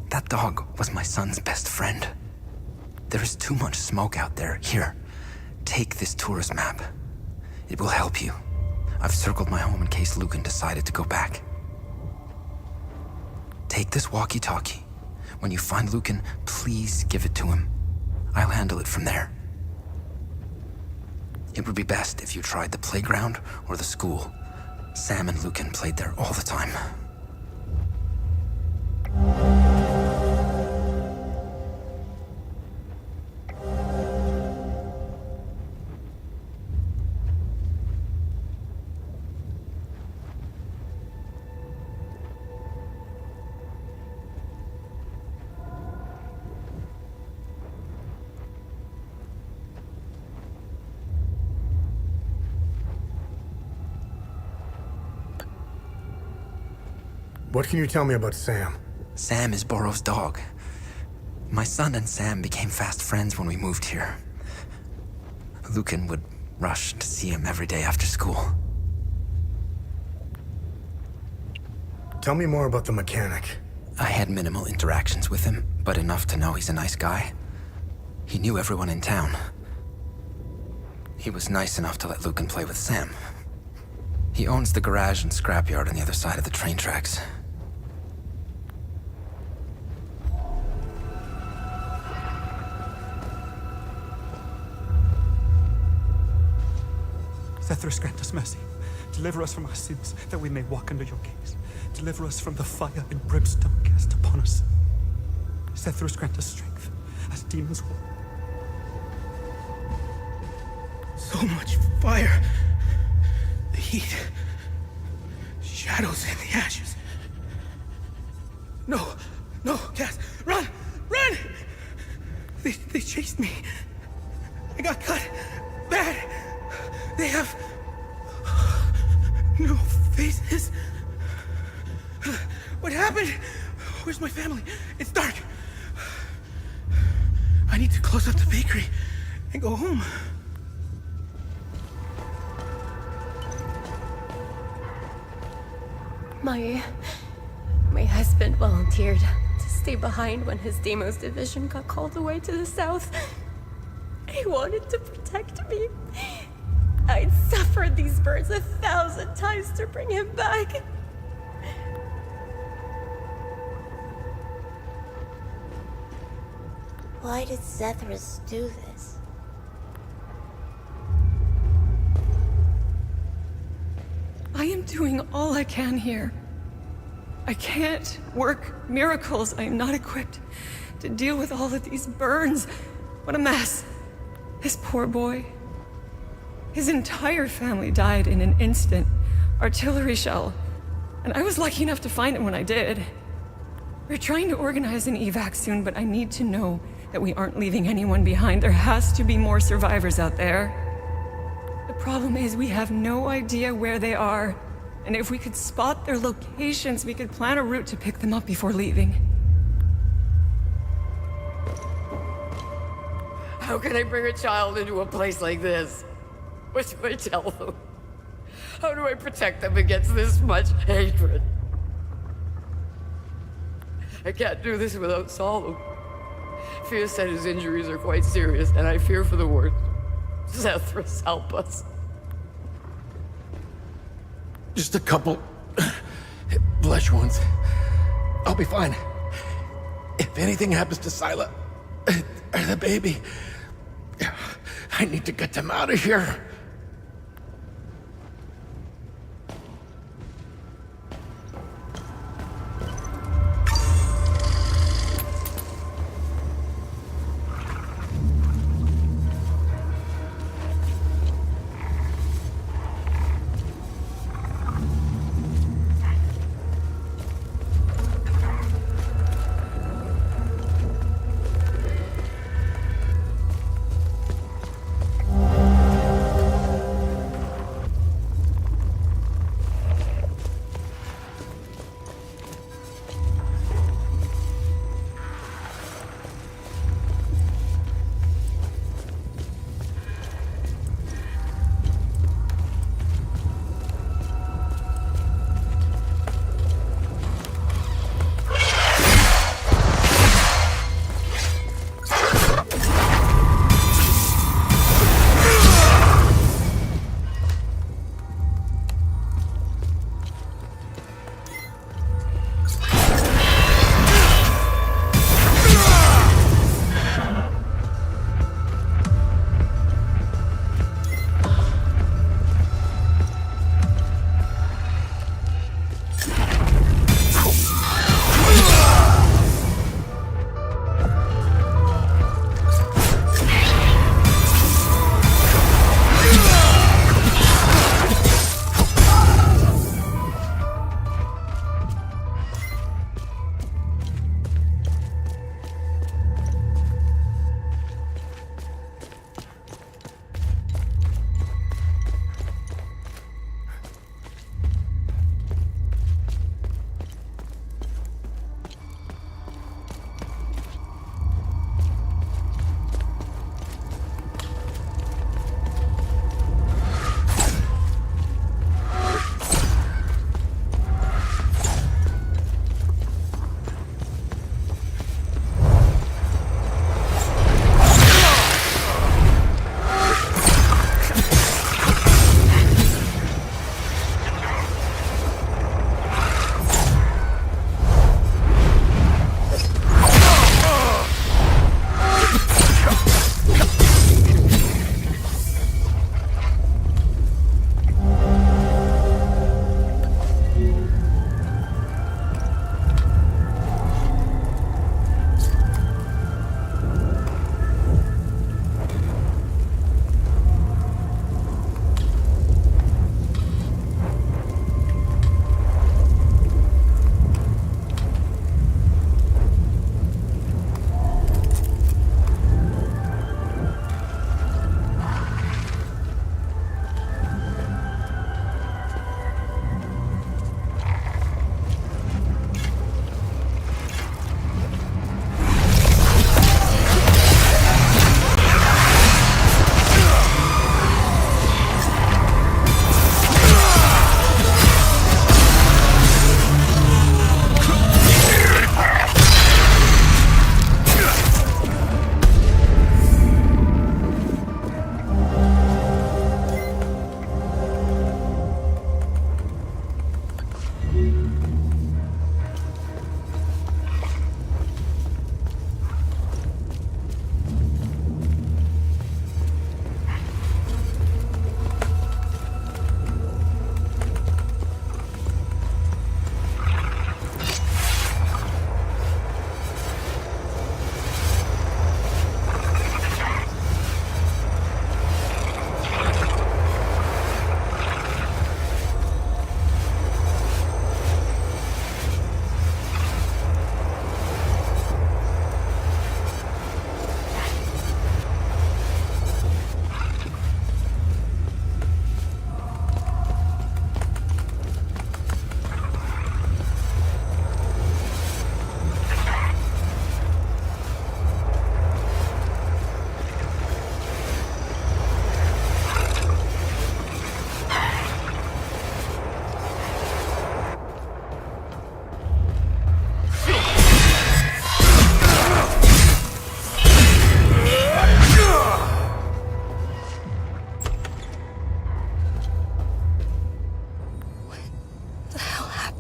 That dog was my son's best friend. There is too much smoke out there. Here, take this tourist map. It will help you. I've circled my home in case Lucan decided to go back. Take this walkie-talkie. When you find Lucan, please give it to him. I'll handle it from there. It would be best if you tried the playground or the school. Sam and Lucan played there all the time. What can you tell me about Sam? Sam is Borrow's dog. My son and Sam became fast friends when we moved here. Lucan would rush to see him every day after school. Tell me more about the mechanic. I had minimal interactions with him, but enough to know he's a nice guy. He knew everyone in town. He was nice enough to let Lucan play with Sam. He owns the garage and scrapyard on the other side of the train tracks. Zethras, grant us mercy. Deliver us from our sins, that we may walk under your gaze. Deliver us from the fire and brimstone cast upon us. Zethras, grant us strength, as demons will. So much fire. The heat. Shadows in the ashes. No, no, Cass, run, run! They chased me. I got cut bad. They have no faces. What happened? Where's my family? It's dark. I need to close up the bakery and go home. My husband volunteered to stay behind when his Deimos division got called away to the south. He wanted to protect me. I'd suffered these birds 1,000 times to bring him back. Why did Zethras do this? I am doing all I can here. I can't work miracles. I am not equipped to deal with all of these burns. What a mess. This poor boy. His entire family died in an instant. Artillery shell. And I was lucky enough to find him when I did. We're trying to organize an evac soon, but I need to know that we aren't leaving anyone behind. There has to be more survivors out there. The problem is we have no idea where they are. And if we could spot their locations, we could plan a route to pick them up before leaving. How can I bring a child into a place like this? What do I tell them? How do I protect them against this much hatred? I can't do this without Solemn. Fia said his injuries are quite serious, and I fear for the worst. Zethras, help us. Just a couple flesh wounds. I'll be fine. If anything happens to Sila or the baby, I need to get them out of here.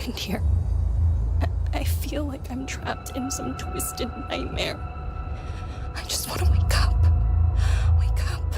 happened here? I feel like I'm trapped in some twisted nightmare. I just want to wake up. Wake up.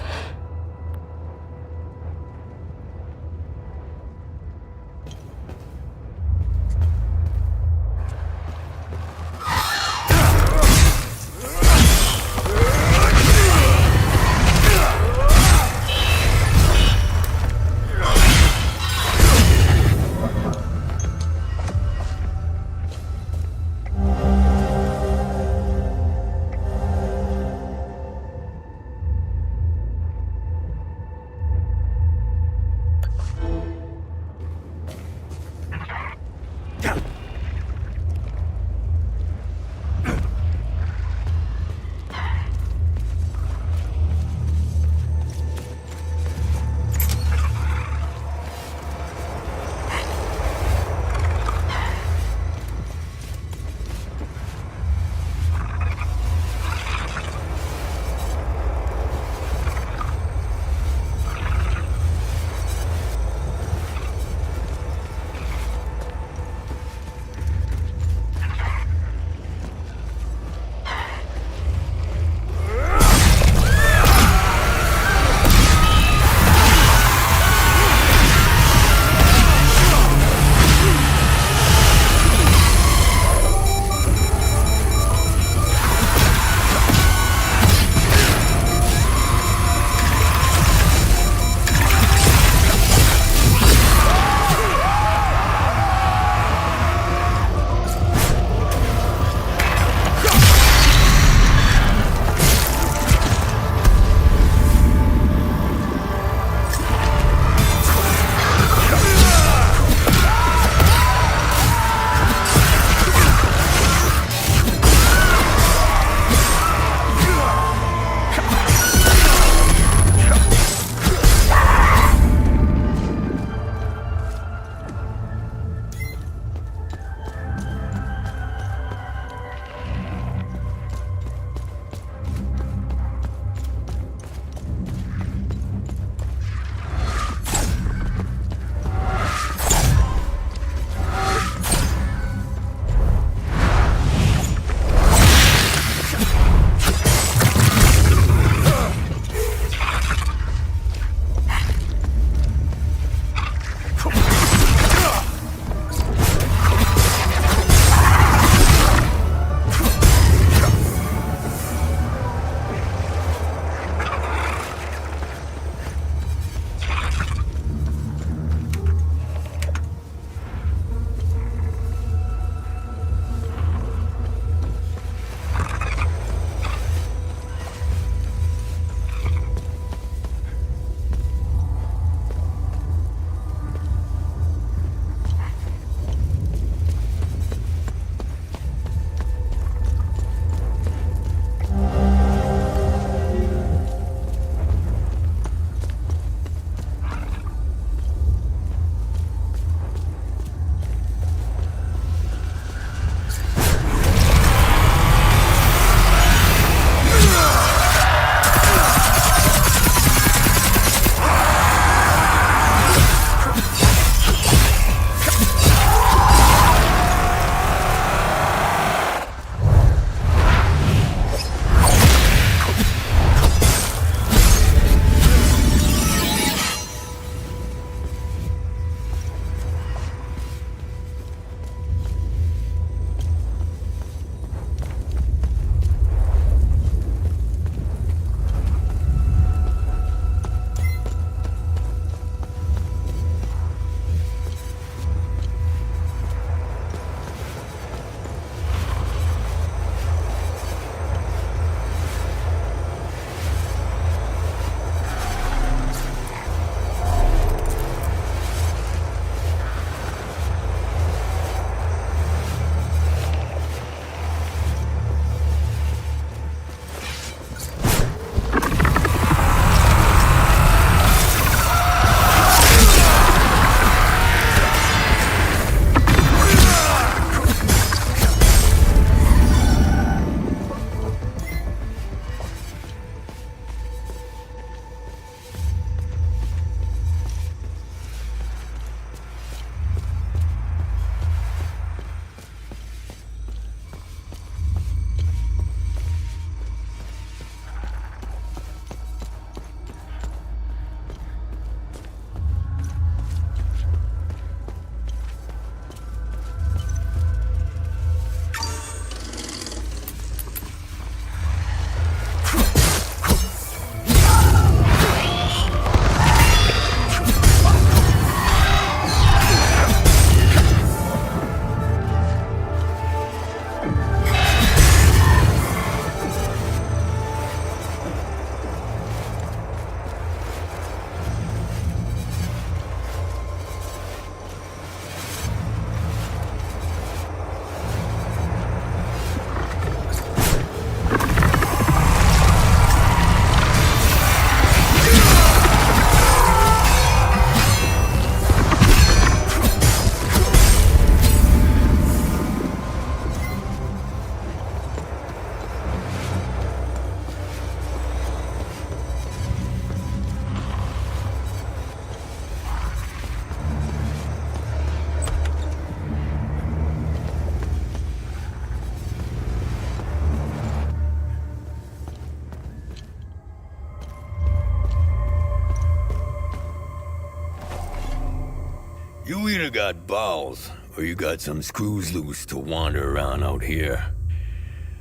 You either got balls, or you got some screws loose to wander around out here.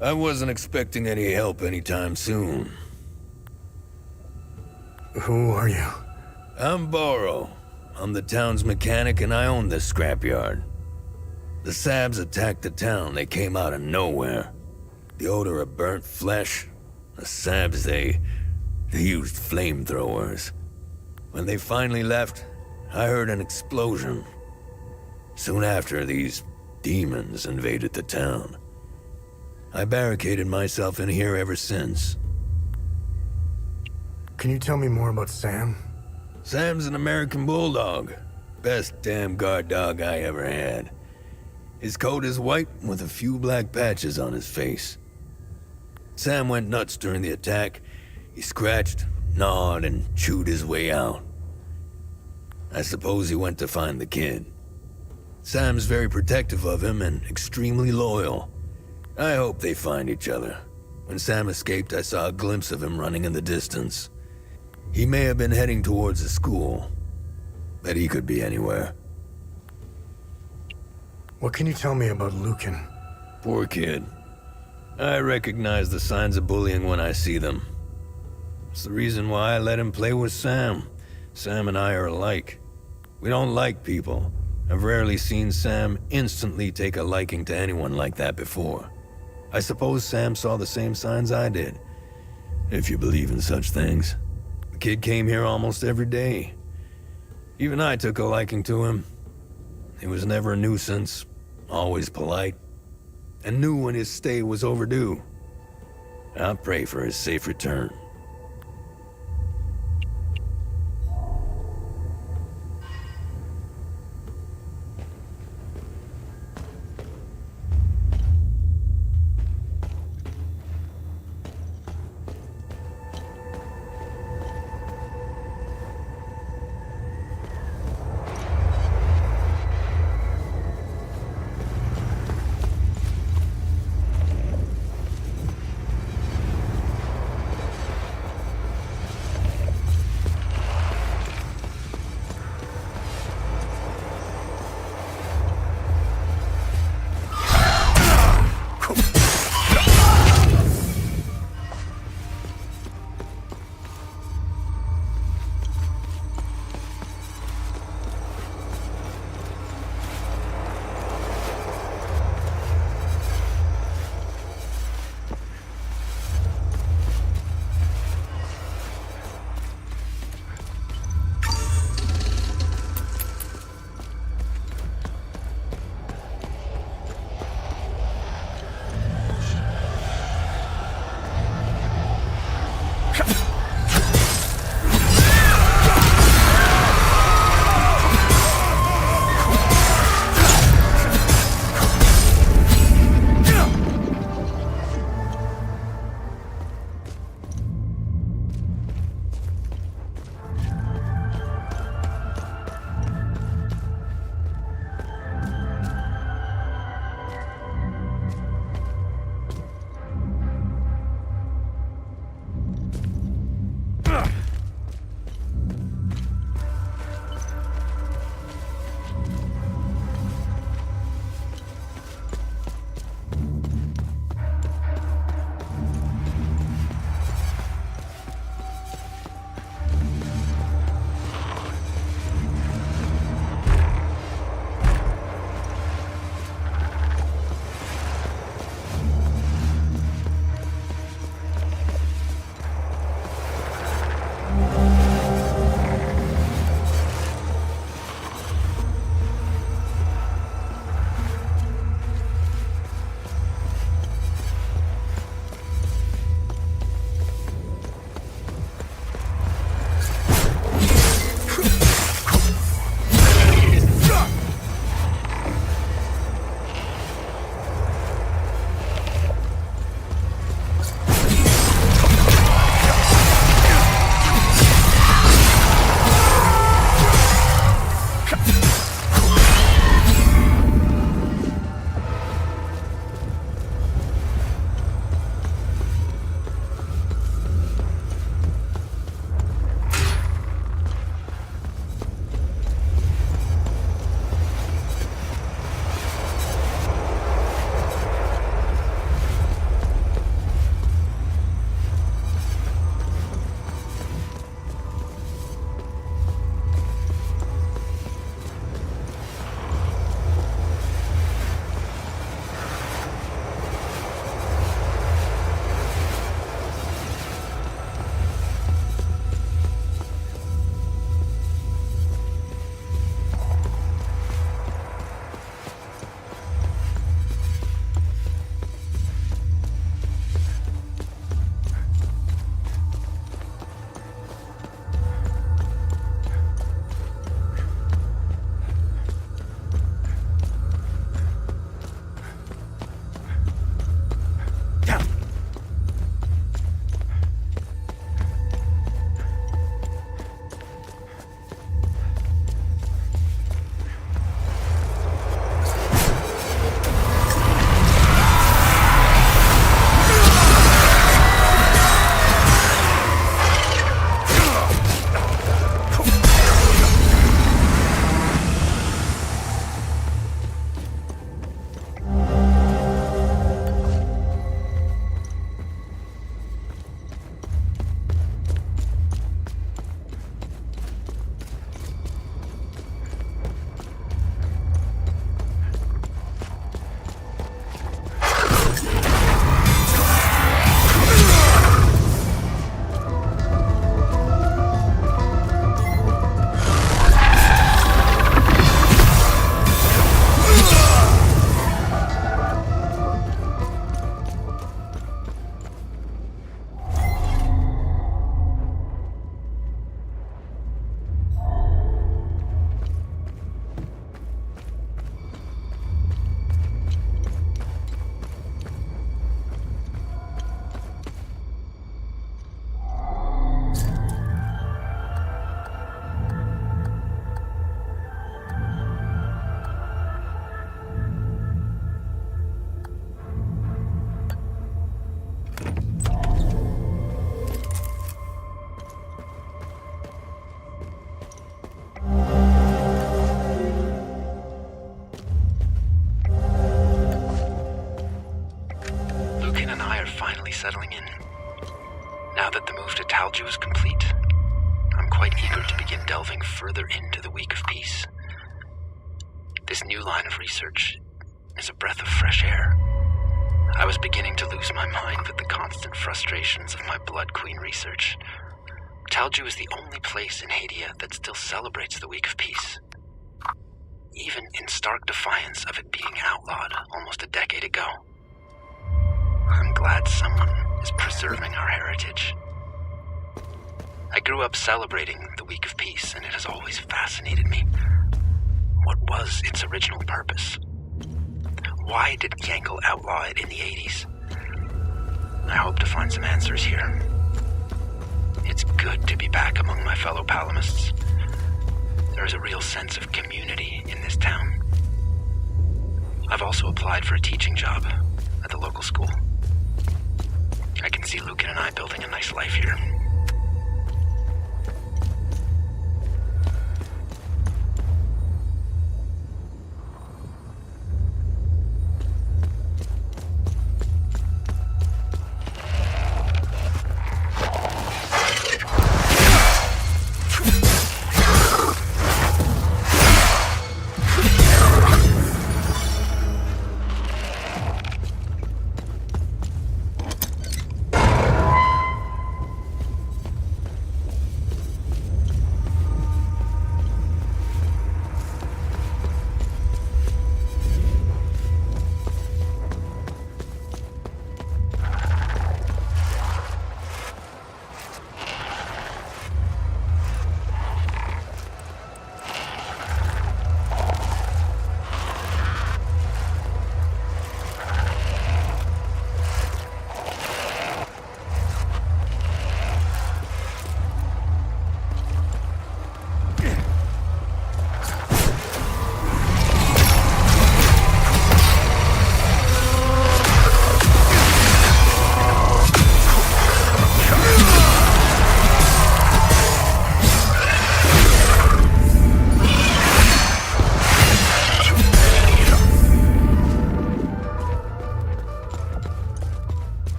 I wasn't expecting any help anytime soon. Who are you? I'm Borrow. I'm the town's mechanic and I own this scrapyard. The Sabs attacked the town. They came out of nowhere. The odor of burnt flesh. The Sabs, they used flamethrowers. When they finally left, I heard an explosion. Soon after, these demons invaded the town. I barricaded myself in here ever since. Can you tell me more about Sam? Sam's an American bulldog. Best damn guard dog I ever had. His coat is white with a few black patches on his face. Sam went nuts during the attack. He scratched, gnawed, and chewed his way out. I suppose he went to find the kid. Sam's very protective of him and extremely loyal. I hope they find each other. When Sam escaped, I saw a glimpse of him running in the distance. He may have been heading towards the school, but he could be anywhere. What can you tell me about Lucan? Poor kid. I recognize the signs of bullying when I see them. It's the reason why I let him play with Sam. Sam and I are alike. We don't like people. I've rarely seen Sam instantly take a liking to anyone like that before. I suppose Sam saw the same signs I did, if you believe in such things. The kid came here almost every day. Even I took a liking to him. He was never a nuisance, always polite, and knew when his stay was overdue. I'll pray for his safe return. 2 is complete, I'm quite eager to begin delving further into the week of peace. This new line of research is a breath of fresh air. I was beginning to lose my mind with the constant frustrations of my Blood Queen research. Talju is the only place in Hadia that still celebrates the week of peace, even in stark defiance of it being outlawed almost a decade ago. I'm glad someone is preserving our heritage. I grew up celebrating the week of peace, and it has always fascinated me. What was its original purpose? Why did Yankel outlaw it in the 80s? I hope to find some answers here. It's good to be back among my fellow Palamists. There is a real sense of community in this town. I've also applied for a teaching job at the local school. I can see Lucan and I building a nice life here.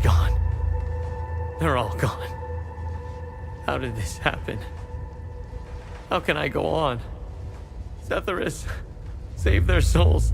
gone. They're all gone. How did this happen? How can I go on? Setharus, save their souls.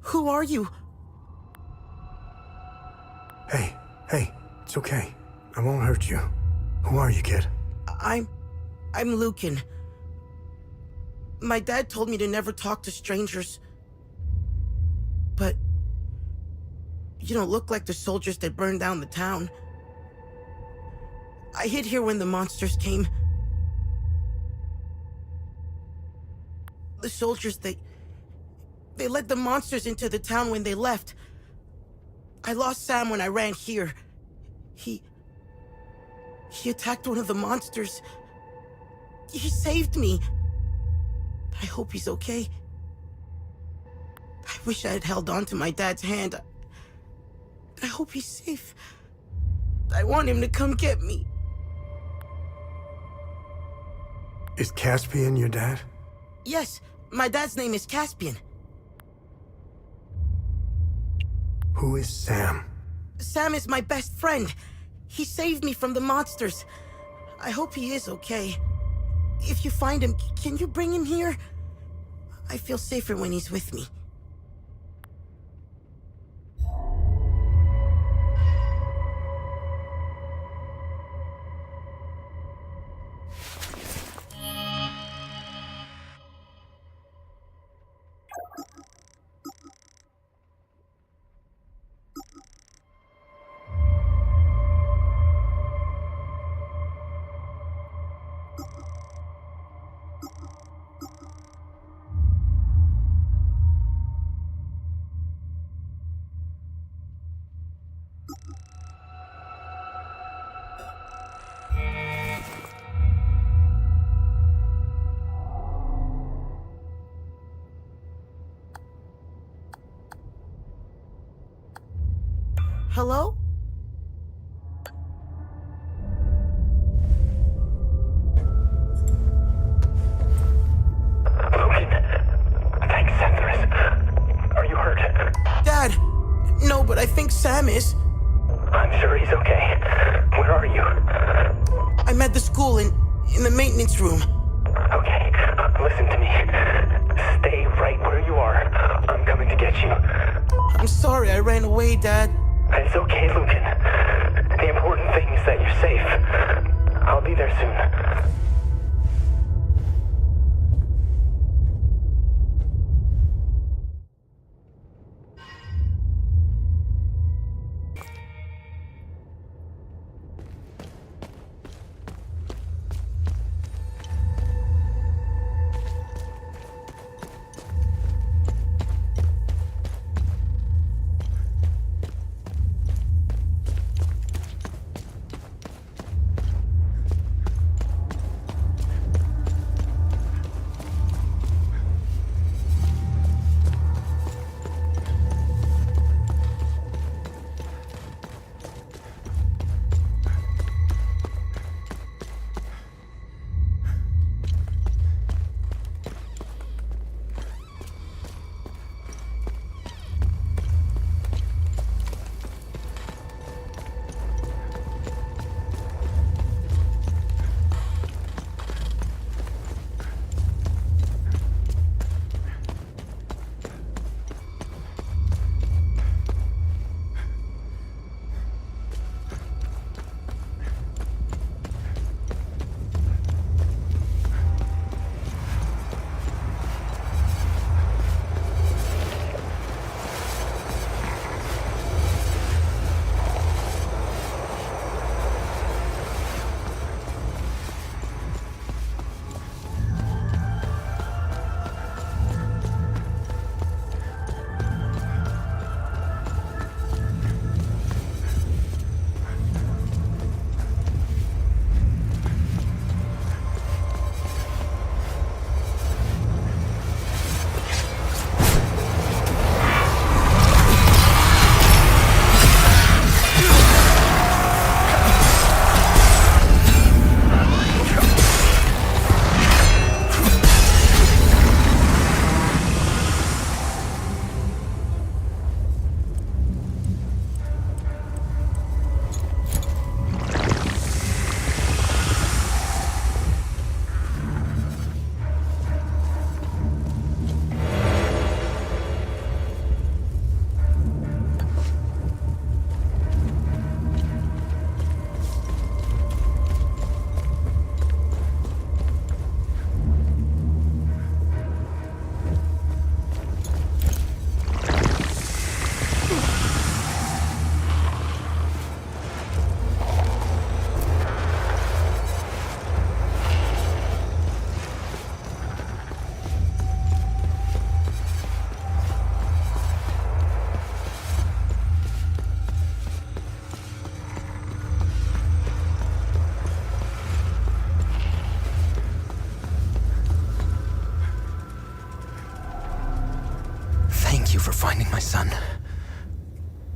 Who are you? Hey, it's okay. I won't hurt you. Who are you, kid? I'm Lucan. My dad told me to never talk to strangers. But you don't look like the soldiers that burned down the town. I hid here when the monsters came. The soldiers, they led the monsters into the town when they left. I lost Sam when I ran here. He attacked one of the monsters. He saved me. I hope he's okay. I wish I had held on to my dad's hand. I hope he's safe. I want him to come get me. Is Caspian your dad? Yes, my dad's name is Caspian. Who is Sam? Sam is my best friend. He saved me from the monsters. I hope he is okay. If you find him, can you bring him here? I feel safer when he's with me. Hello? Lucan. Thanks, Setharus. Are you hurt? Dad! No, but I think Sam is. I'm sure he's okay. Where are you? I'm at the school in the maintenance room. Okay, listen to me. Stay right where you are. I'm coming to get you. I'm sorry I ran away, Dad. It's okay, Lucan. The important thing is that you're safe. I'll be there soon. finding my son.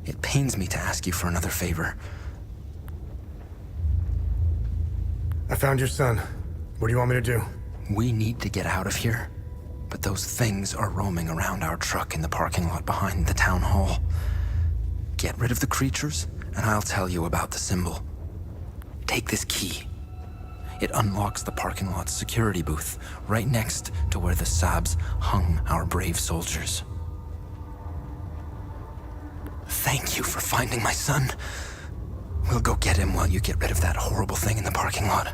It pains me to ask you for another favor. I found your son. What do you want me to do? We need to get out of here, but those things are roaming around our truck in the parking lot behind the town hall. Get rid of the creatures, and I'll tell you about the symbol. Take this key. It unlocks the parking lot's security booth, right next to where the Sabs hung our brave soldiers. Thank you for finding my son. We'll go get him while you get rid of that horrible thing in the parking lot.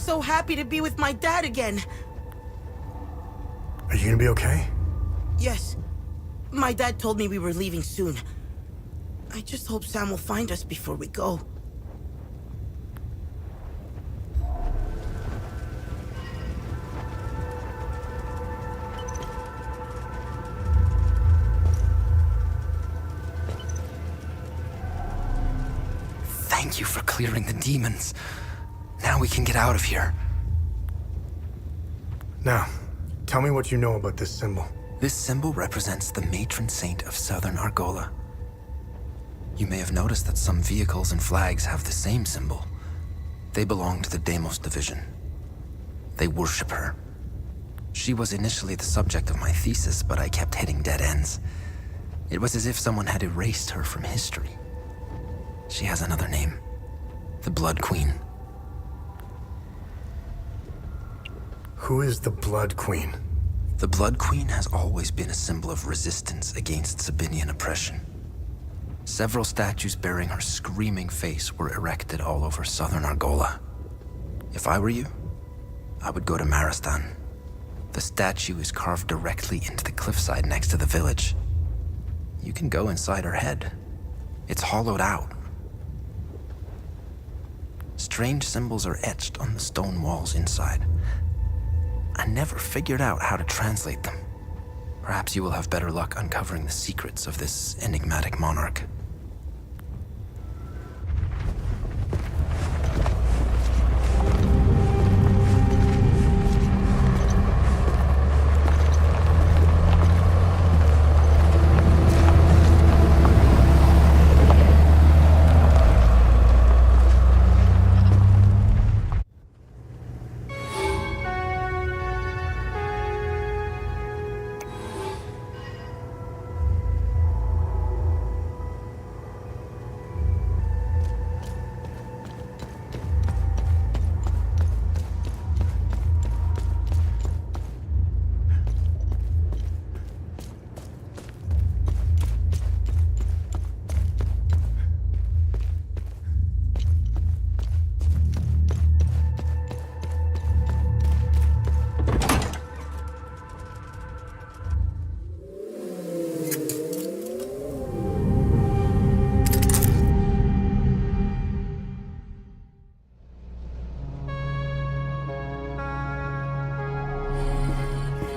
so happy to be with my dad again. Are you gonna be okay? Yes. My dad told me we were leaving soon. I just hope Sam will find us before we go. Thank you for clearing the demons. Now we can get out of here. Now, tell me what you know about this symbol. This symbol represents the matron saint of southern Argola. You may have noticed that some vehicles and flags have the same symbol. They belong to the Deimos division. They worship her. She was initially the subject of my thesis, but I kept hitting dead ends. It was as if someone had erased her from history. She has another name. The Blood Queen. Who is the Blood Queen? The Blood Queen has always been a symbol of resistance against Sabinian oppression. Several statues bearing her screaming face were erected all over southern Argola. If I were you, I would go to Maristan. The statue is carved directly into the cliffside next to the village. You can go inside her head. It's hollowed out. Strange symbols are etched on the stone walls inside. I never figured out how to translate them. Perhaps you will have better luck uncovering the secrets of this enigmatic monarch.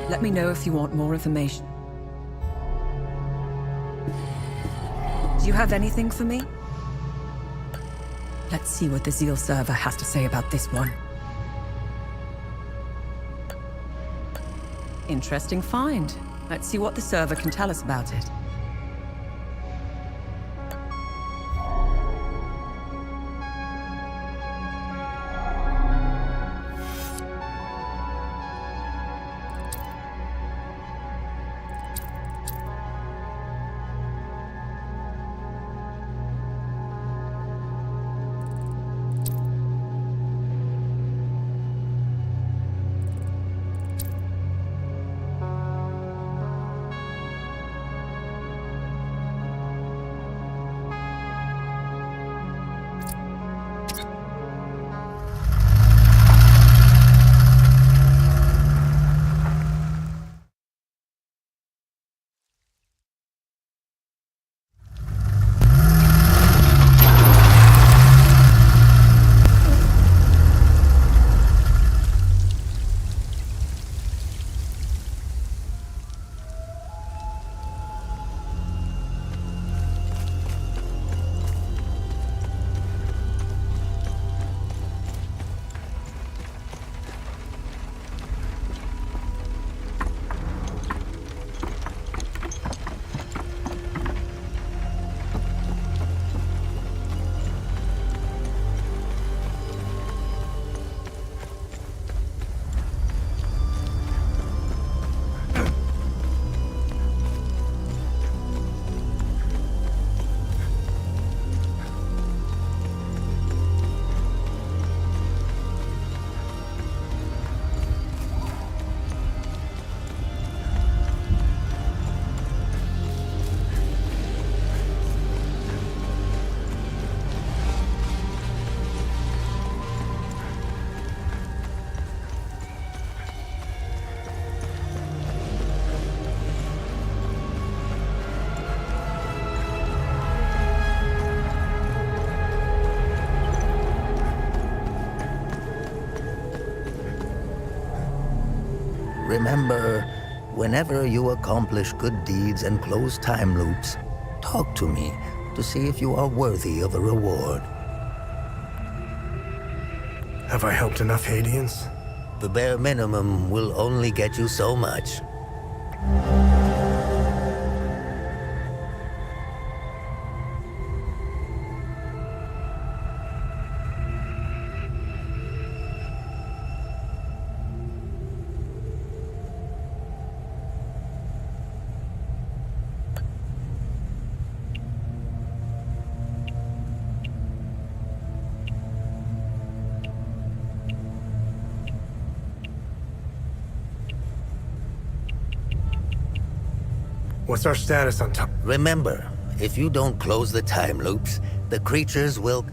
Let me know if you want more information. Do you have anything for me? Let's see what the Zeal server has to say about this one. Interesting find. Let's see what the server can tell us about it. Remember, whenever you accomplish good deeds and close time loops, talk to me to see if you are worthy of a reward. Have I helped enough Haitians? The bare minimum will only get you so much. What's our status on top? Remember, if you don't close the time loops, the creatures will...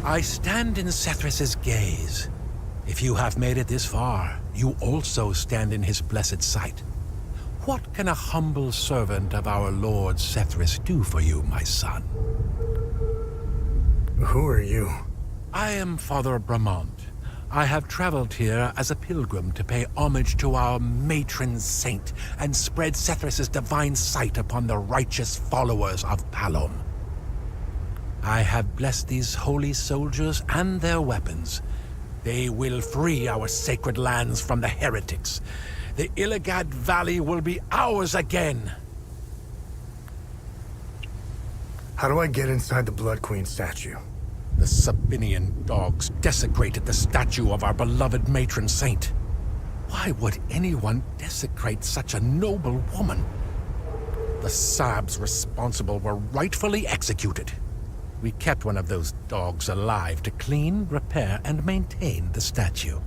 I stand in Sethrus' gaze. If you have made it this far, you also stand in his blessed sight. What can a humble servant of our Lord Sethrus do for you, my son? Who are you? I am Father Bramont. I have traveled here as a pilgrim to pay homage to our matron saint and spread Sethrus' divine sight upon the righteous followers of Palom. I have blessed these holy soldiers and their weapons. They will free our sacred lands from the heretics. The Illigad Valley will be ours again. How do I get inside the Blood Queen statue? The Sabinian dogs desecrated the statue of our beloved matron saint. Why would anyone desecrate such a noble woman? The Sabs responsible were rightfully executed. We kept one of those dogs alive to clean, repair, and maintain the statue.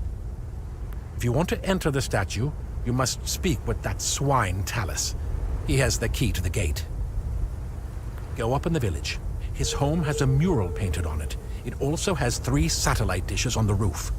If you want to enter the statue, you must speak with that swine Talus. He has the key to the gate. Go up in the village. His home has a mural painted on it. It also has 3 satellite dishes on the roof.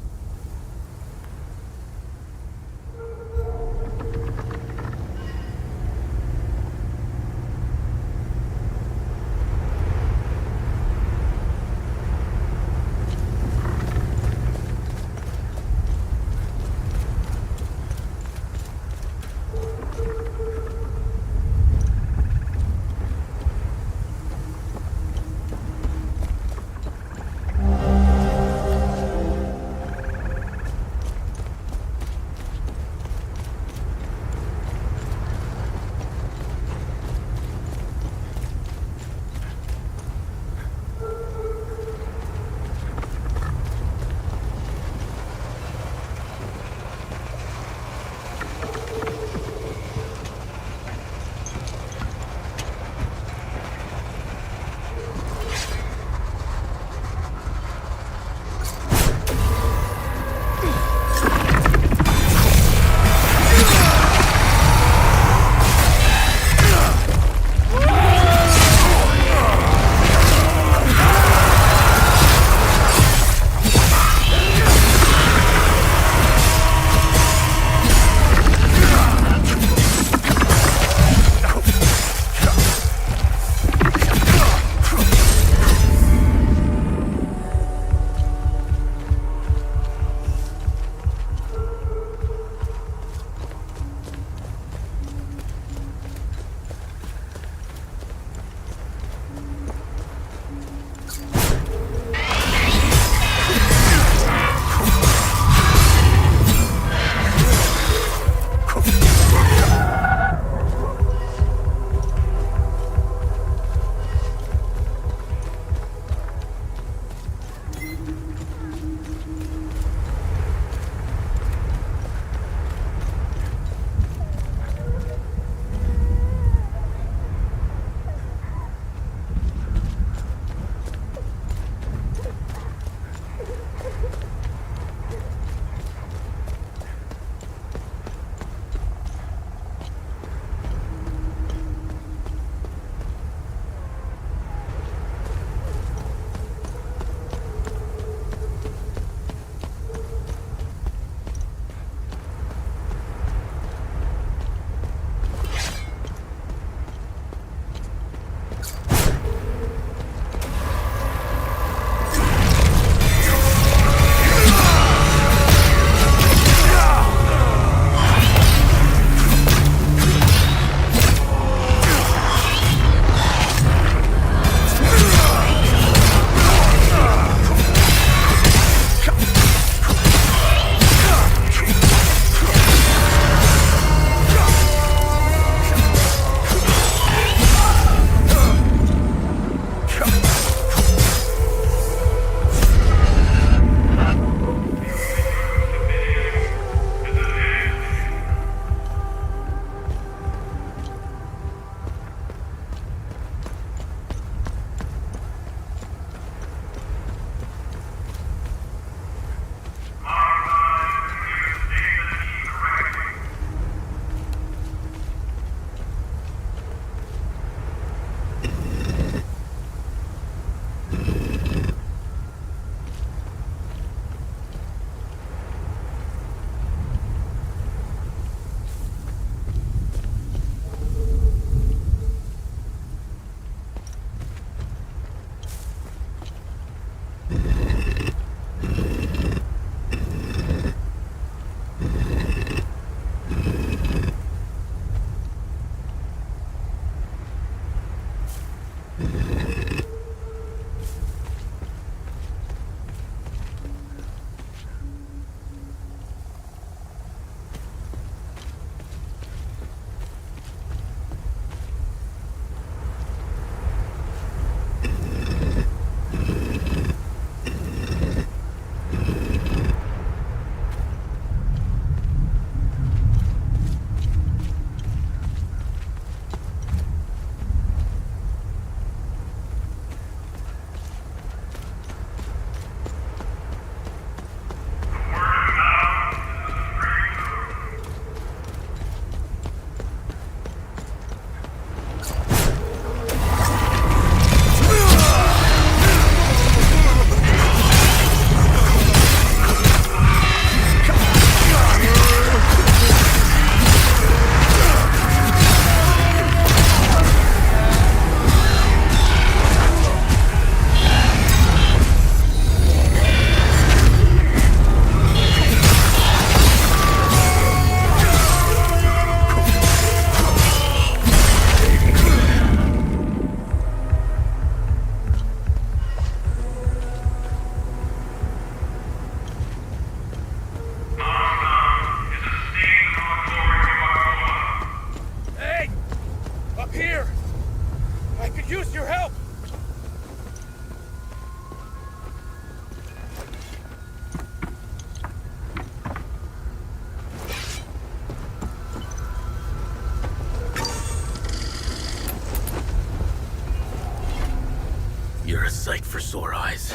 You're a sight for sore eyes.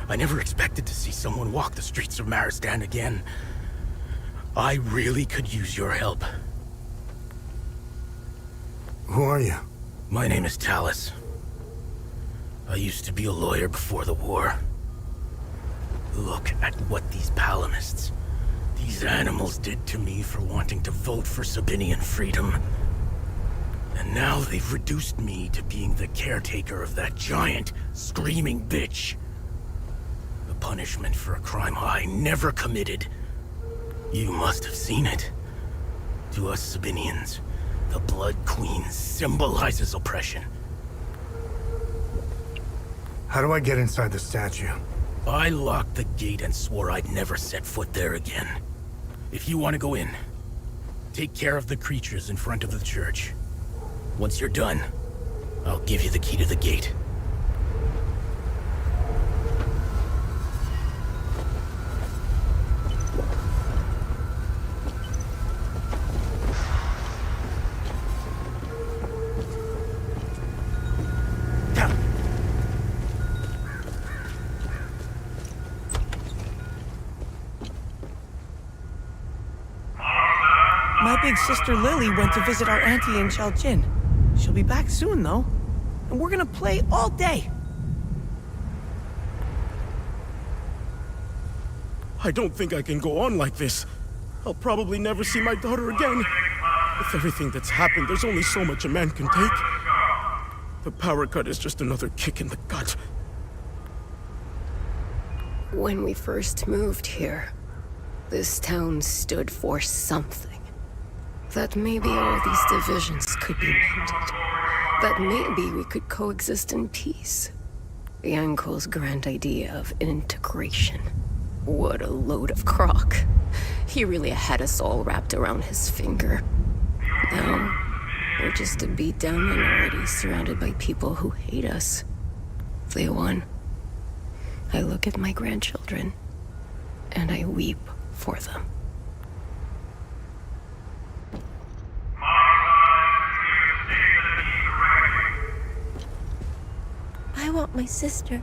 I never expected to see someone walk the streets of Maristan again. I really could use your help. Who are you? My name is Talus. I used to be a lawyer before the war. Look at what these palamists, these animals did to me for wanting to vote for Sabinian freedom. And now they've reduced me to being the caretaker of that giant, screaming bitch. The punishment for a crime I never committed. You must have seen it. To us Sabinians, the Blood Queen symbolizes oppression. How do I get inside the statue? I locked the gate and swore I'd never set foot there again. If you want to go in, take care of the creatures in front of the church. Once you're done, I'll give you the key to the gate. My big sister Lily went to visit our auntie in Chalchin. She'll be back soon, though. And we're gonna play all day. I don't think I can go on like this. I'll probably never see my daughter again. With everything that's happened, there's only so much a man can take. The power cut is just another kick in the gut. When we first moved here, this town stood for something. That maybe all these divisions could be mended. That maybe we could coexist in peace. Yanko's grand idea of integration. What a load of crock. He really had us all wrapped around his finger. Now, we're just a beat-down minority surrounded by people who hate us. They won. I look at my grandchildren, and I weep for them. I want my sister.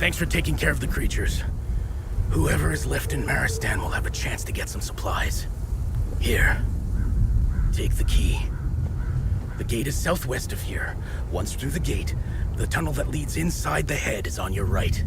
Thanks for taking care of the creatures. Whoever is left in Maristan will have a chance to get some supplies. Here. Take the key. The gate is southwest of here. Once through the gate, the tunnel that leads inside the head is on your right.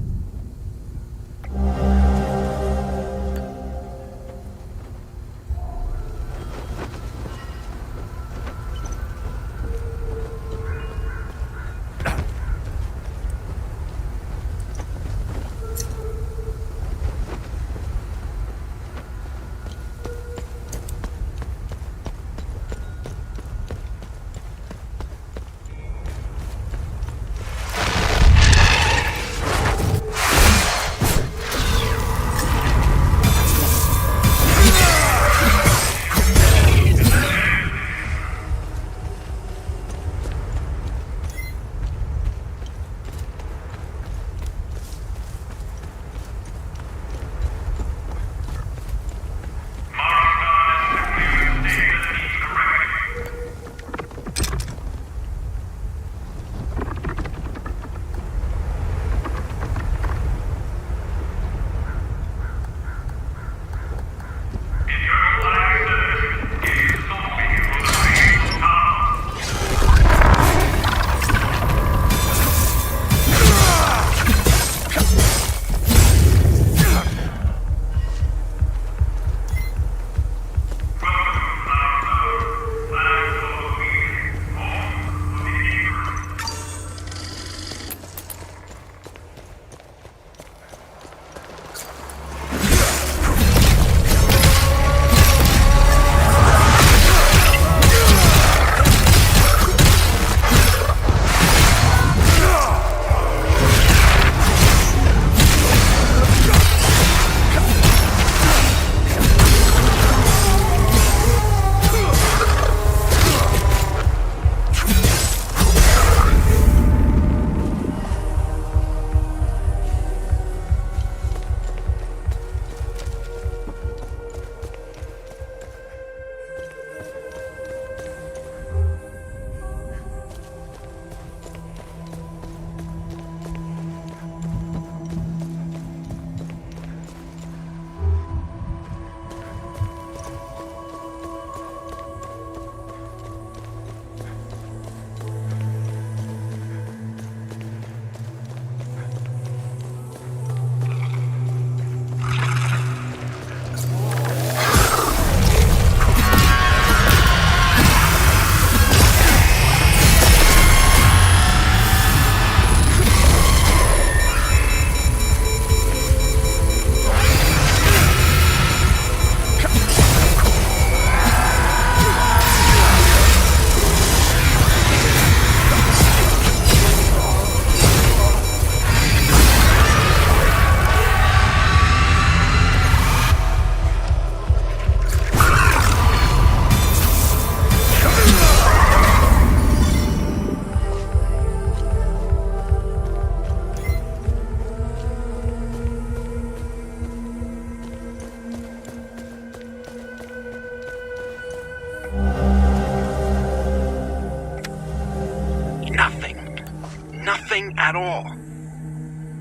Nothing at all.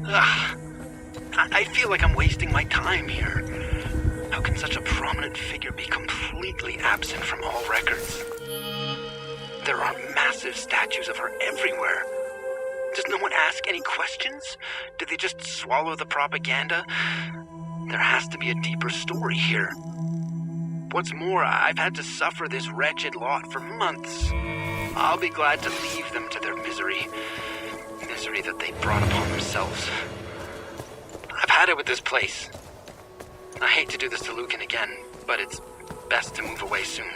Ugh. I feel like I'm wasting my time here. How can such a prominent figure be completely absent from all records? There are massive statues of her everywhere. Does no one ask any questions? Do they just swallow the propaganda? There has to be a deeper story here. What's more, I've had to suffer this wretched lot for months. I'll be glad to leave them to their misery. Misery that they brought upon themselves. I've had it with this place. I hate to do this to Lucan again, but it's best to move away soon,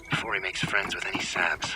before he makes friends with any Sabs.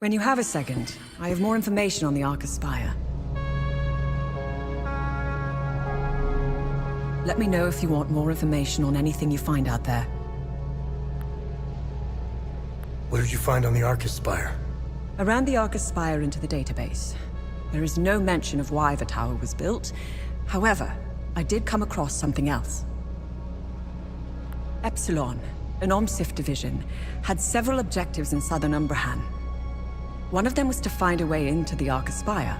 When you have a second, I have more information on the Arca Spire. Let me know if you want more information on anything you find out there. What did you find on the Arca Spire? I ran the Arca Spire into the database. There is no mention of why the tower was built. However, I did come across something else. Epsilon, an OMSIF division, had several objectives in southern Umbrahan. One of them was to find a way into the Arca Spire.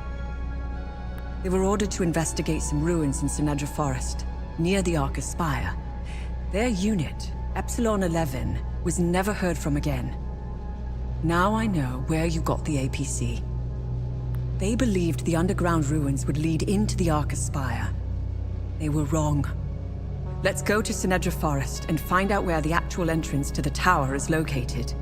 They were ordered to investigate some ruins in Sinedra Forest, near the Arca Spire. Their unit, Epsilon 11, was never heard from again. Now I know where you got the APC. They believed the underground ruins would lead into the Arca Spire. They were wrong. Let's go to Sinedra Forest and find out where the actual entrance to the tower is located.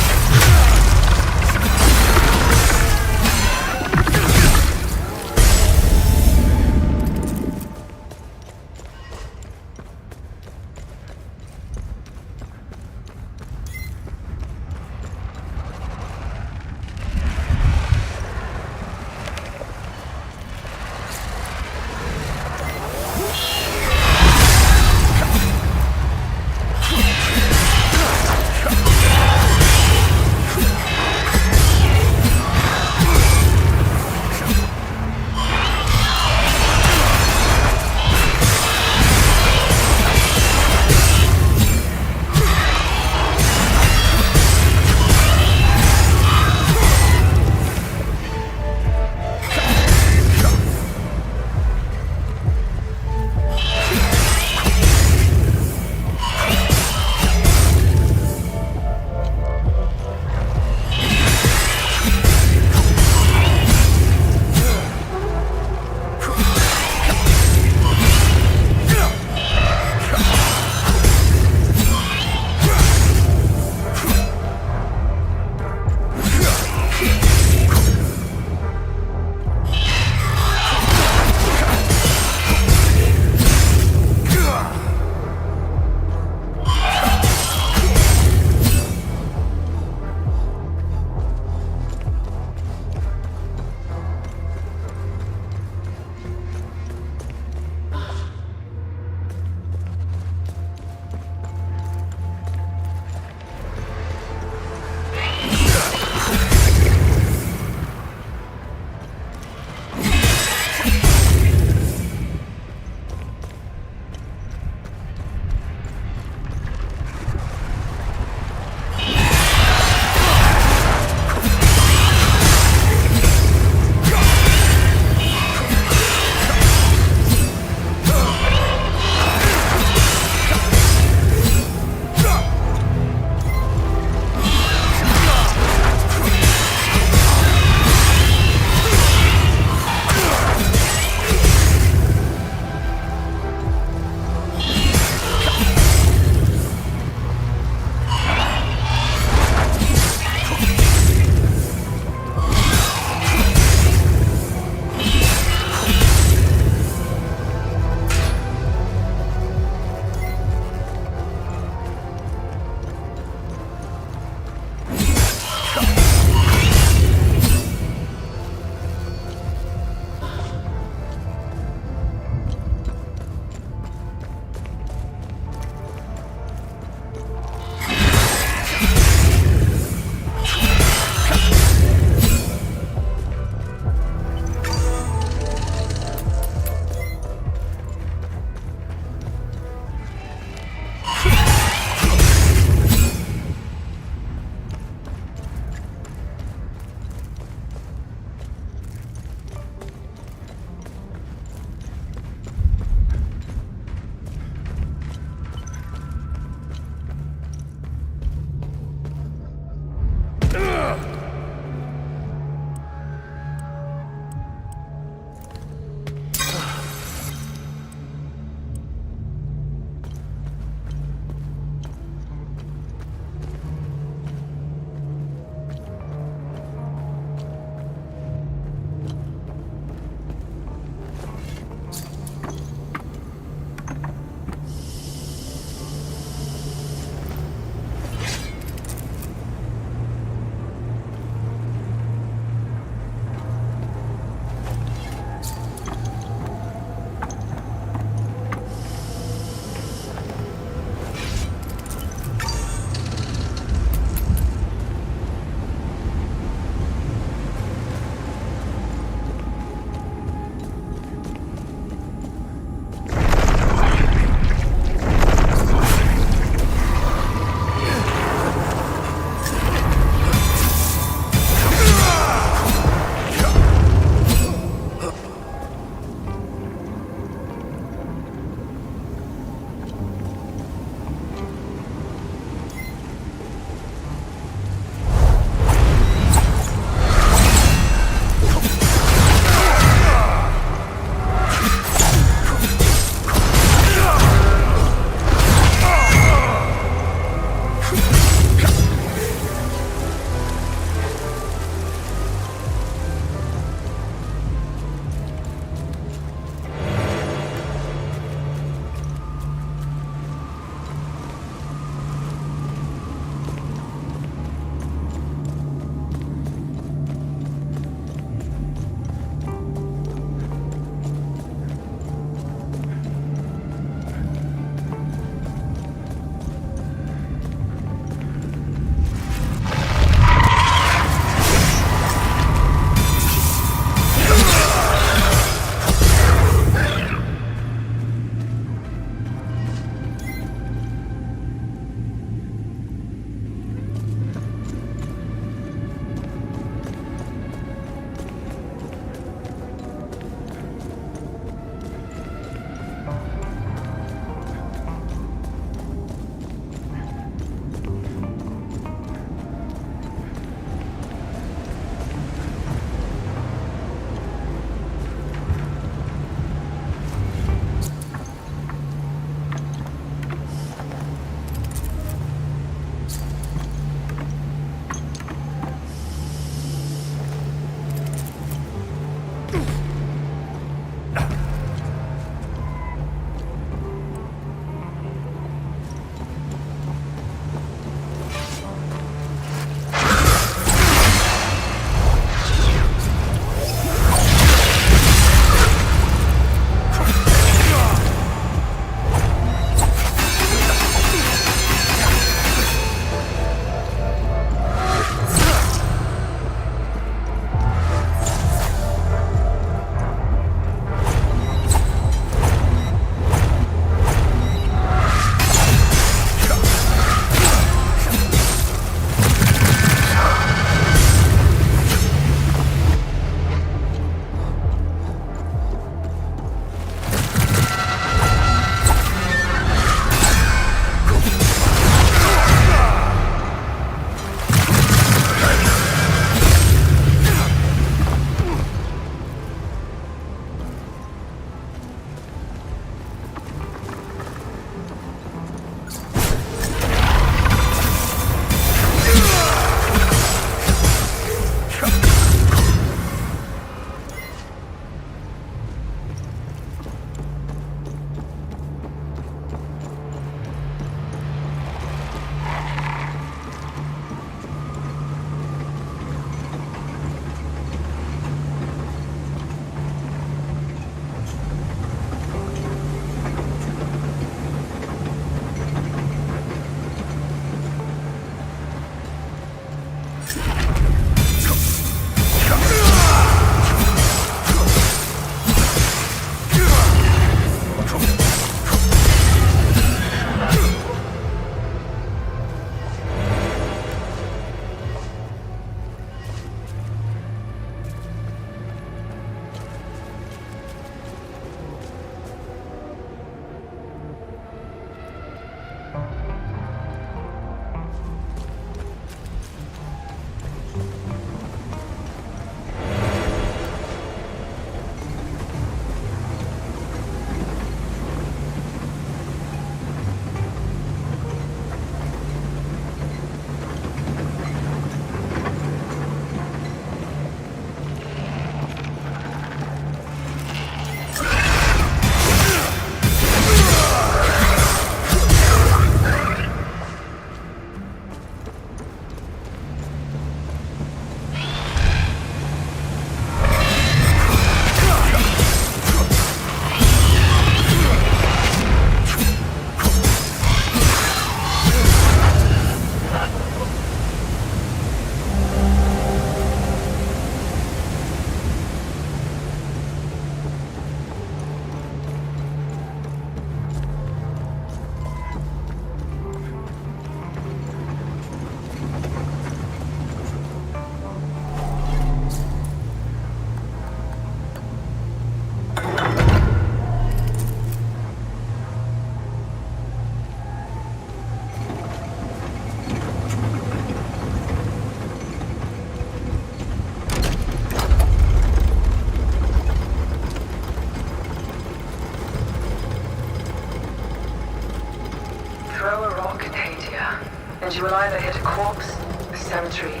and you will either hit a corpse, a cemetery,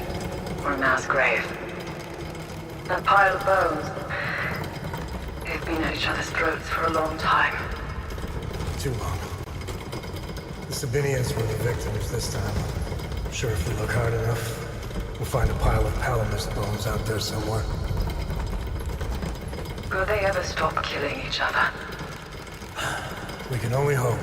or a mass grave. That pile of bones, they've been at each other's throats for a long time. Too long. The Sabinians were the victims this time. I'm sure if we look hard enough, we'll find a pile of Palamus bones out there somewhere. Will they ever stop killing each other? We can only hope.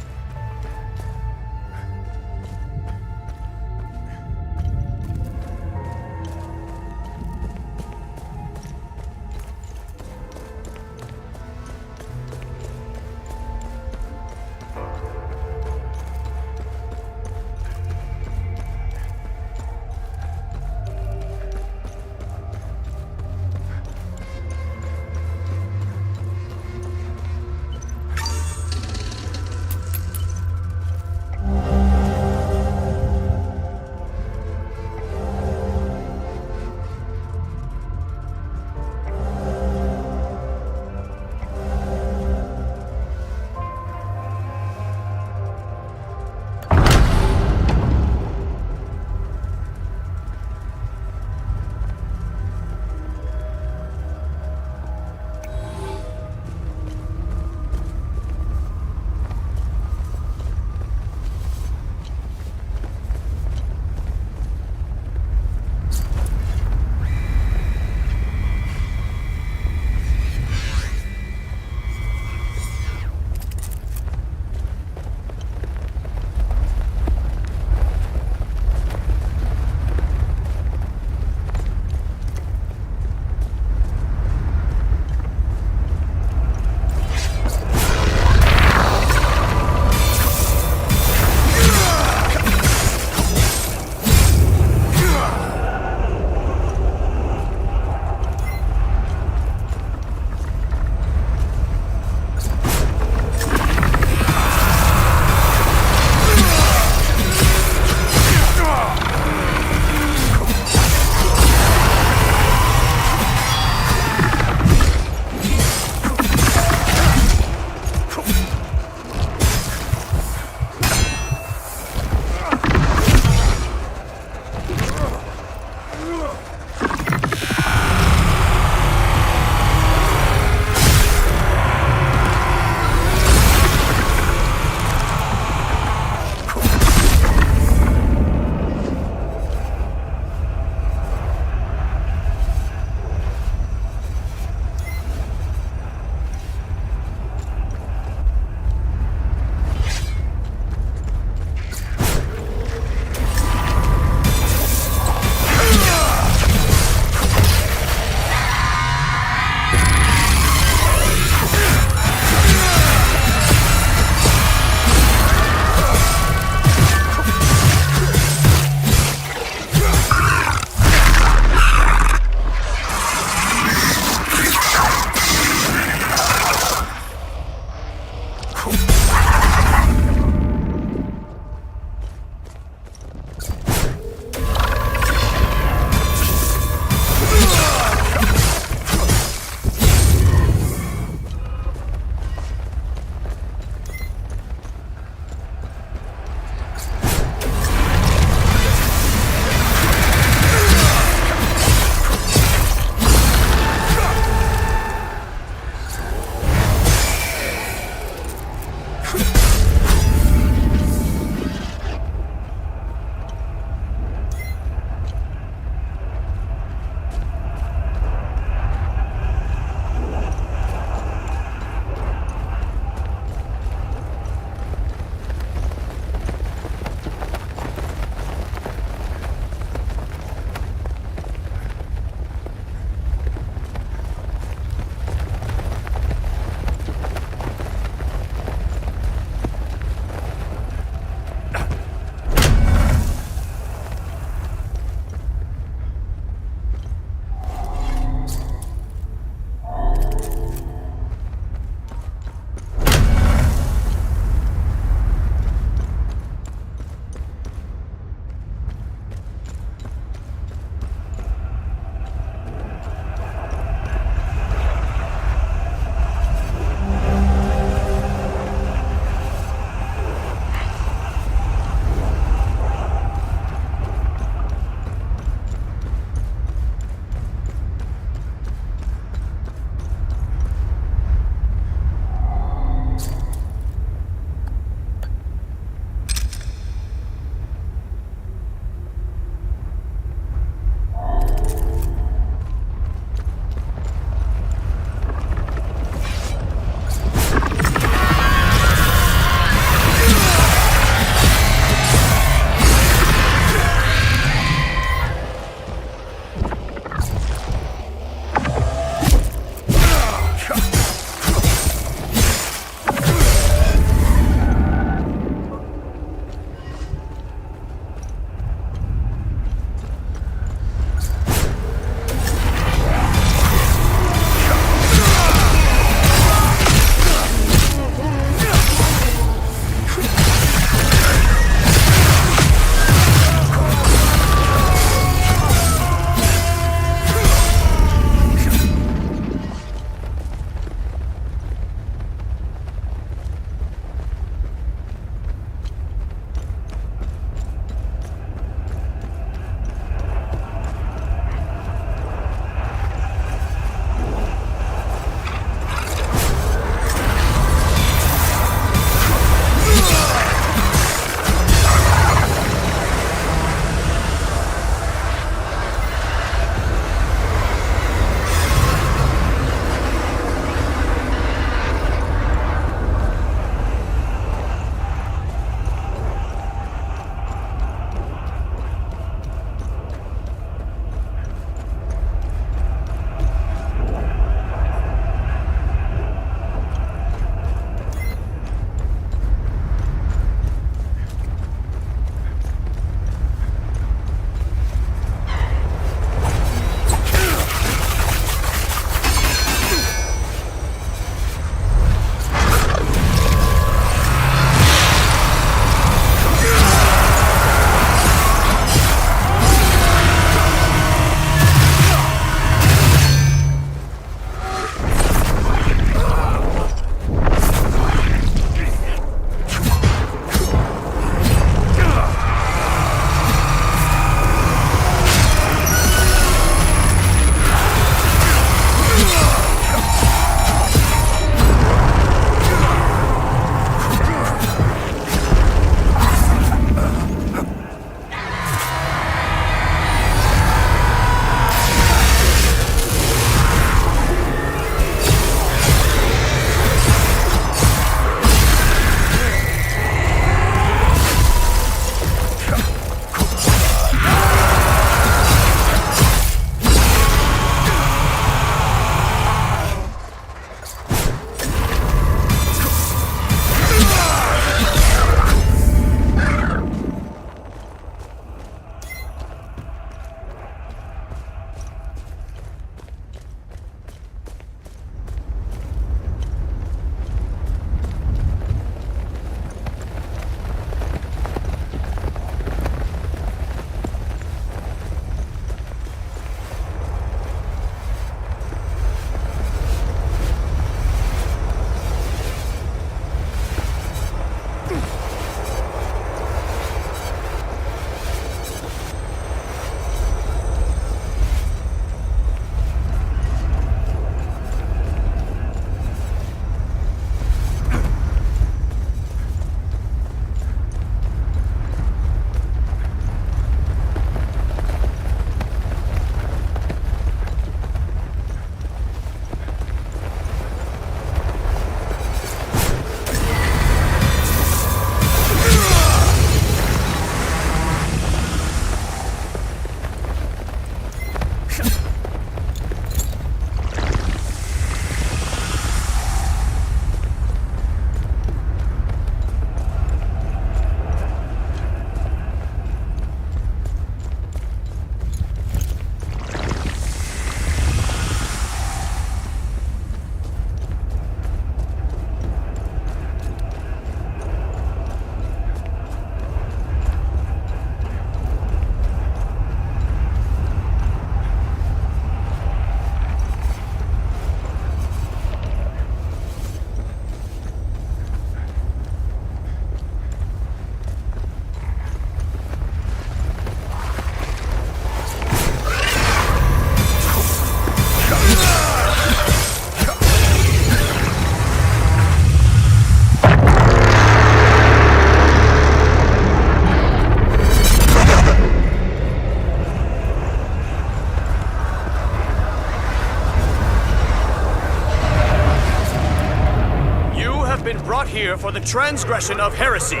been brought here for the transgression of heresy.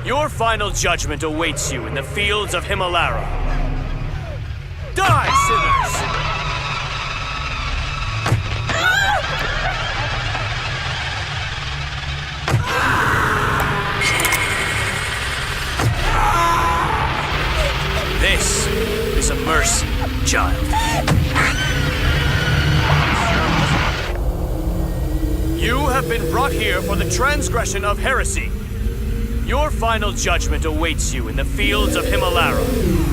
Your final judgment awaits you in the fields of Himalara. Die, sinners! This is a mercy, child. You have been brought here for the transgression of heresy. Your final judgment awaits you in the fields of Himalara.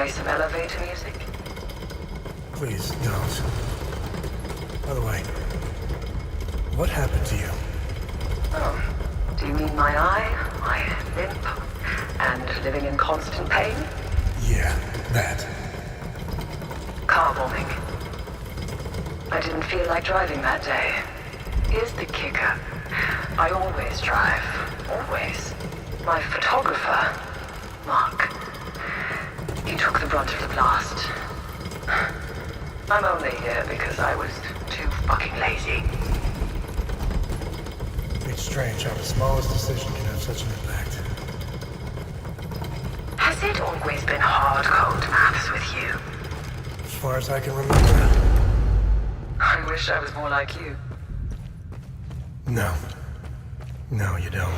play some elevator music? Please, don't. By the way, what happened to you? Oh, do you mean my eye, my limp, and living in constant pain? Yeah, that. Car bombing. I didn't feel like driving that day. Here's the kicker. I always drive. Always. My photographer, Mark, he took the brunt of the blast. I'm only here because I was too fucking lazy. It's strange how the smallest decision can have such an impact. Has it always been hard-code maths with you? As far as I can remember. I wish I was more like you. No. No, you don't.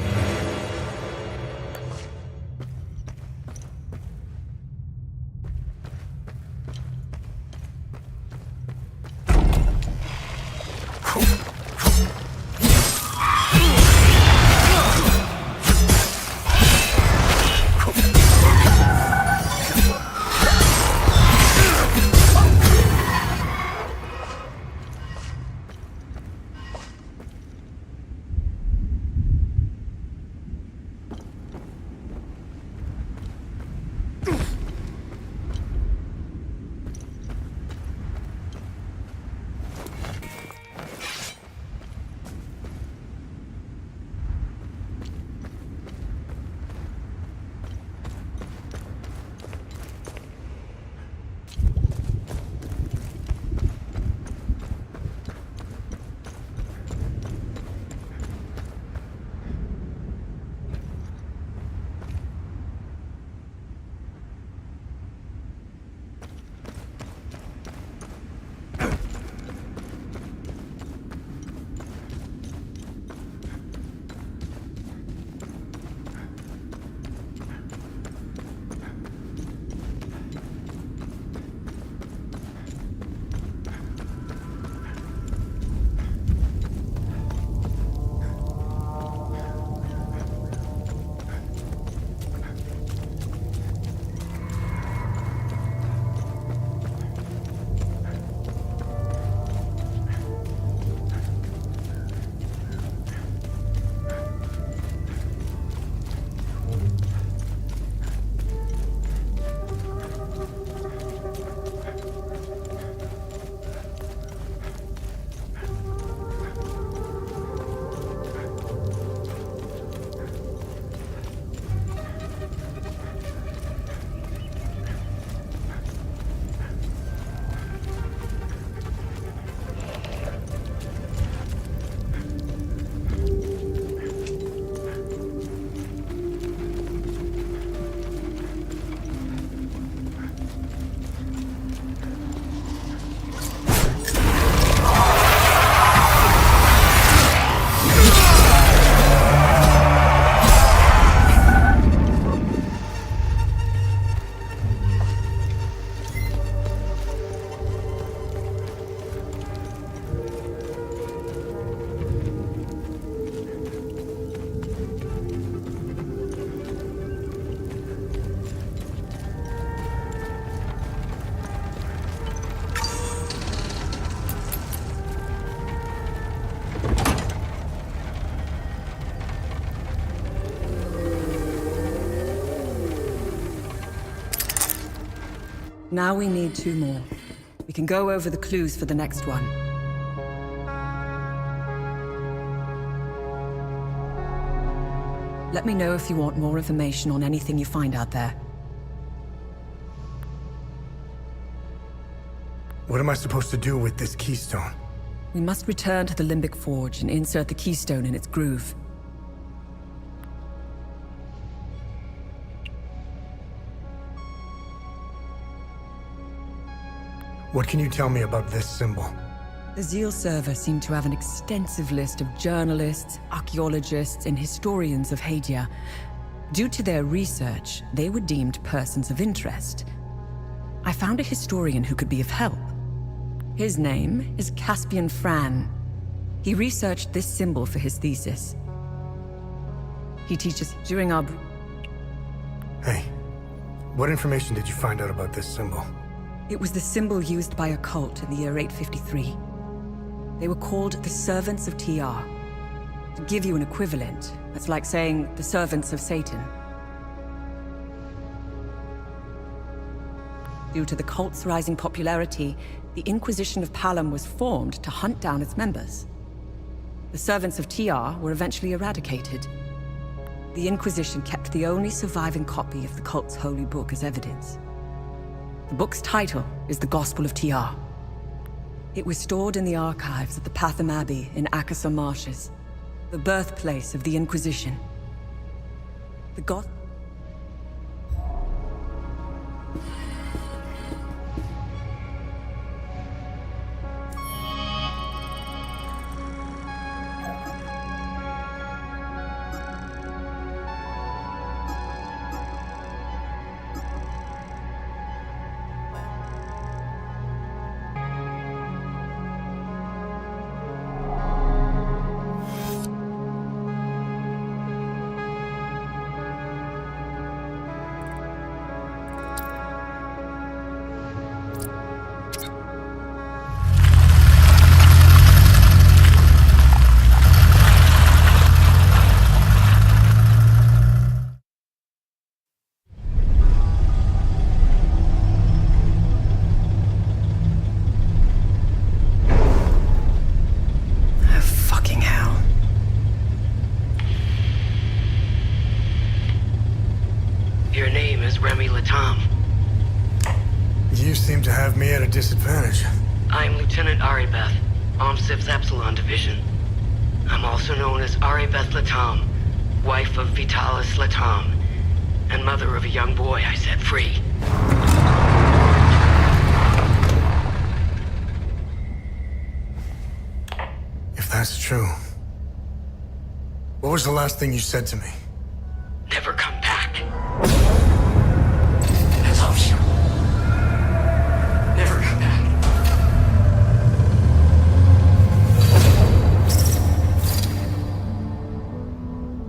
Now we need 2 more. We can go over the clues for the next one. Let me know if you want more information on anything you find out there. What am I supposed to do with this keystone? We must return to the Limbic Forge and insert the keystone in its groove. What can you tell me about this symbol? The Zeal server seemed to have an extensive list of journalists, archaeologists, and historians of Hadia. Due to their research, they were deemed persons of interest. I found a historian who could be of help. His name is Caspian Fran. He researched this symbol for his thesis. He teaches during our... Hey, What information did you find out about this symbol? It was the symbol used by a cult in the year 853. They were called the Servants of TR. To give you an equivalent, that's like saying the Servants of Satan. Due to the cult's rising popularity, the Inquisition of Palom was formed to hunt down its members. The Servants of TR were eventually eradicated. The Inquisition kept the only surviving copy of the cult's holy book as evidence. The book's title is the Gospel of TR. It was stored in the archives at the Patham Abbey in Akasor Marshes, the birthplace of the Inquisition. The You seem to have me at a disadvantage. I'm Lieutenant Aribeth, Omsif's Epsilon Division. I'm also known as Aribeth Latam, wife of Vitalis Latam, and mother of a young boy I set free. If that's true, what was the last thing you said to me? Never come back. That's optional. Never come back.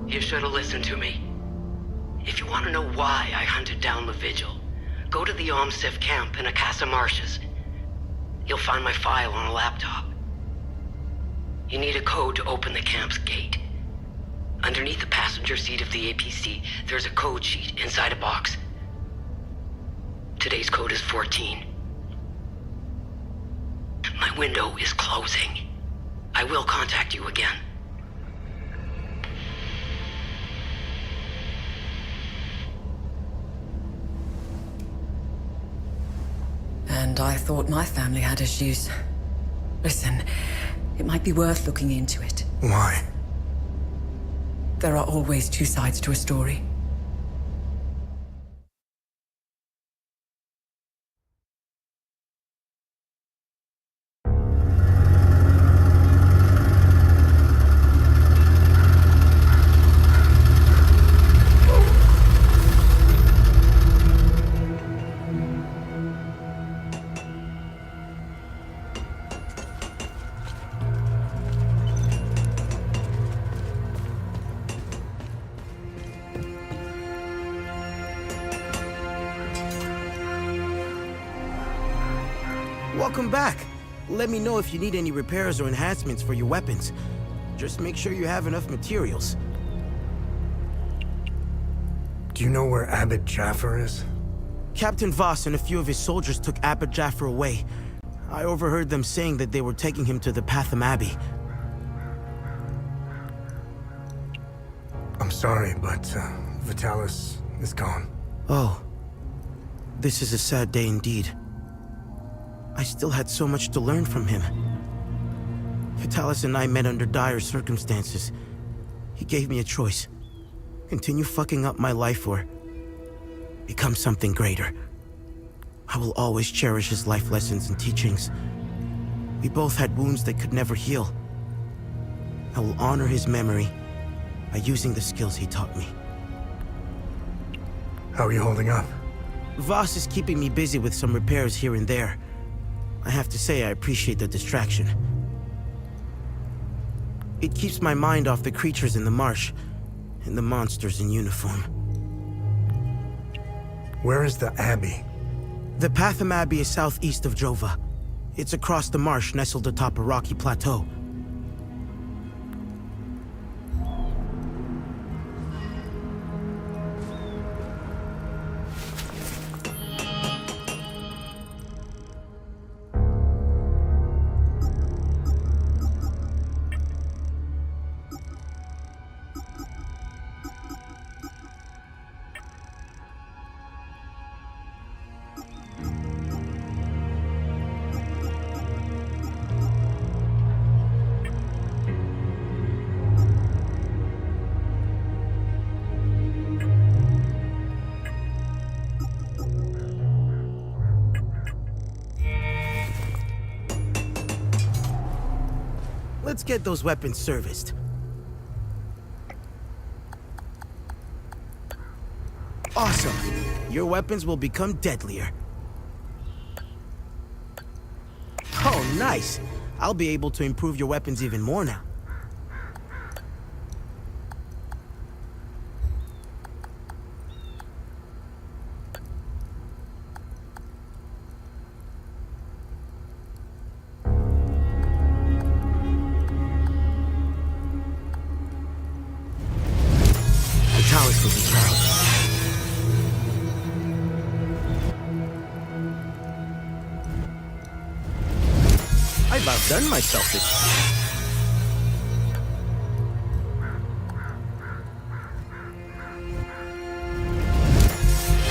You should have listened to me. If you want to know why I hunted down the Vigil, go to the Omsif camp in Akasor Marshes. You'll find my file on a laptop. You need a code to open the camp's gate. Underneath the passenger seat of the APC, there's a code sheet inside a box. Today's code is 14. My window is closing. I will contact you again. And I thought my family had issues. Listen, it might be worth looking into it. Why? There are always two sides to a story. Welcome back. Let me know if you need any repairs or enhancements for your weapons. Just make sure you have enough materials. Do you know where Abbot Jaffer is? Captain Voss and a few of his soldiers took Abbot Jaffer away. I overheard them saying that they were taking him to the Patham Abbey. I'm sorry, but Vitalis is gone. Oh. This is a sad day indeed. I still had so much to learn from him. Vitalis and I met under dire circumstances. He gave me a choice. Continue fucking up my life or become something greater. I will always cherish his life lessons and teachings. We both had wounds that could never heal. I will honor his memory by using the skills he taught me. How are you holding up? Voss is keeping me busy with some repairs here and there. I have to say I appreciate the distraction. It keeps my mind off the creatures in the marsh and the monsters in uniform. Where is the Abbey? The Patham Abbey is southeast of Jova. It's across the marsh nestled atop a rocky plateau. Let's get those weapons serviced. Awesome. Your weapons will become deadlier. Oh, nice. I'll be able to improve your weapons even more now. Taoists will be proud. I've outdone myself this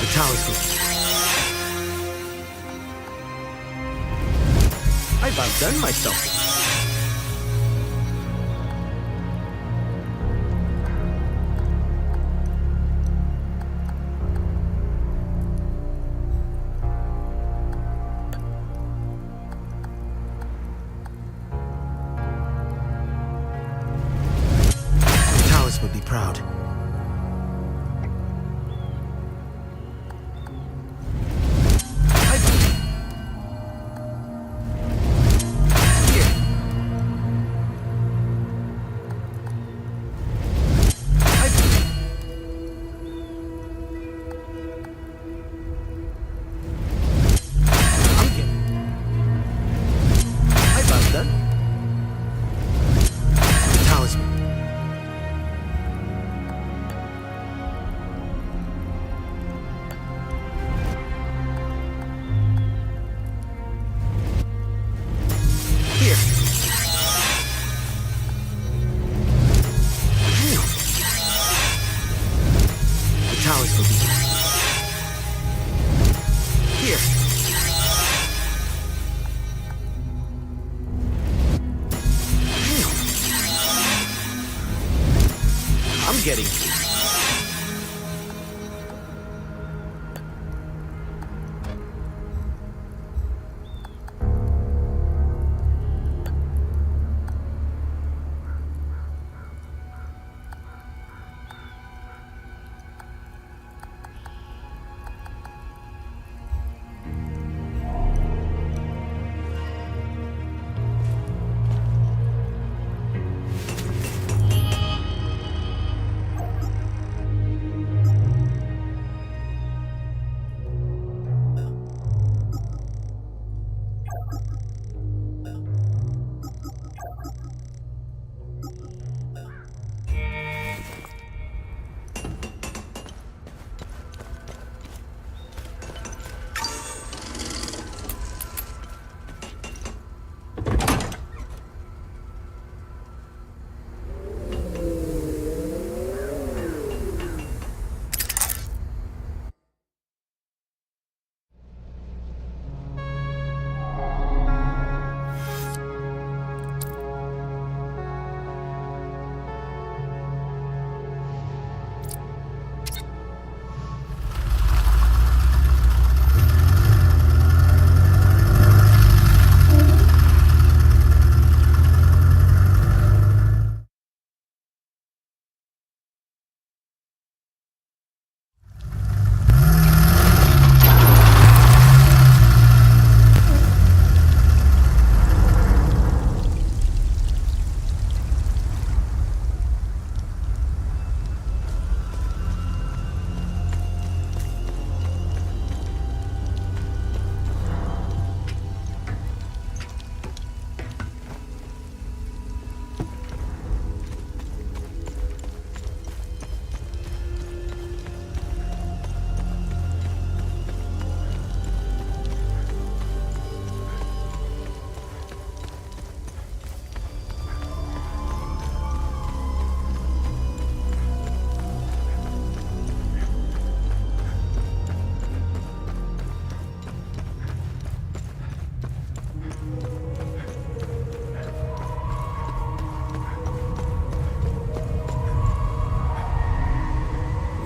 The Taoists will I've outdone myself. Would be proud. Taoists will be here. I'm getting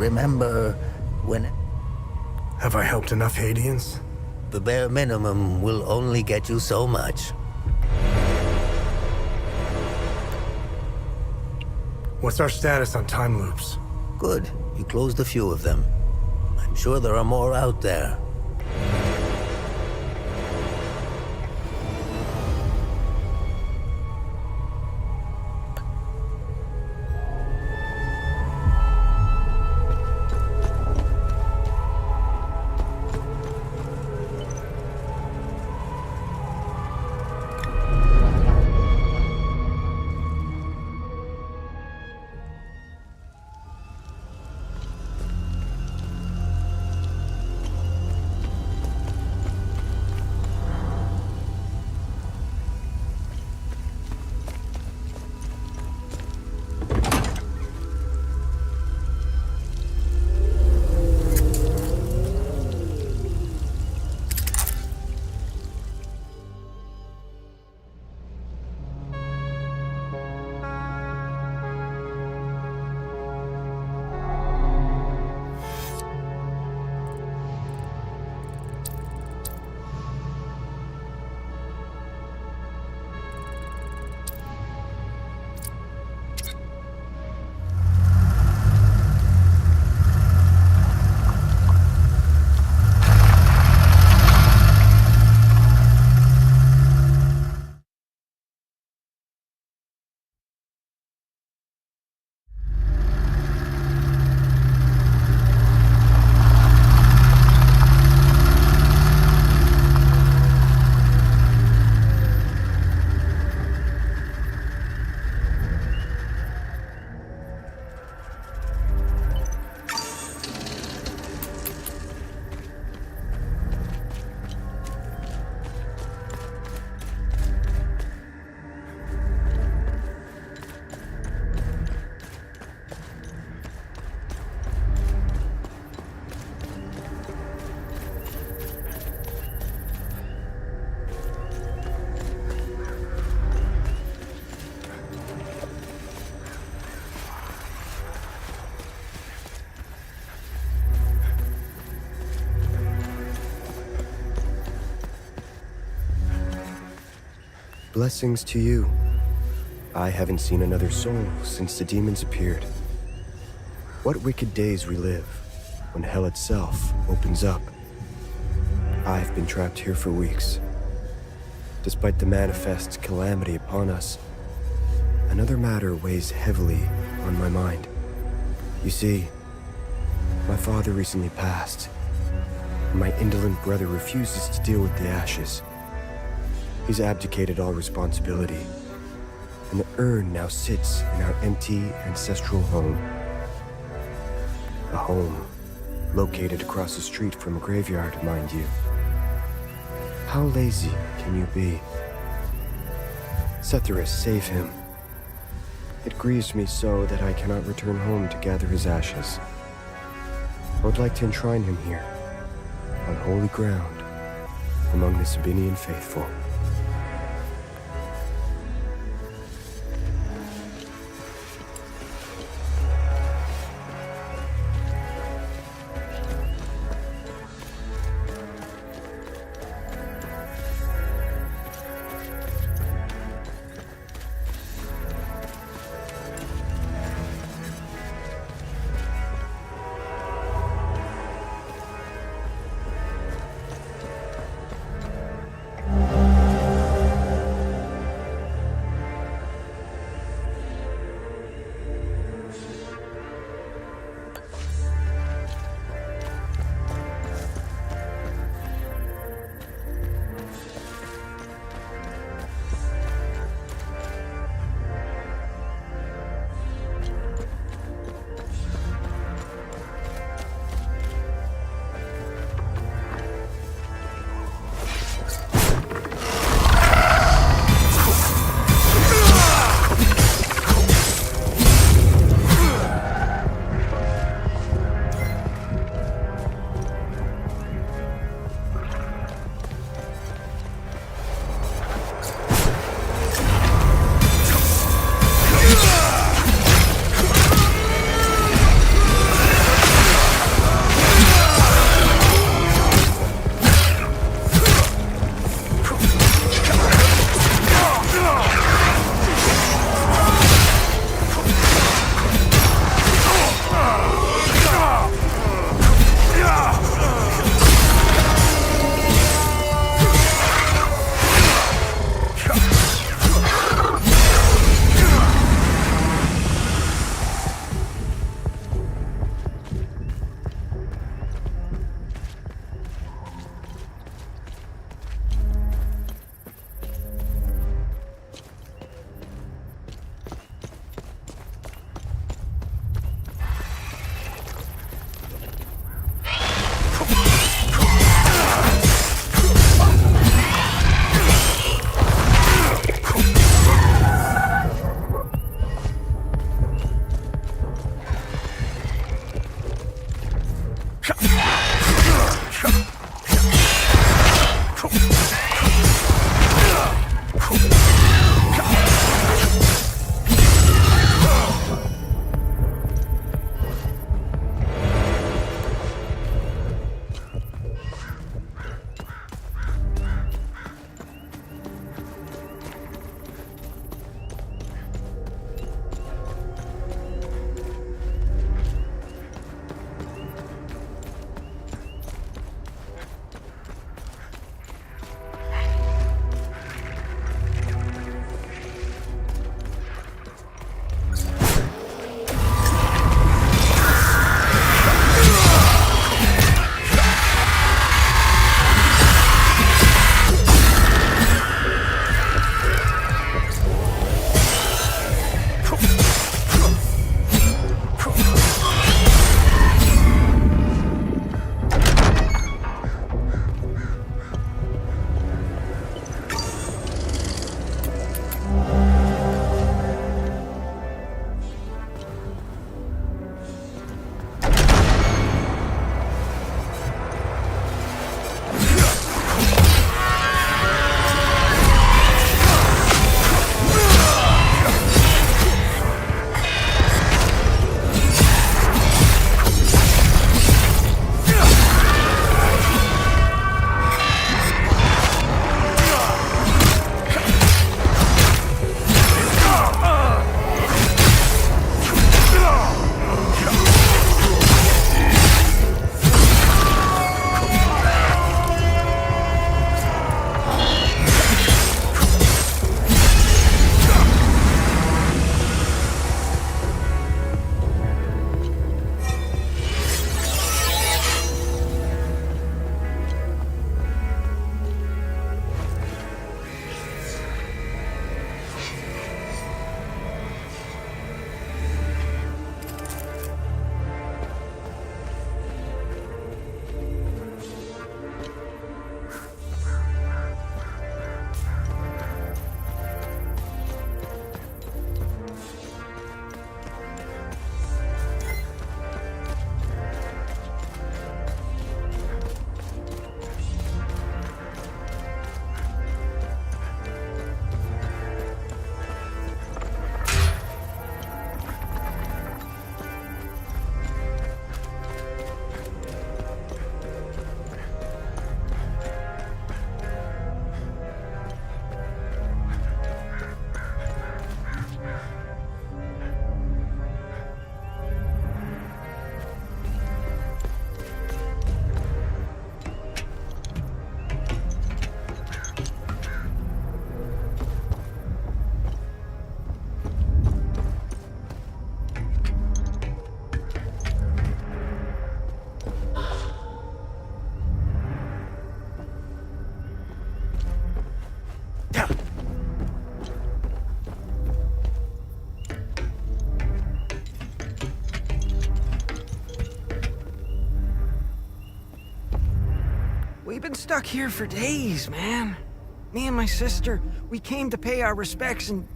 remember when... Have I helped enough Haitians? The bare minimum will only get you so much. What's our status on time loops? Good. You closed a few of them. I'm sure there are more out there. Blessings to you. I haven't seen another soul since the demons appeared. What wicked days we live when hell itself opens up. I've been trapped here for weeks. Despite the manifest calamity upon us, another matter weighs heavily on my mind. You see, my father recently passed, and my indolent brother refuses to deal with the ashes. He's abdicated all responsibility, and the urn now sits in our empty ancestral home. A home located across the street from a graveyard, mind you. How lazy can you be? Setharus, save him. It grieves me so that I cannot return home to gather his ashes. I would like to enshrine him here, on holy ground, among the Sabinian faithful. We've been stuck here for days, man. Me and my sister, we came to pay our respects and...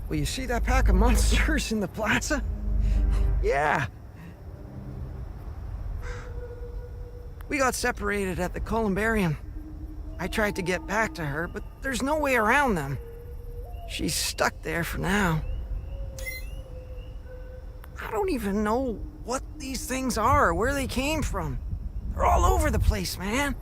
Well, you see that pack of monsters in the plaza? Yeah. We got separated at the Columbarium. I tried to get back to her, but there's no way around them. She's stuck there for now. I don't even know what these things are, or where they came from. They're all over the place, man.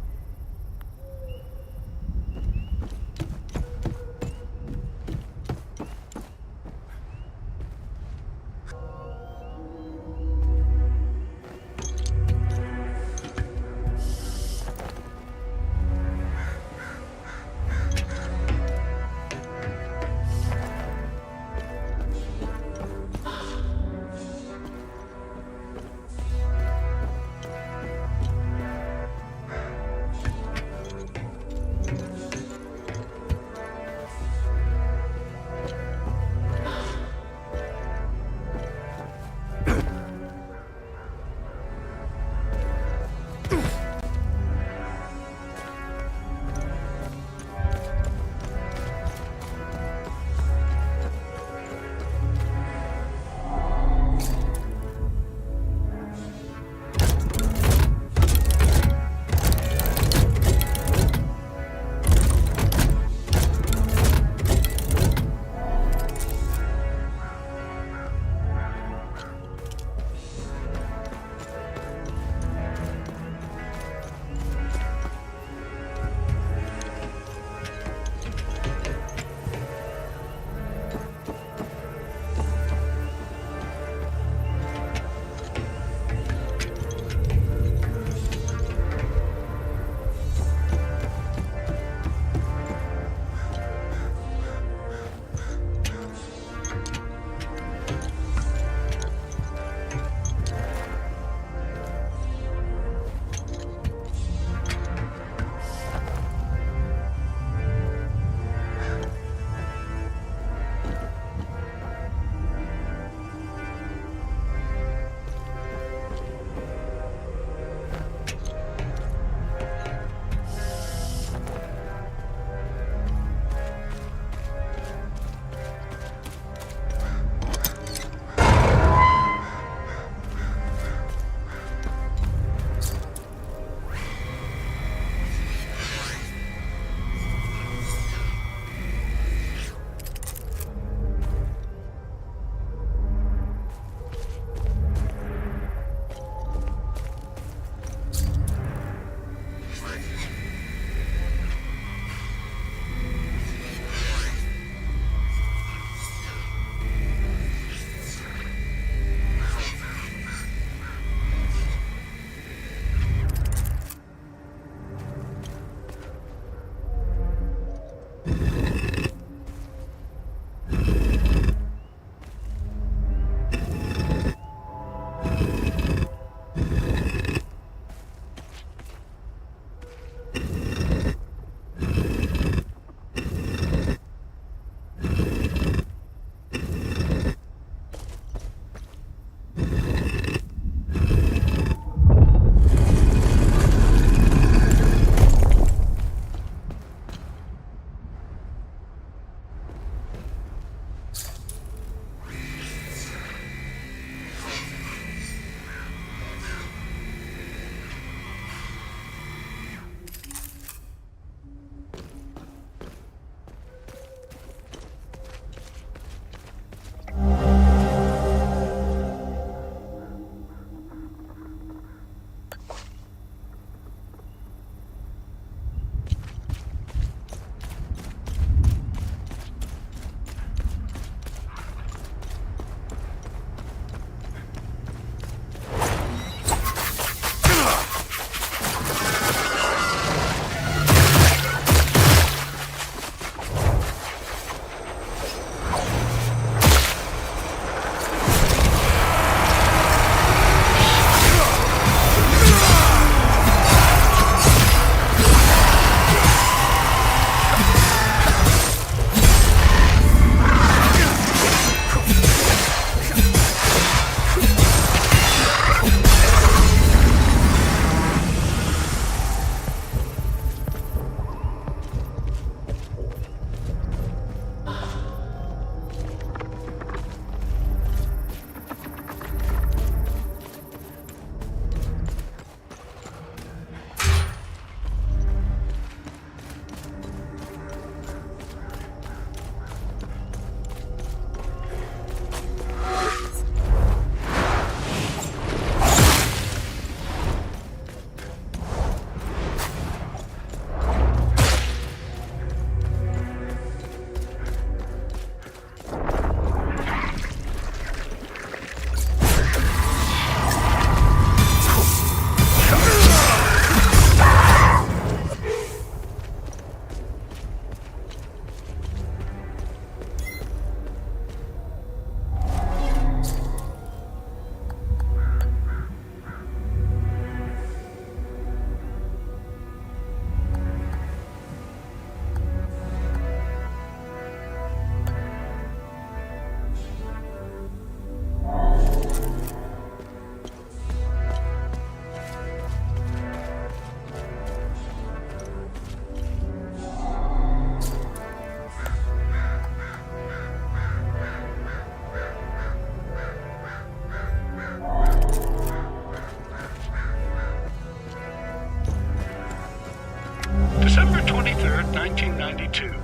December 23rd, 1992.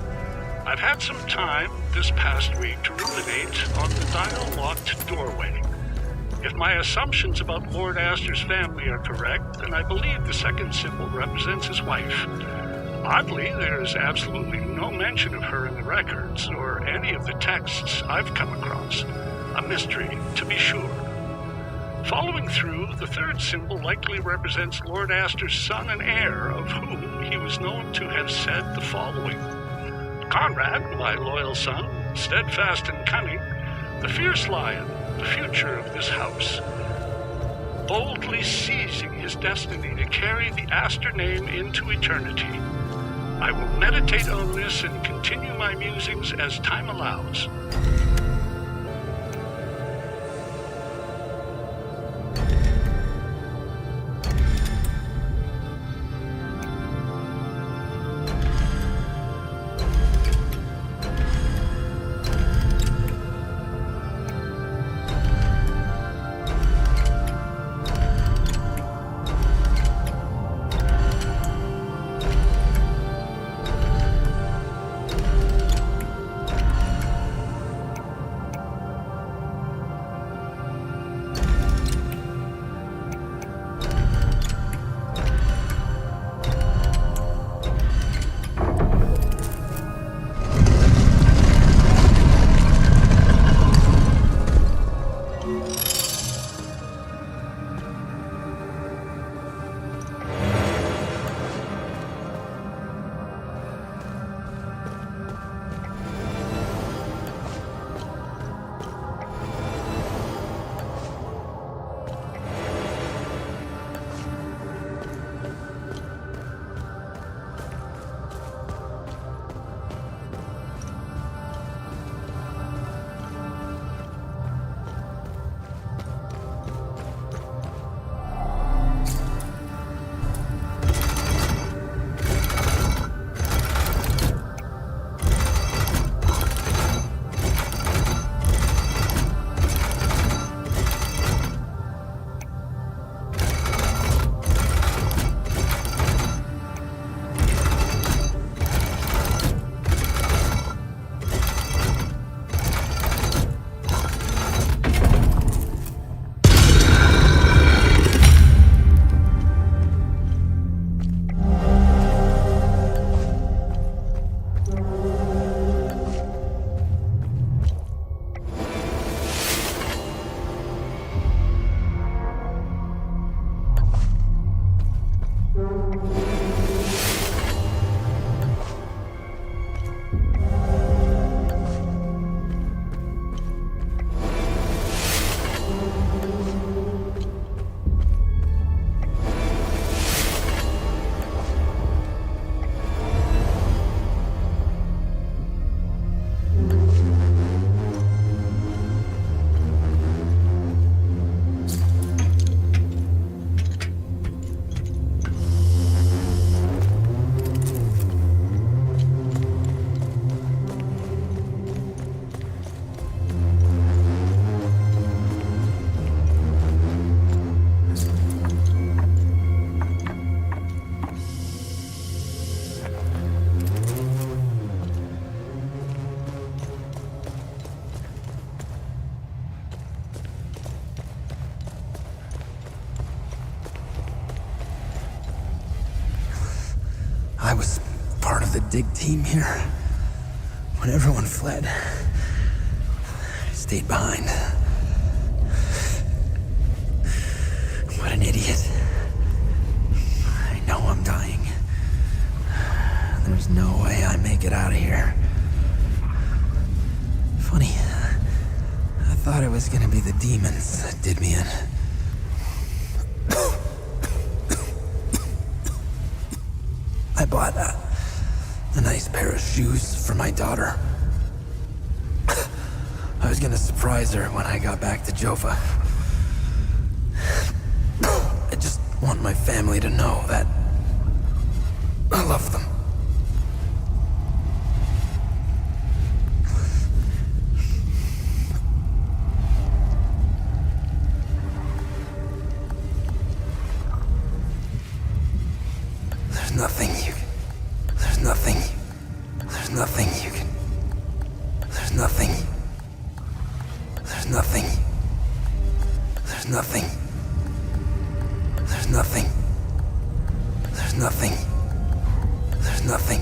I've had some time this past week to ruminate on the dial-locked doorway. If my assumptions about Lord Astor's family are correct, then I believe the second symbol represents his wife. Oddly, there is absolutely no mention of her in the records or any of the texts I've come across. A mystery, to be sure. Following through, the third symbol likely represents Lord Astor's son and heir, of whom he was known to have said the following: Conrad, my loyal son, steadfast and cunning, the fierce lion, the future of this house, boldly seizing his destiny to carry the Astor name into eternity. I will meditate on this and continue my musings as time allows. I was part of the dig team here. When everyone fled, I stayed behind. What an idiot. I know I'm dying. There's no way I make it out of here. Funny, I thought it was gonna be the demons that did me in. I bought a nice pair of shoes for my daughter. I was gonna surprise her when I got back to Jova. I just want my family to know that I love them. There's nothing you can... There's nothing you can... There's nothing... There's nothing... There's nothing... There's nothing... There's nothing... There's nothing...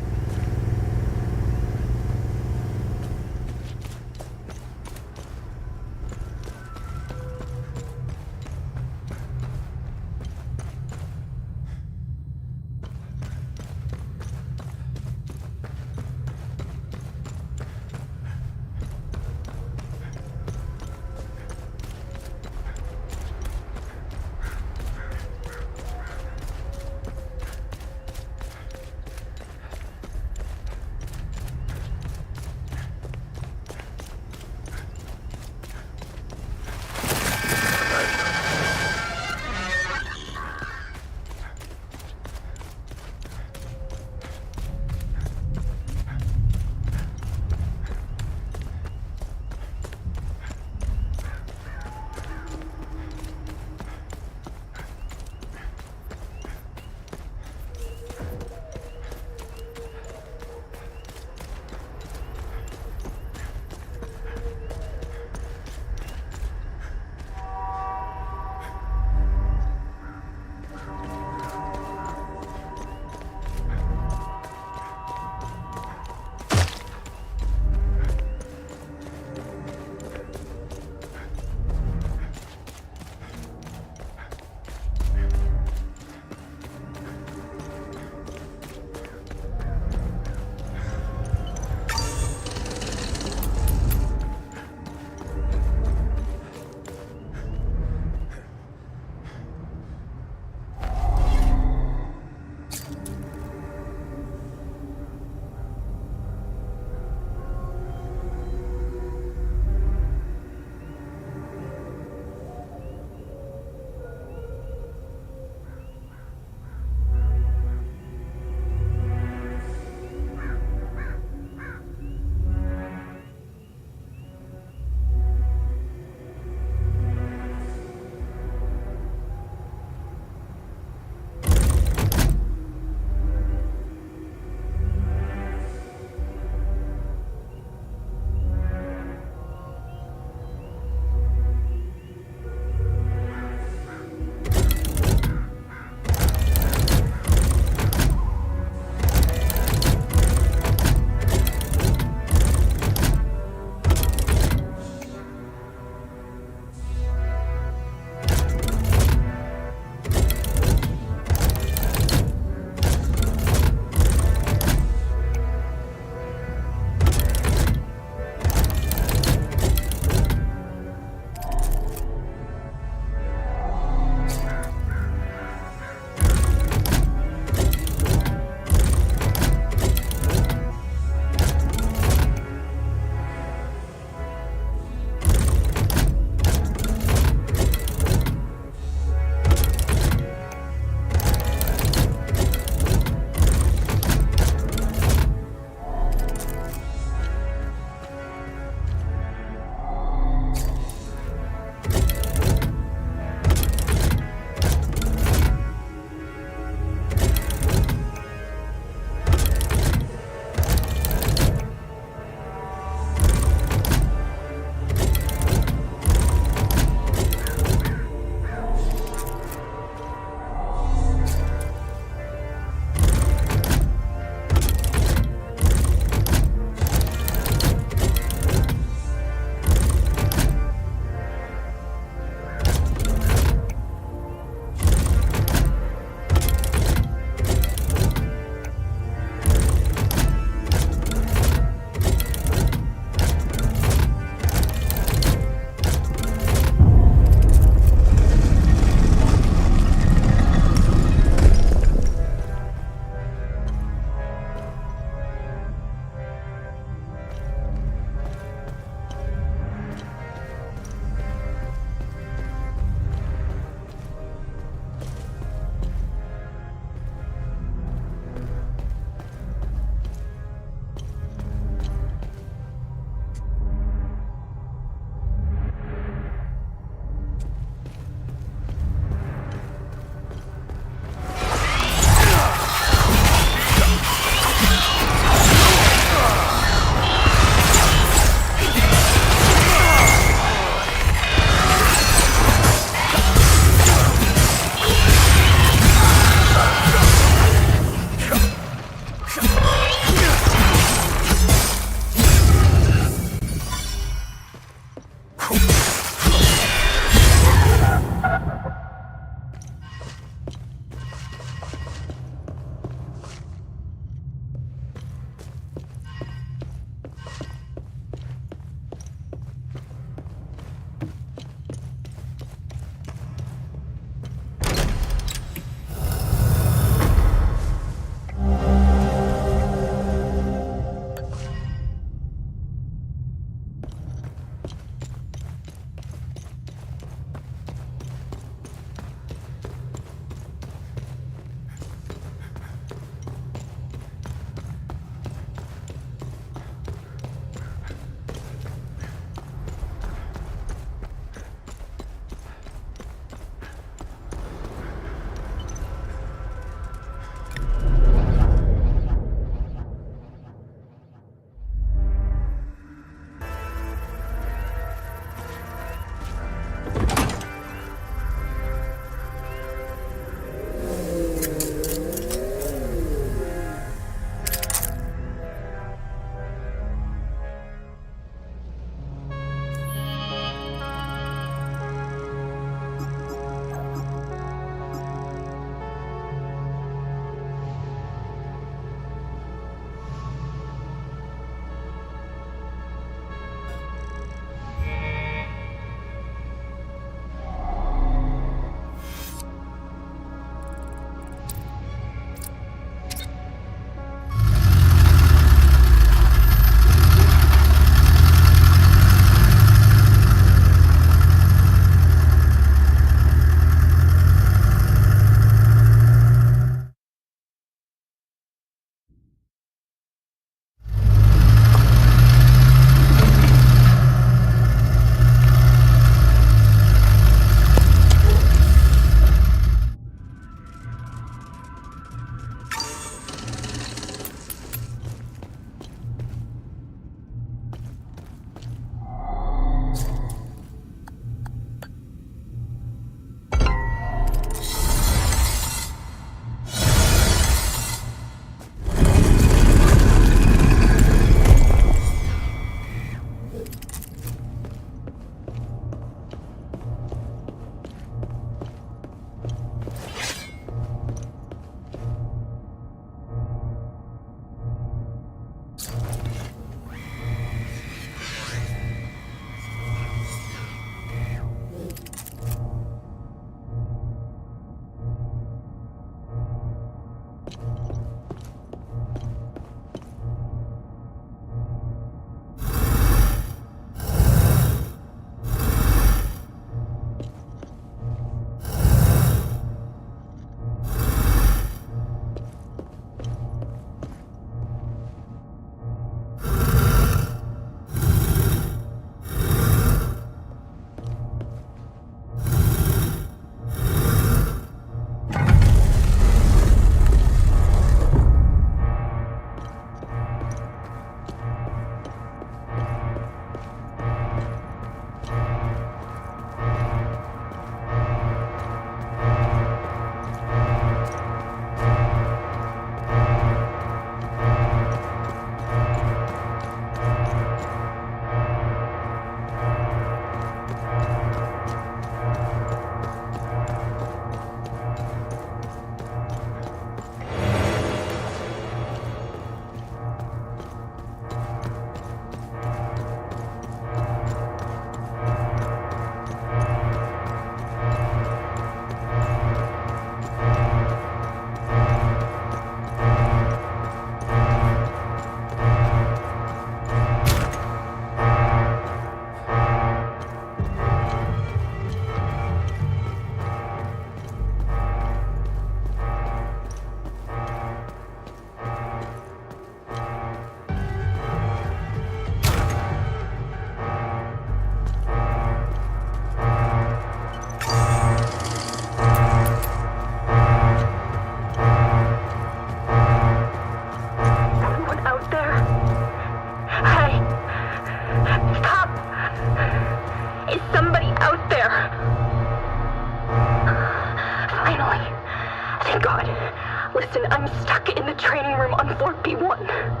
run.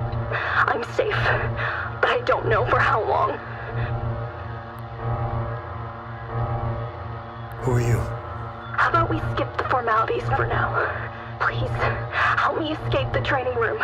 I'm safe, but I don't know for how long. Who are you? How about we skip the formalities for now? Please, help me escape the training room.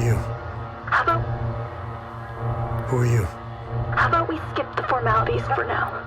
you? How about... Who are you? How about we skip the formalities for now?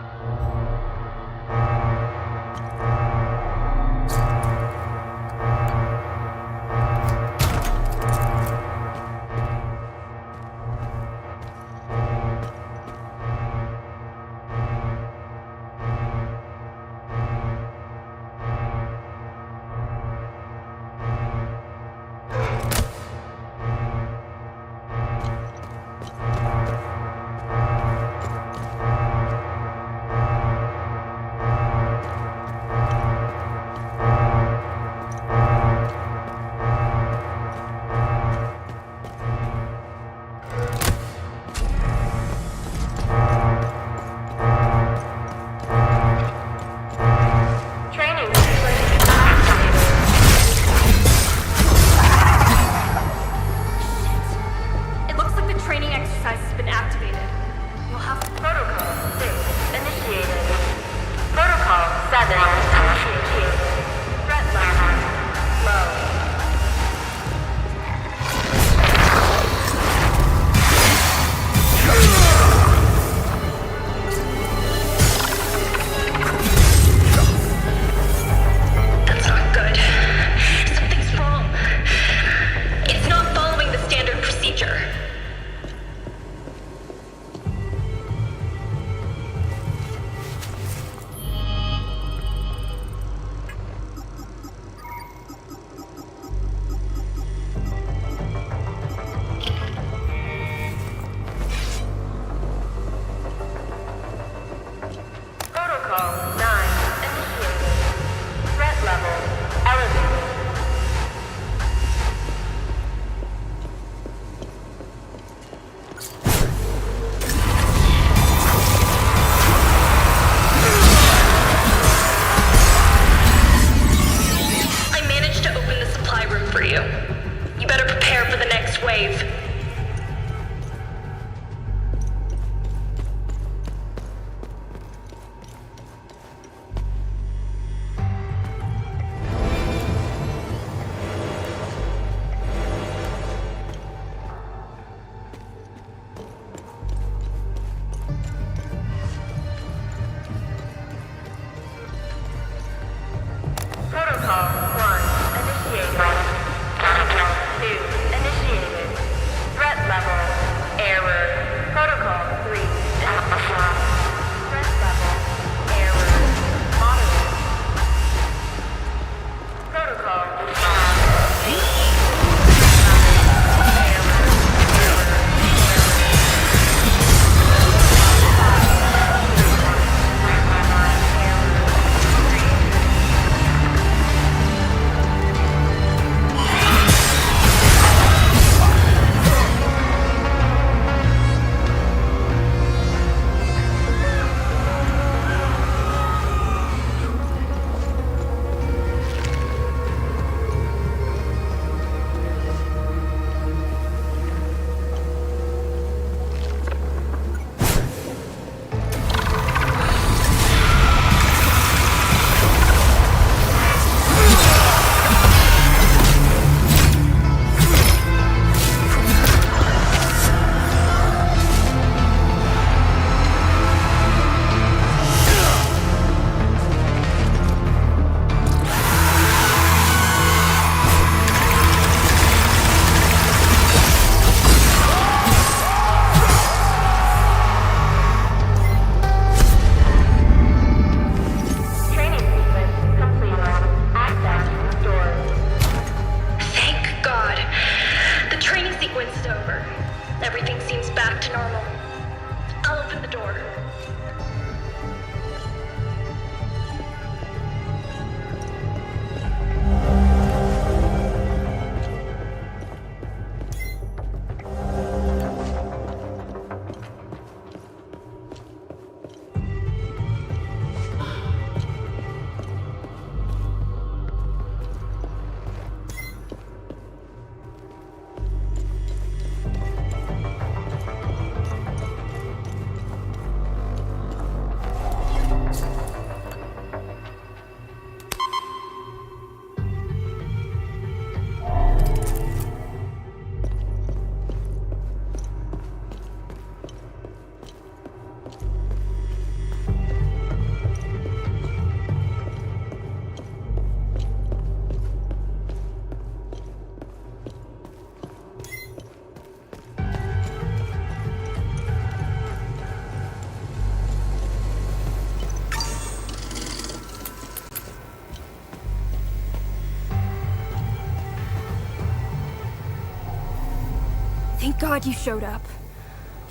God you showed up.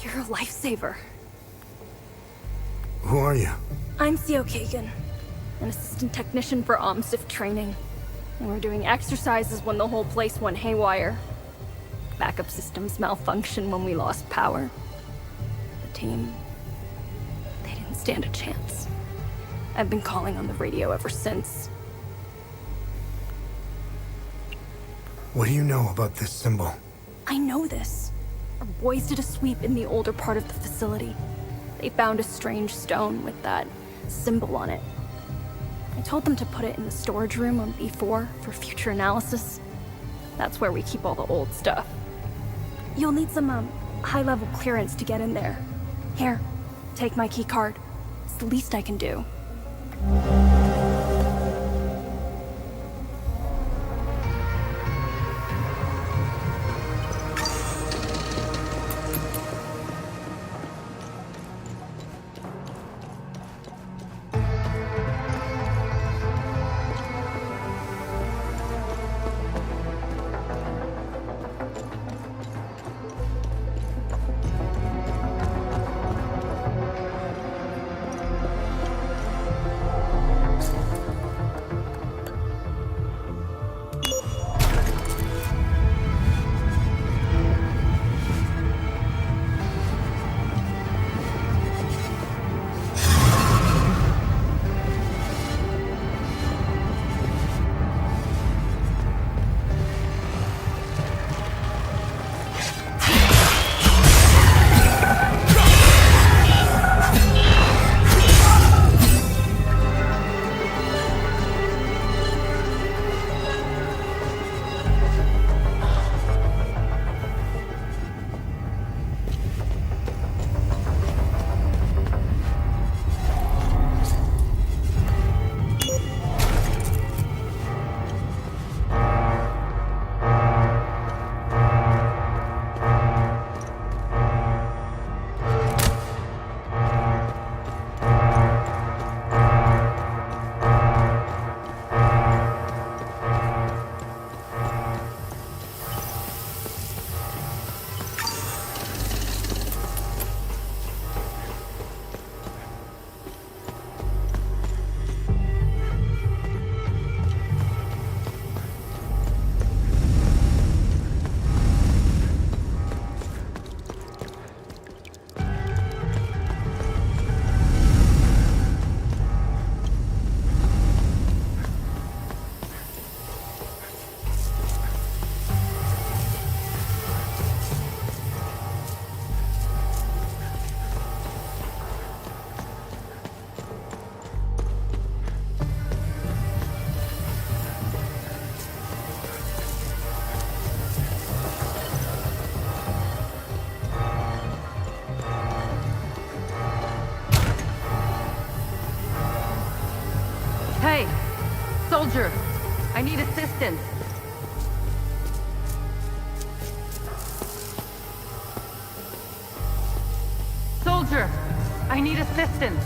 You're a lifesaver. Who are you? I'm Theo Kagan, an assistant technician for OMSIF training. And we're doing exercises when the whole place went haywire. Backup systems malfunctioned when we lost power. The team, they didn't stand a chance. I've been calling on the radio ever since. What do you know about this symbol? I know this. Our boys did a sweep in the older part of the facility. They found a strange stone with that symbol on it. I told them to put it in the storage room on B4 for future analysis. That's where we keep all the old stuff. You'll need some, high-level clearance to get in there. Here, take my key card. It's the least I can do. Hey! Soldier! I need assistance! Soldier! I need assistance!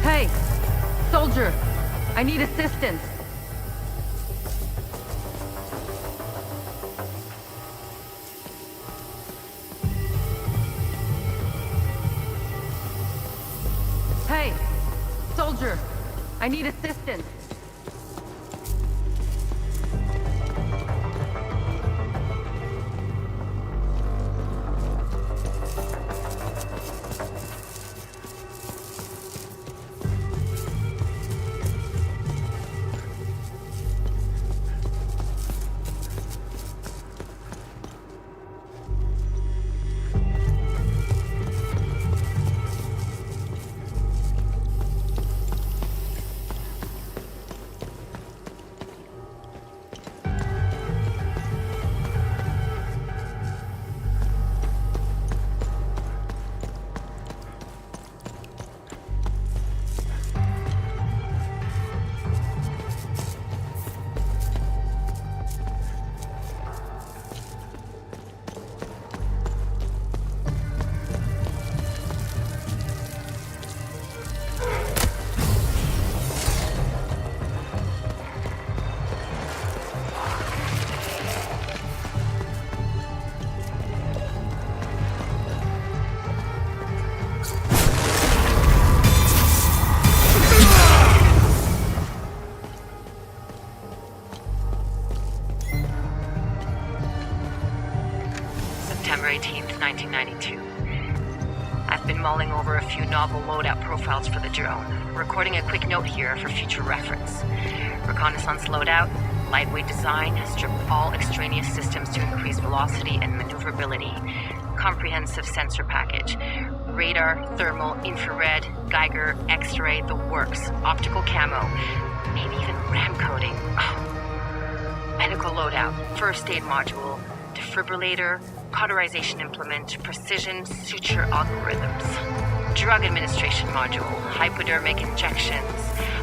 Hey! Soldier! I need assistance! Hey! Soldier! I need assistance! September 18th, 1992. I've been mulling over a few novel loadout profiles for the drone, recording a quick note here for future reference. Reconnaissance loadout, lightweight design, strip all extraneous systems to increase velocity and maneuverability. Comprehensive sensor package. Radar, thermal, infrared, Geiger, X-ray, the works. Optical camo. Maybe even RAM coding. Oh. Medical loadout, first aid module, defibrillator, cauterization implement, precision suture algorithms. Drug administration module, hypodermic injections,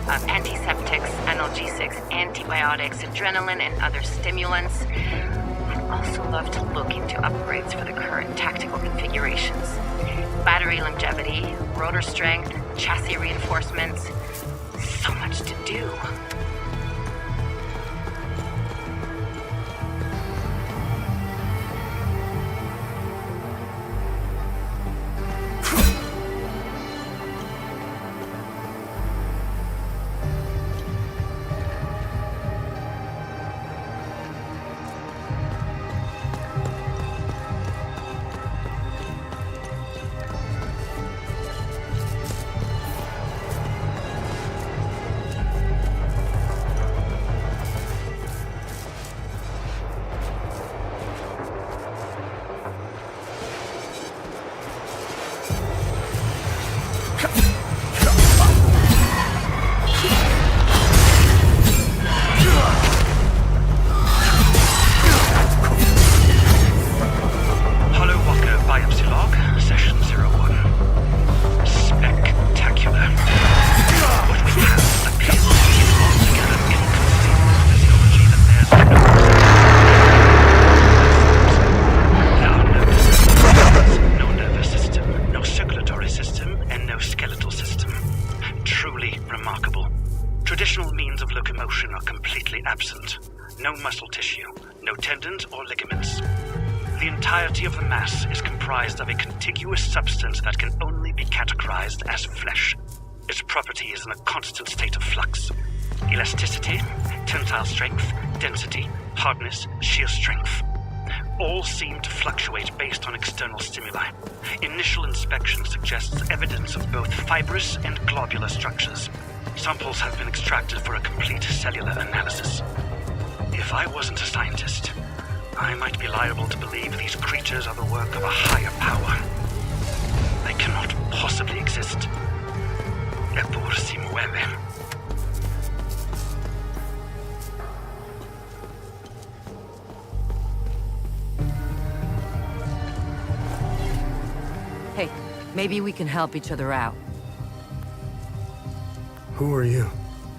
antiseptics, analgesics, antibiotics, adrenaline, and other stimulants. I'd also love to look into upgrades for the current tactical configurations. Battery longevity, rotor strength, chassis reinforcements. So much to do. Traditional means of locomotion are completely absent. No muscle tissue, no tendons or ligaments. The entirety of the mass is comprised of a contiguous substance that can only be categorized as flesh. Its property is in a constant state of flux. Elasticity, tensile strength, density, hardness, shear strength. All seem to fluctuate based on external stimuli. Initial inspection suggests evidence of both fibrous and globular structures. Samples have been extracted for a complete cellular analysis. If I wasn't a scientist, I might be liable to believe these creatures are the work of a higher power. They cannot possibly exist. Epur si mueve. Hey, maybe we can help each other out. Who are you?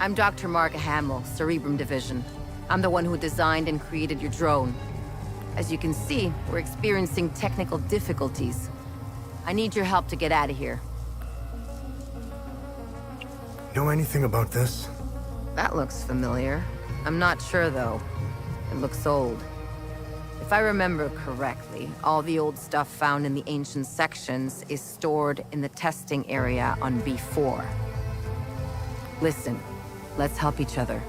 I'm Dr. Mark Hamill, Cerebrum Division. I'm the one who designed and created your drone. As you can see, we're experiencing technical difficulties. I need your help to get out of here. Know anything about this? That looks familiar. I'm not sure, though. It looks old. If I remember correctly, all the old stuff found in the ancient sections is stored in the testing area on B4. Listen, let's help each other.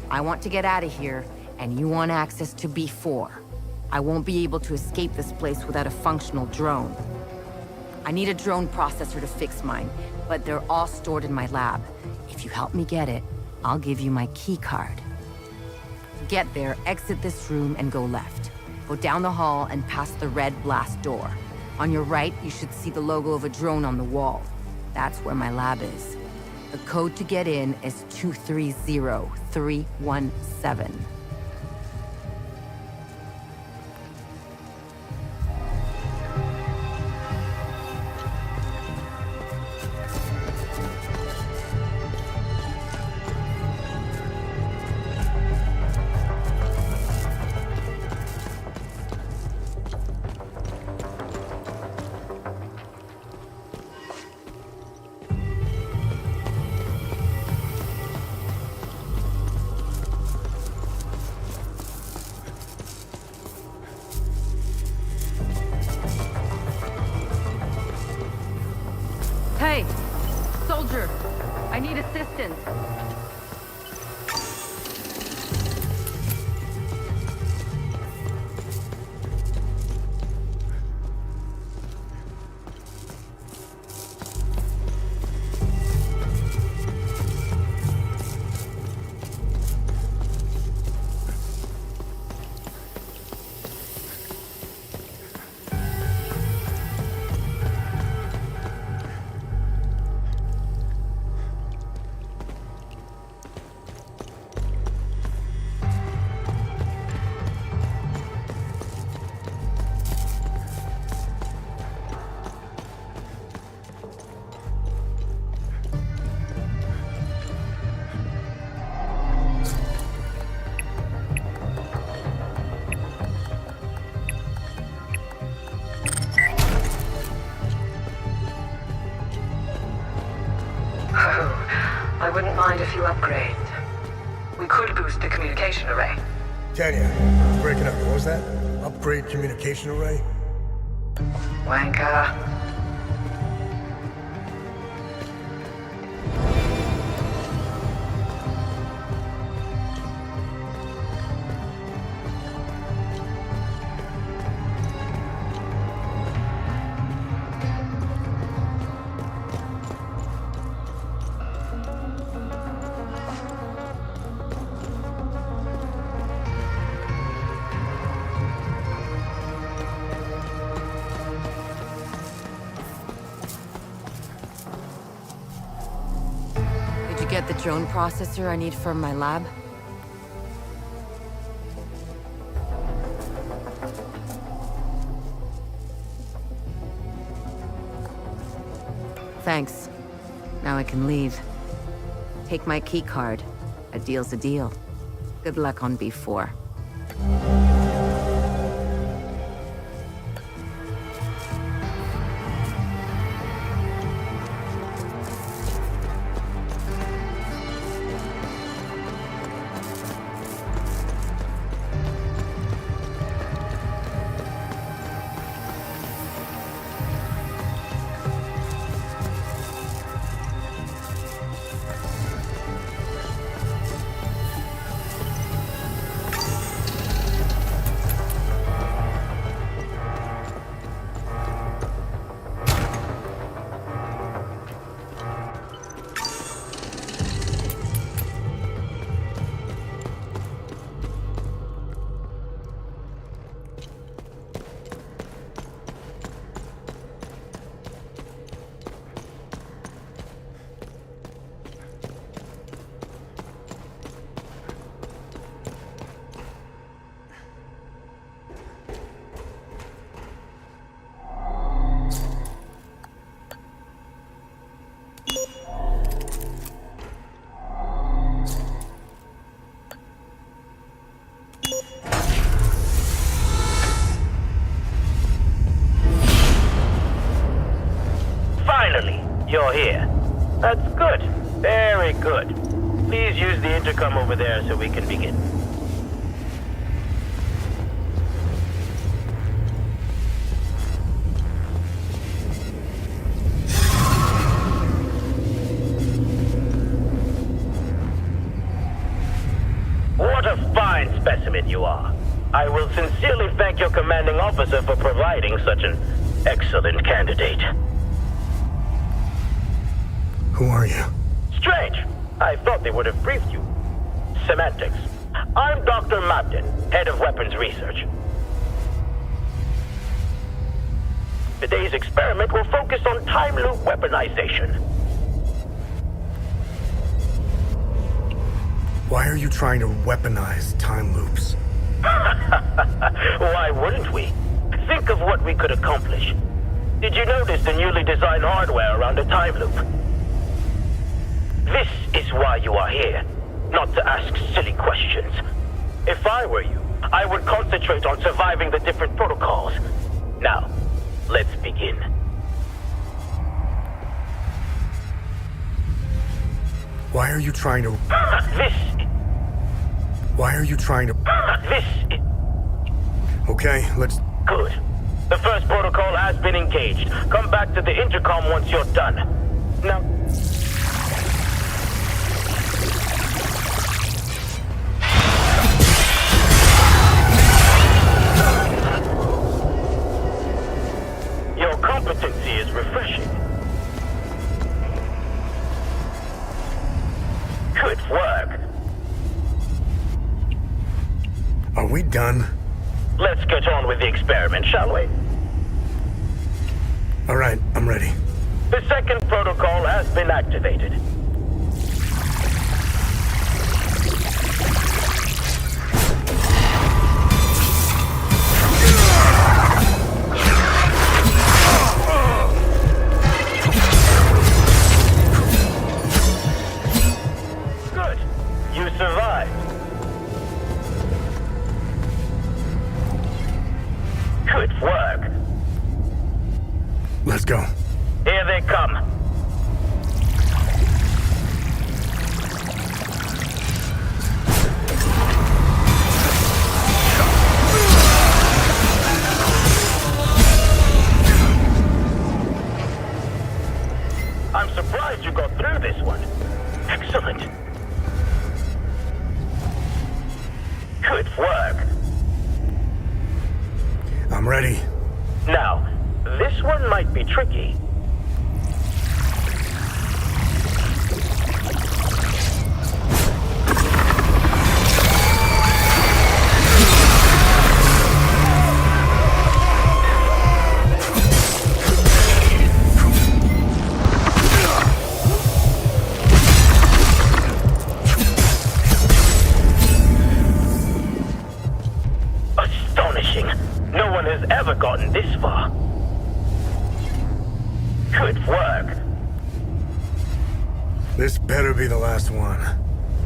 I want to get out of here, and you want access to B4. I won't be able to escape this place without a functional drone. I need a drone processor to fix mine, but they're all stored in my lab. If you help me get it, I'll give you my key card. Get there, exit this room, and go left. Go down the hall and past the red blast door. On your right, you should see the logo of a drone on the wall. That's where my lab is. The code to get in is 230317. Hey, soldier, I need assistance. I wouldn't mind a few upgrades. We could boost the communication array. Tanya, breaking up. What was that? Upgrade communication array? Wanker. Get the drone processor I need for my lab? Thanks. Now I can leave. Take my key card. A deal's a deal. Good luck on B4. Finally, you're here. That's good. Very good. Please use the intercom over there so we can begin. What a fine specimen you are. I will sincerely thank your commanding officer for providing such an excellent candidate. Who are you? Strange. I thought they would have briefed you. Semantics. I'm Dr. Mabden, head of weapons research. Today's experiment will focus on time loop weaponization. Why are you trying to weaponize time loops? Why wouldn't we? Think of what we could accomplish. Did you notice the newly designed hardware around a time loop? This is why you are here, not to ask silly questions. If I were you, I would concentrate on surviving the different protocols. Now, let's begin. Why are you trying to... This... Why are you trying to... This... Okay, let's... Good. The first protocol has been engaged. Come back to the intercom once you're done. Now... Your competency is refreshing. Good work. Are we done? Let's get on with the experiment, shall we? All right, I'm ready. The second protocol has been activated. Good. You survived. Good work. Let's go. Here they come. I'm surprised you got through this one. Excellent. Good work. I'm ready. Now, this one might be tricky. Astonishing. No one has ever gotten this far. Good work. This better be the last one.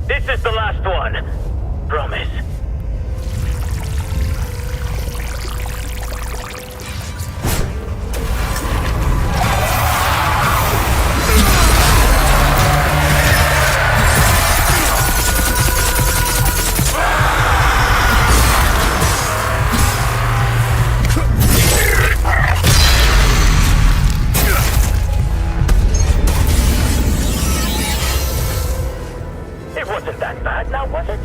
This is the last one. Promise. It wasn't that bad now, was it?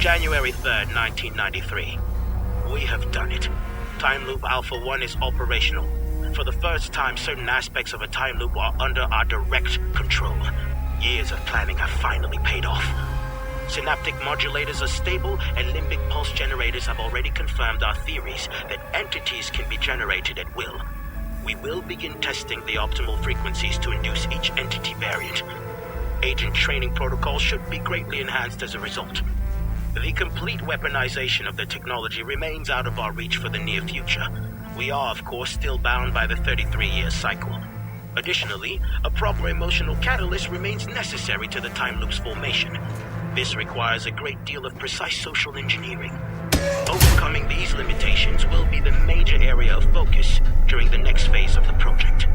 January 3rd, 1993. We have done it. Time Loop Alpha 1 is operational. For the first time, certain aspects of a time loop are under our direct control. Years of planning have finally paid off. Synaptic modulators are stable, and limbic pulse generators have already confirmed our theories that entities can be generated at will. We will begin testing the optimal frequencies to induce each entity variant. Agent training protocols should be greatly enhanced as a result. The complete weaponization of the technology remains out of our reach for the near future. We are, of course, still bound by the 33-year cycle. Additionally, a proper emotional catalyst remains necessary to the time loop's formation. This requires a great deal of precise social engineering. Overcoming these limitations will be the major area of focus during the next phase of the project.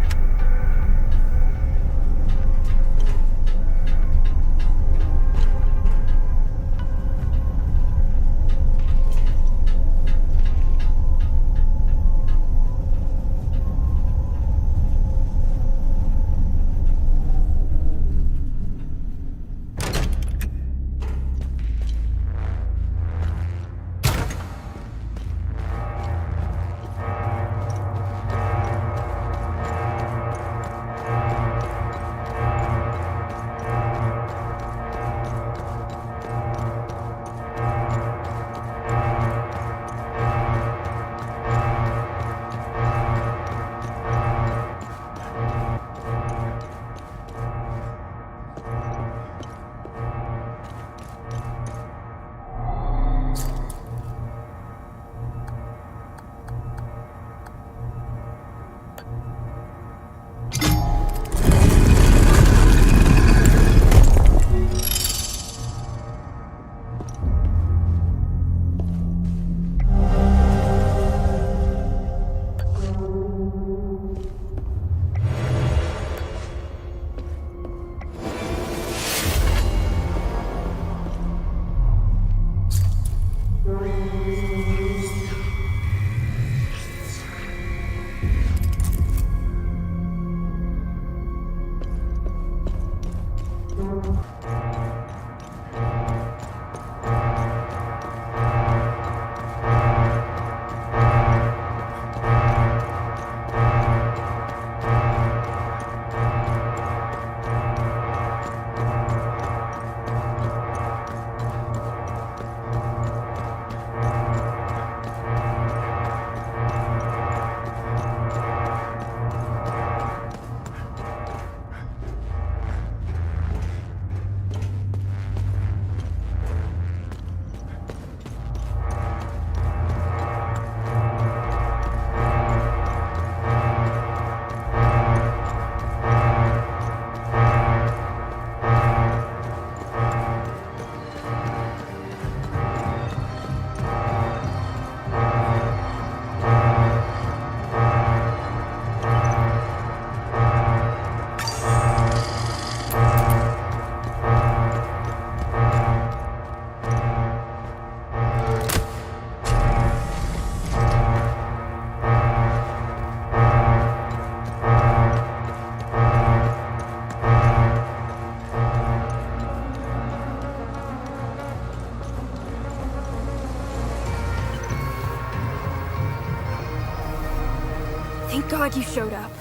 Thank God you showed up.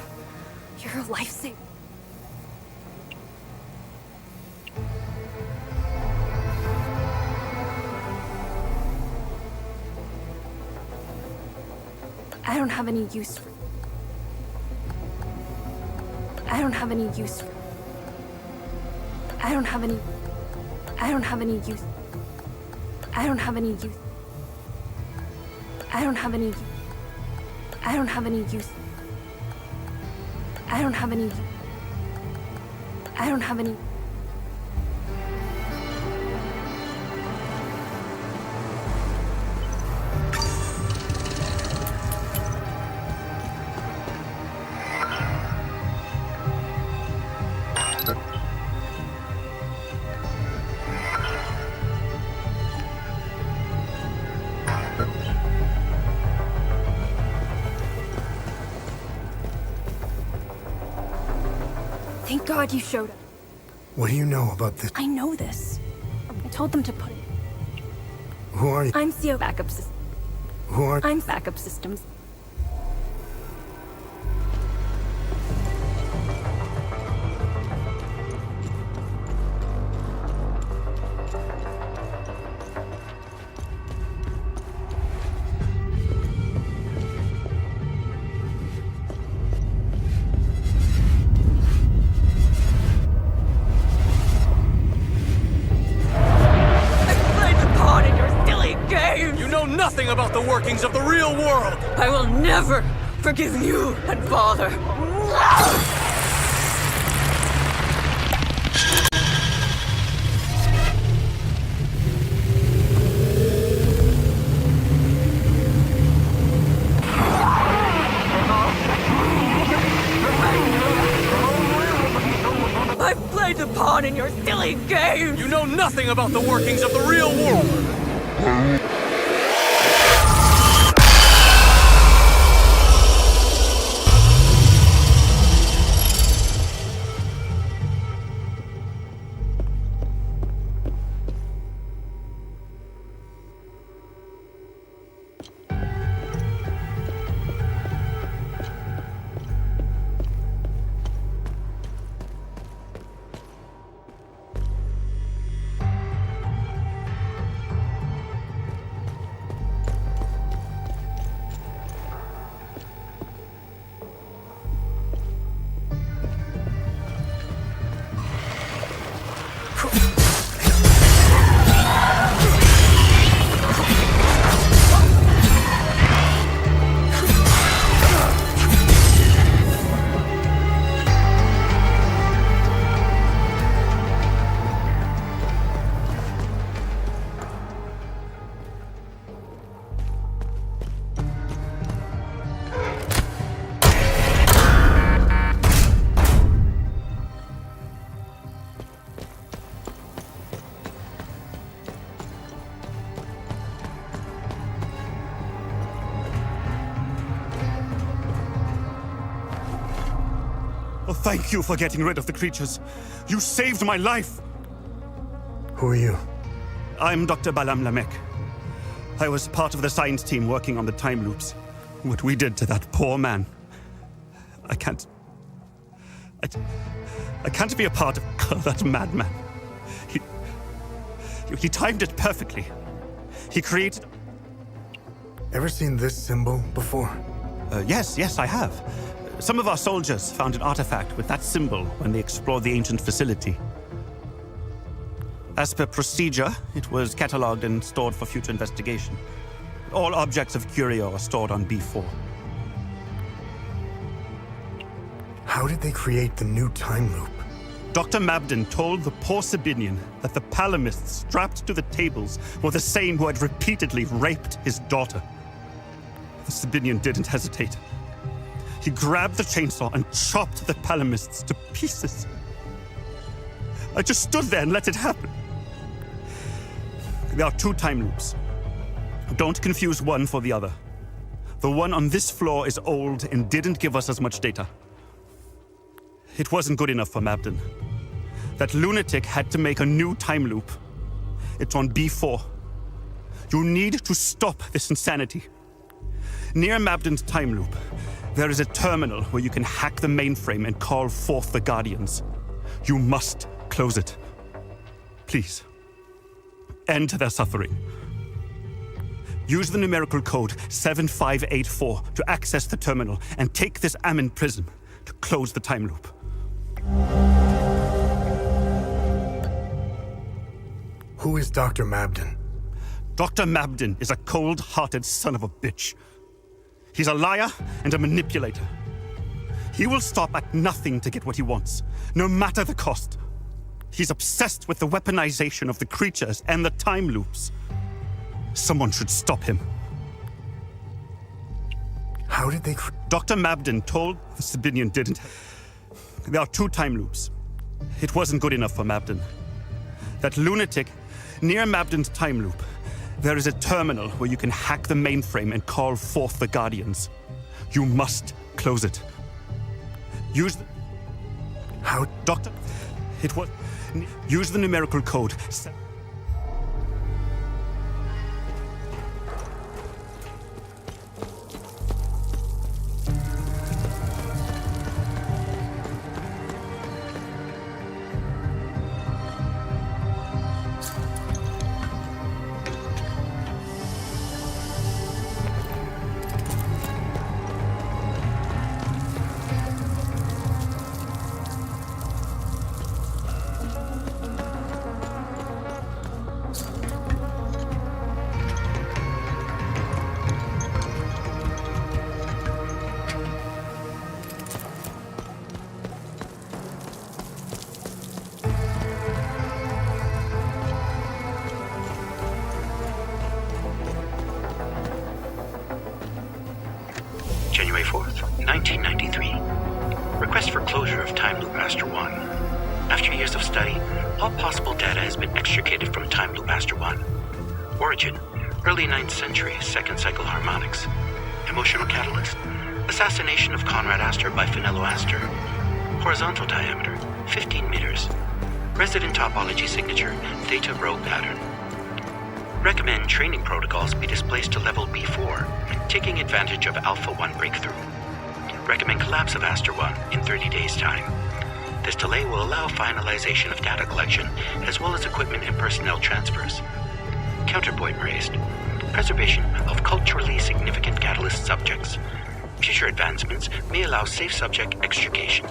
You're a lifesaver. I don't have any use for... I don't have any use for... I don't have any... I don't have any use... I don't have any use... I don't have any... I don't have any use... I don't have any... I don't have any... Thank God you showed up. What do you know about this? I know this. I told them to put it. Who are you? I'm CO backup system. Who are... I'm backup systems. You know nothing about the workings of the real world! I will never forgive you and Father. I've played the pawn in your silly game! You know nothing about the workings of the real world! Oh, thank you for getting rid of the creatures. You saved my life. Who are you? I'm Dr. Balam Lamek. I was part of the science team working on the time loops. What we did to that poor man. I can't be a part of that madman. He timed it perfectly. He created... Ever seen this symbol before? Yes, I have. Some of our soldiers found an artifact with that symbol when they explored the ancient facility. As per procedure, it was catalogued and stored for future investigation. All objects of curio are stored on B4. How did they create the new time loop? Dr. Mabden told the poor Sabinian that the palamists strapped to the tables were the same who had repeatedly raped his daughter. The Sabinian didn't hesitate. He grabbed the chainsaw and chopped the palamists to pieces. I just stood there and let it happen. There are two time loops. Don't confuse one for the other. The one on this floor is old and didn't give us as much data. It wasn't good enough for Mabden. That lunatic had to make a new time loop. It's on B4. You need to stop this insanity. Near Mabden's time loop, there is a terminal where you can hack the mainframe and call forth the Guardians. You must close it. Please. End their suffering. Use the numerical code 7584 to access the terminal and take this Ammon prism to close the time loop. Who is Dr. Mabden? Dr. Mabden is a cold-hearted son of a bitch. He's a liar and a manipulator. He will stop at nothing to get what he wants, no matter the cost. He's obsessed with the weaponization of the creatures and the time loops. Someone should stop him. How did they... Dr. Mabden told the Sabinian didn't... There are two time loops. It wasn't good enough for Mabden. That lunatic, near Mabden's time loop, there is a terminal where you can hack the mainframe and call forth the Guardians. You must close it. Use the... How... Doctor... It was... Use the numerical code... Aster 1. After years of study, all possible data has been extricated from Time Loop Aster 1. Origin, early 9th century, second cycle harmonics. Emotional catalyst, assassination of Conrad Astor by Finello Astor. Horizontal diameter, 15 meters. Resident topology signature, Theta Rho pattern. Recommend training protocols be displaced to level B4, taking advantage of Alpha 1 breakthrough. Recommend collapse of Aster 1 in 30 days' time. This delay will allow finalization of data collection, as well as equipment and personnel transfers. Counterpoint raised. Preservation of culturally significant catalyst subjects. Future advancements may allow safe subject extrication.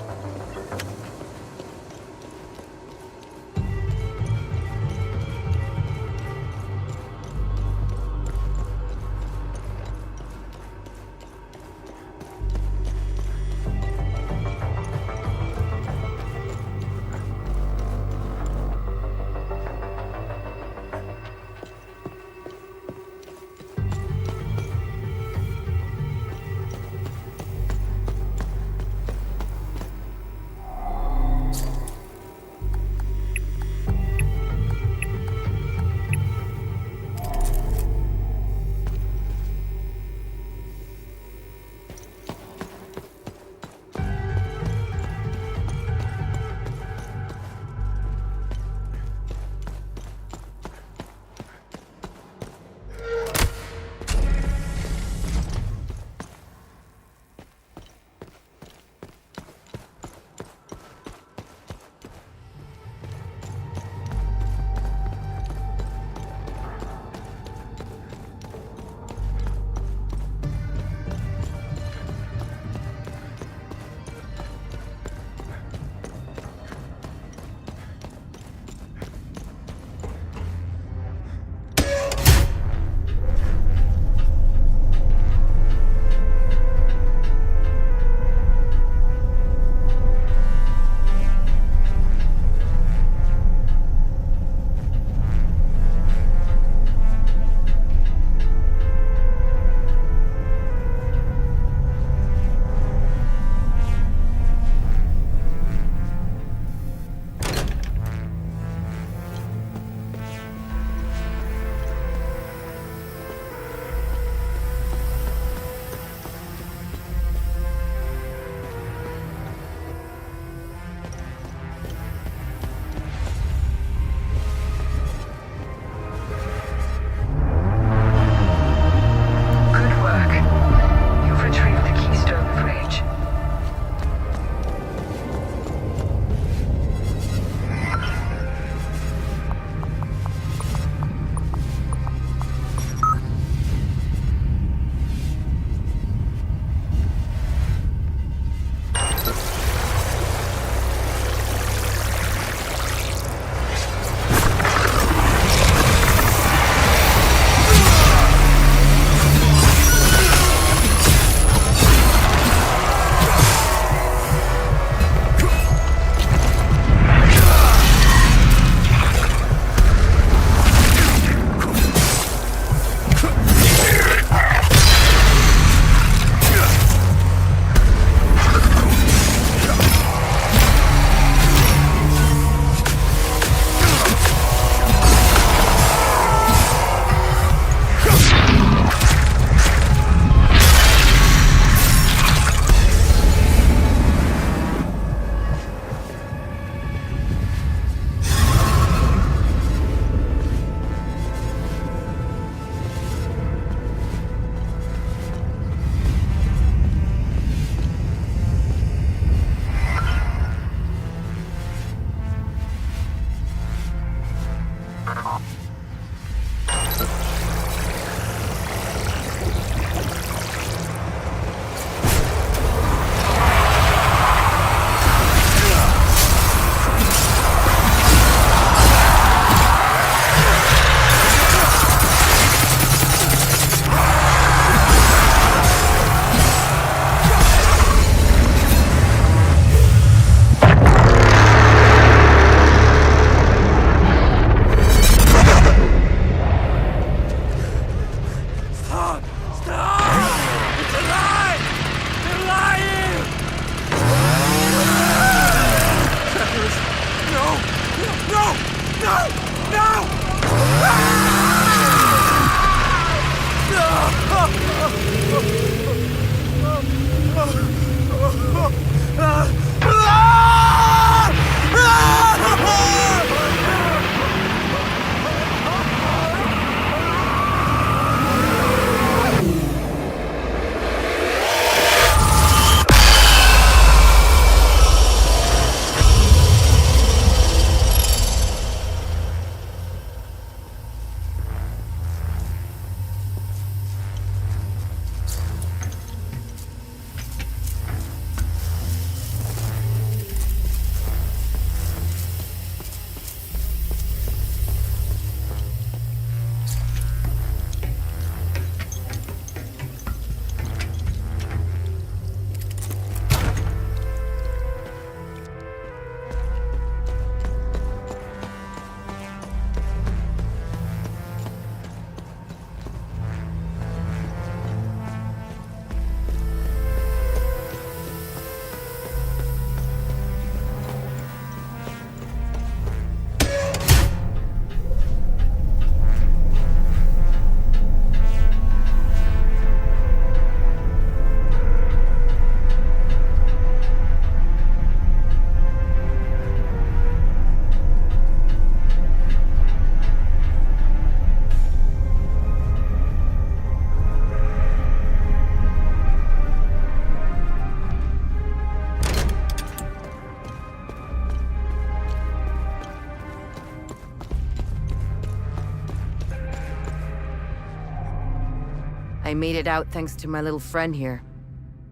I made it out thanks to my little friend here.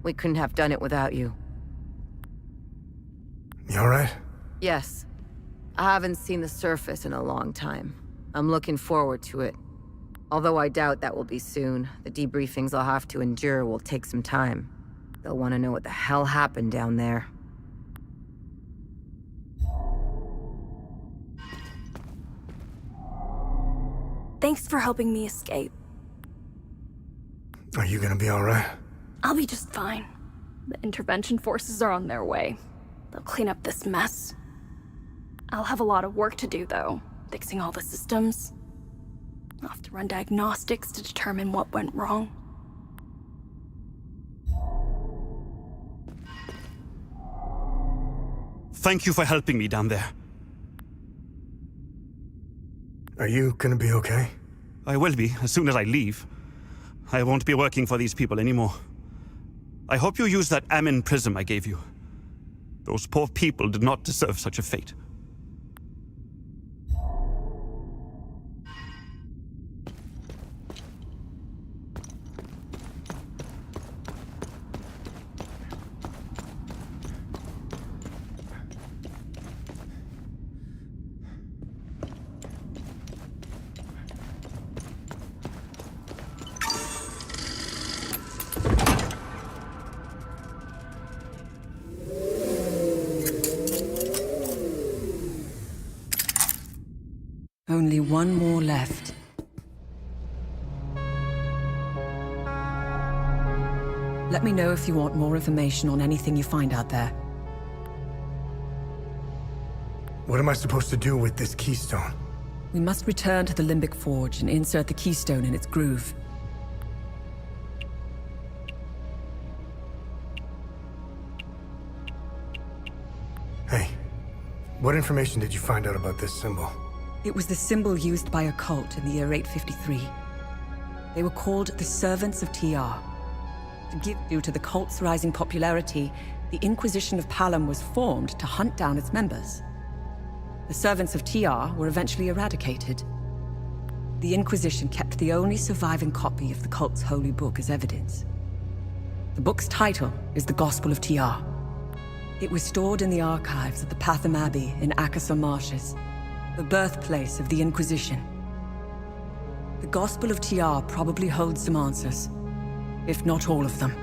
We couldn't have done it without you. You alright? Yes. I haven't seen the surface in a long time. I'm looking forward to it. Although I doubt that will be soon. The debriefings I'll have to endure will take some time. They'll want to know what the hell happened down there. Thanks for helping me escape. Are you gonna be alright? I'll be just fine. The intervention forces are on their way. They'll clean up this mess. I'll have a lot of work to do, though, fixing all the systems. I'll have to run diagnostics to determine what went wrong. Thank you for helping me down there. Are you gonna be okay? I will be, as soon as I leave. I won't be working for these people anymore. I hope you use that Amin prism I gave you. Those poor people did not deserve such a fate. Only one more left. Let me know if you want more information on anything you find out there. What am I supposed to do with this keystone? We must return to the Limbic Forge and insert the keystone in its groove. Hey, what information did you find out about this symbol? It was the symbol used by a cult in the year 853. They were called the Servants of TR. To give due to the cult's rising popularity, the Inquisition of Palam was formed to hunt down its members. The Servants of TR were eventually eradicated. The Inquisition kept the only surviving copy of the cult's holy book as evidence. The book's title is the Gospel of TR. It was stored in the archives of the Patham Abbey in Akasa Marshes, the birthplace of the Inquisition. The Gospel of TR probably holds some answers, if not all of them.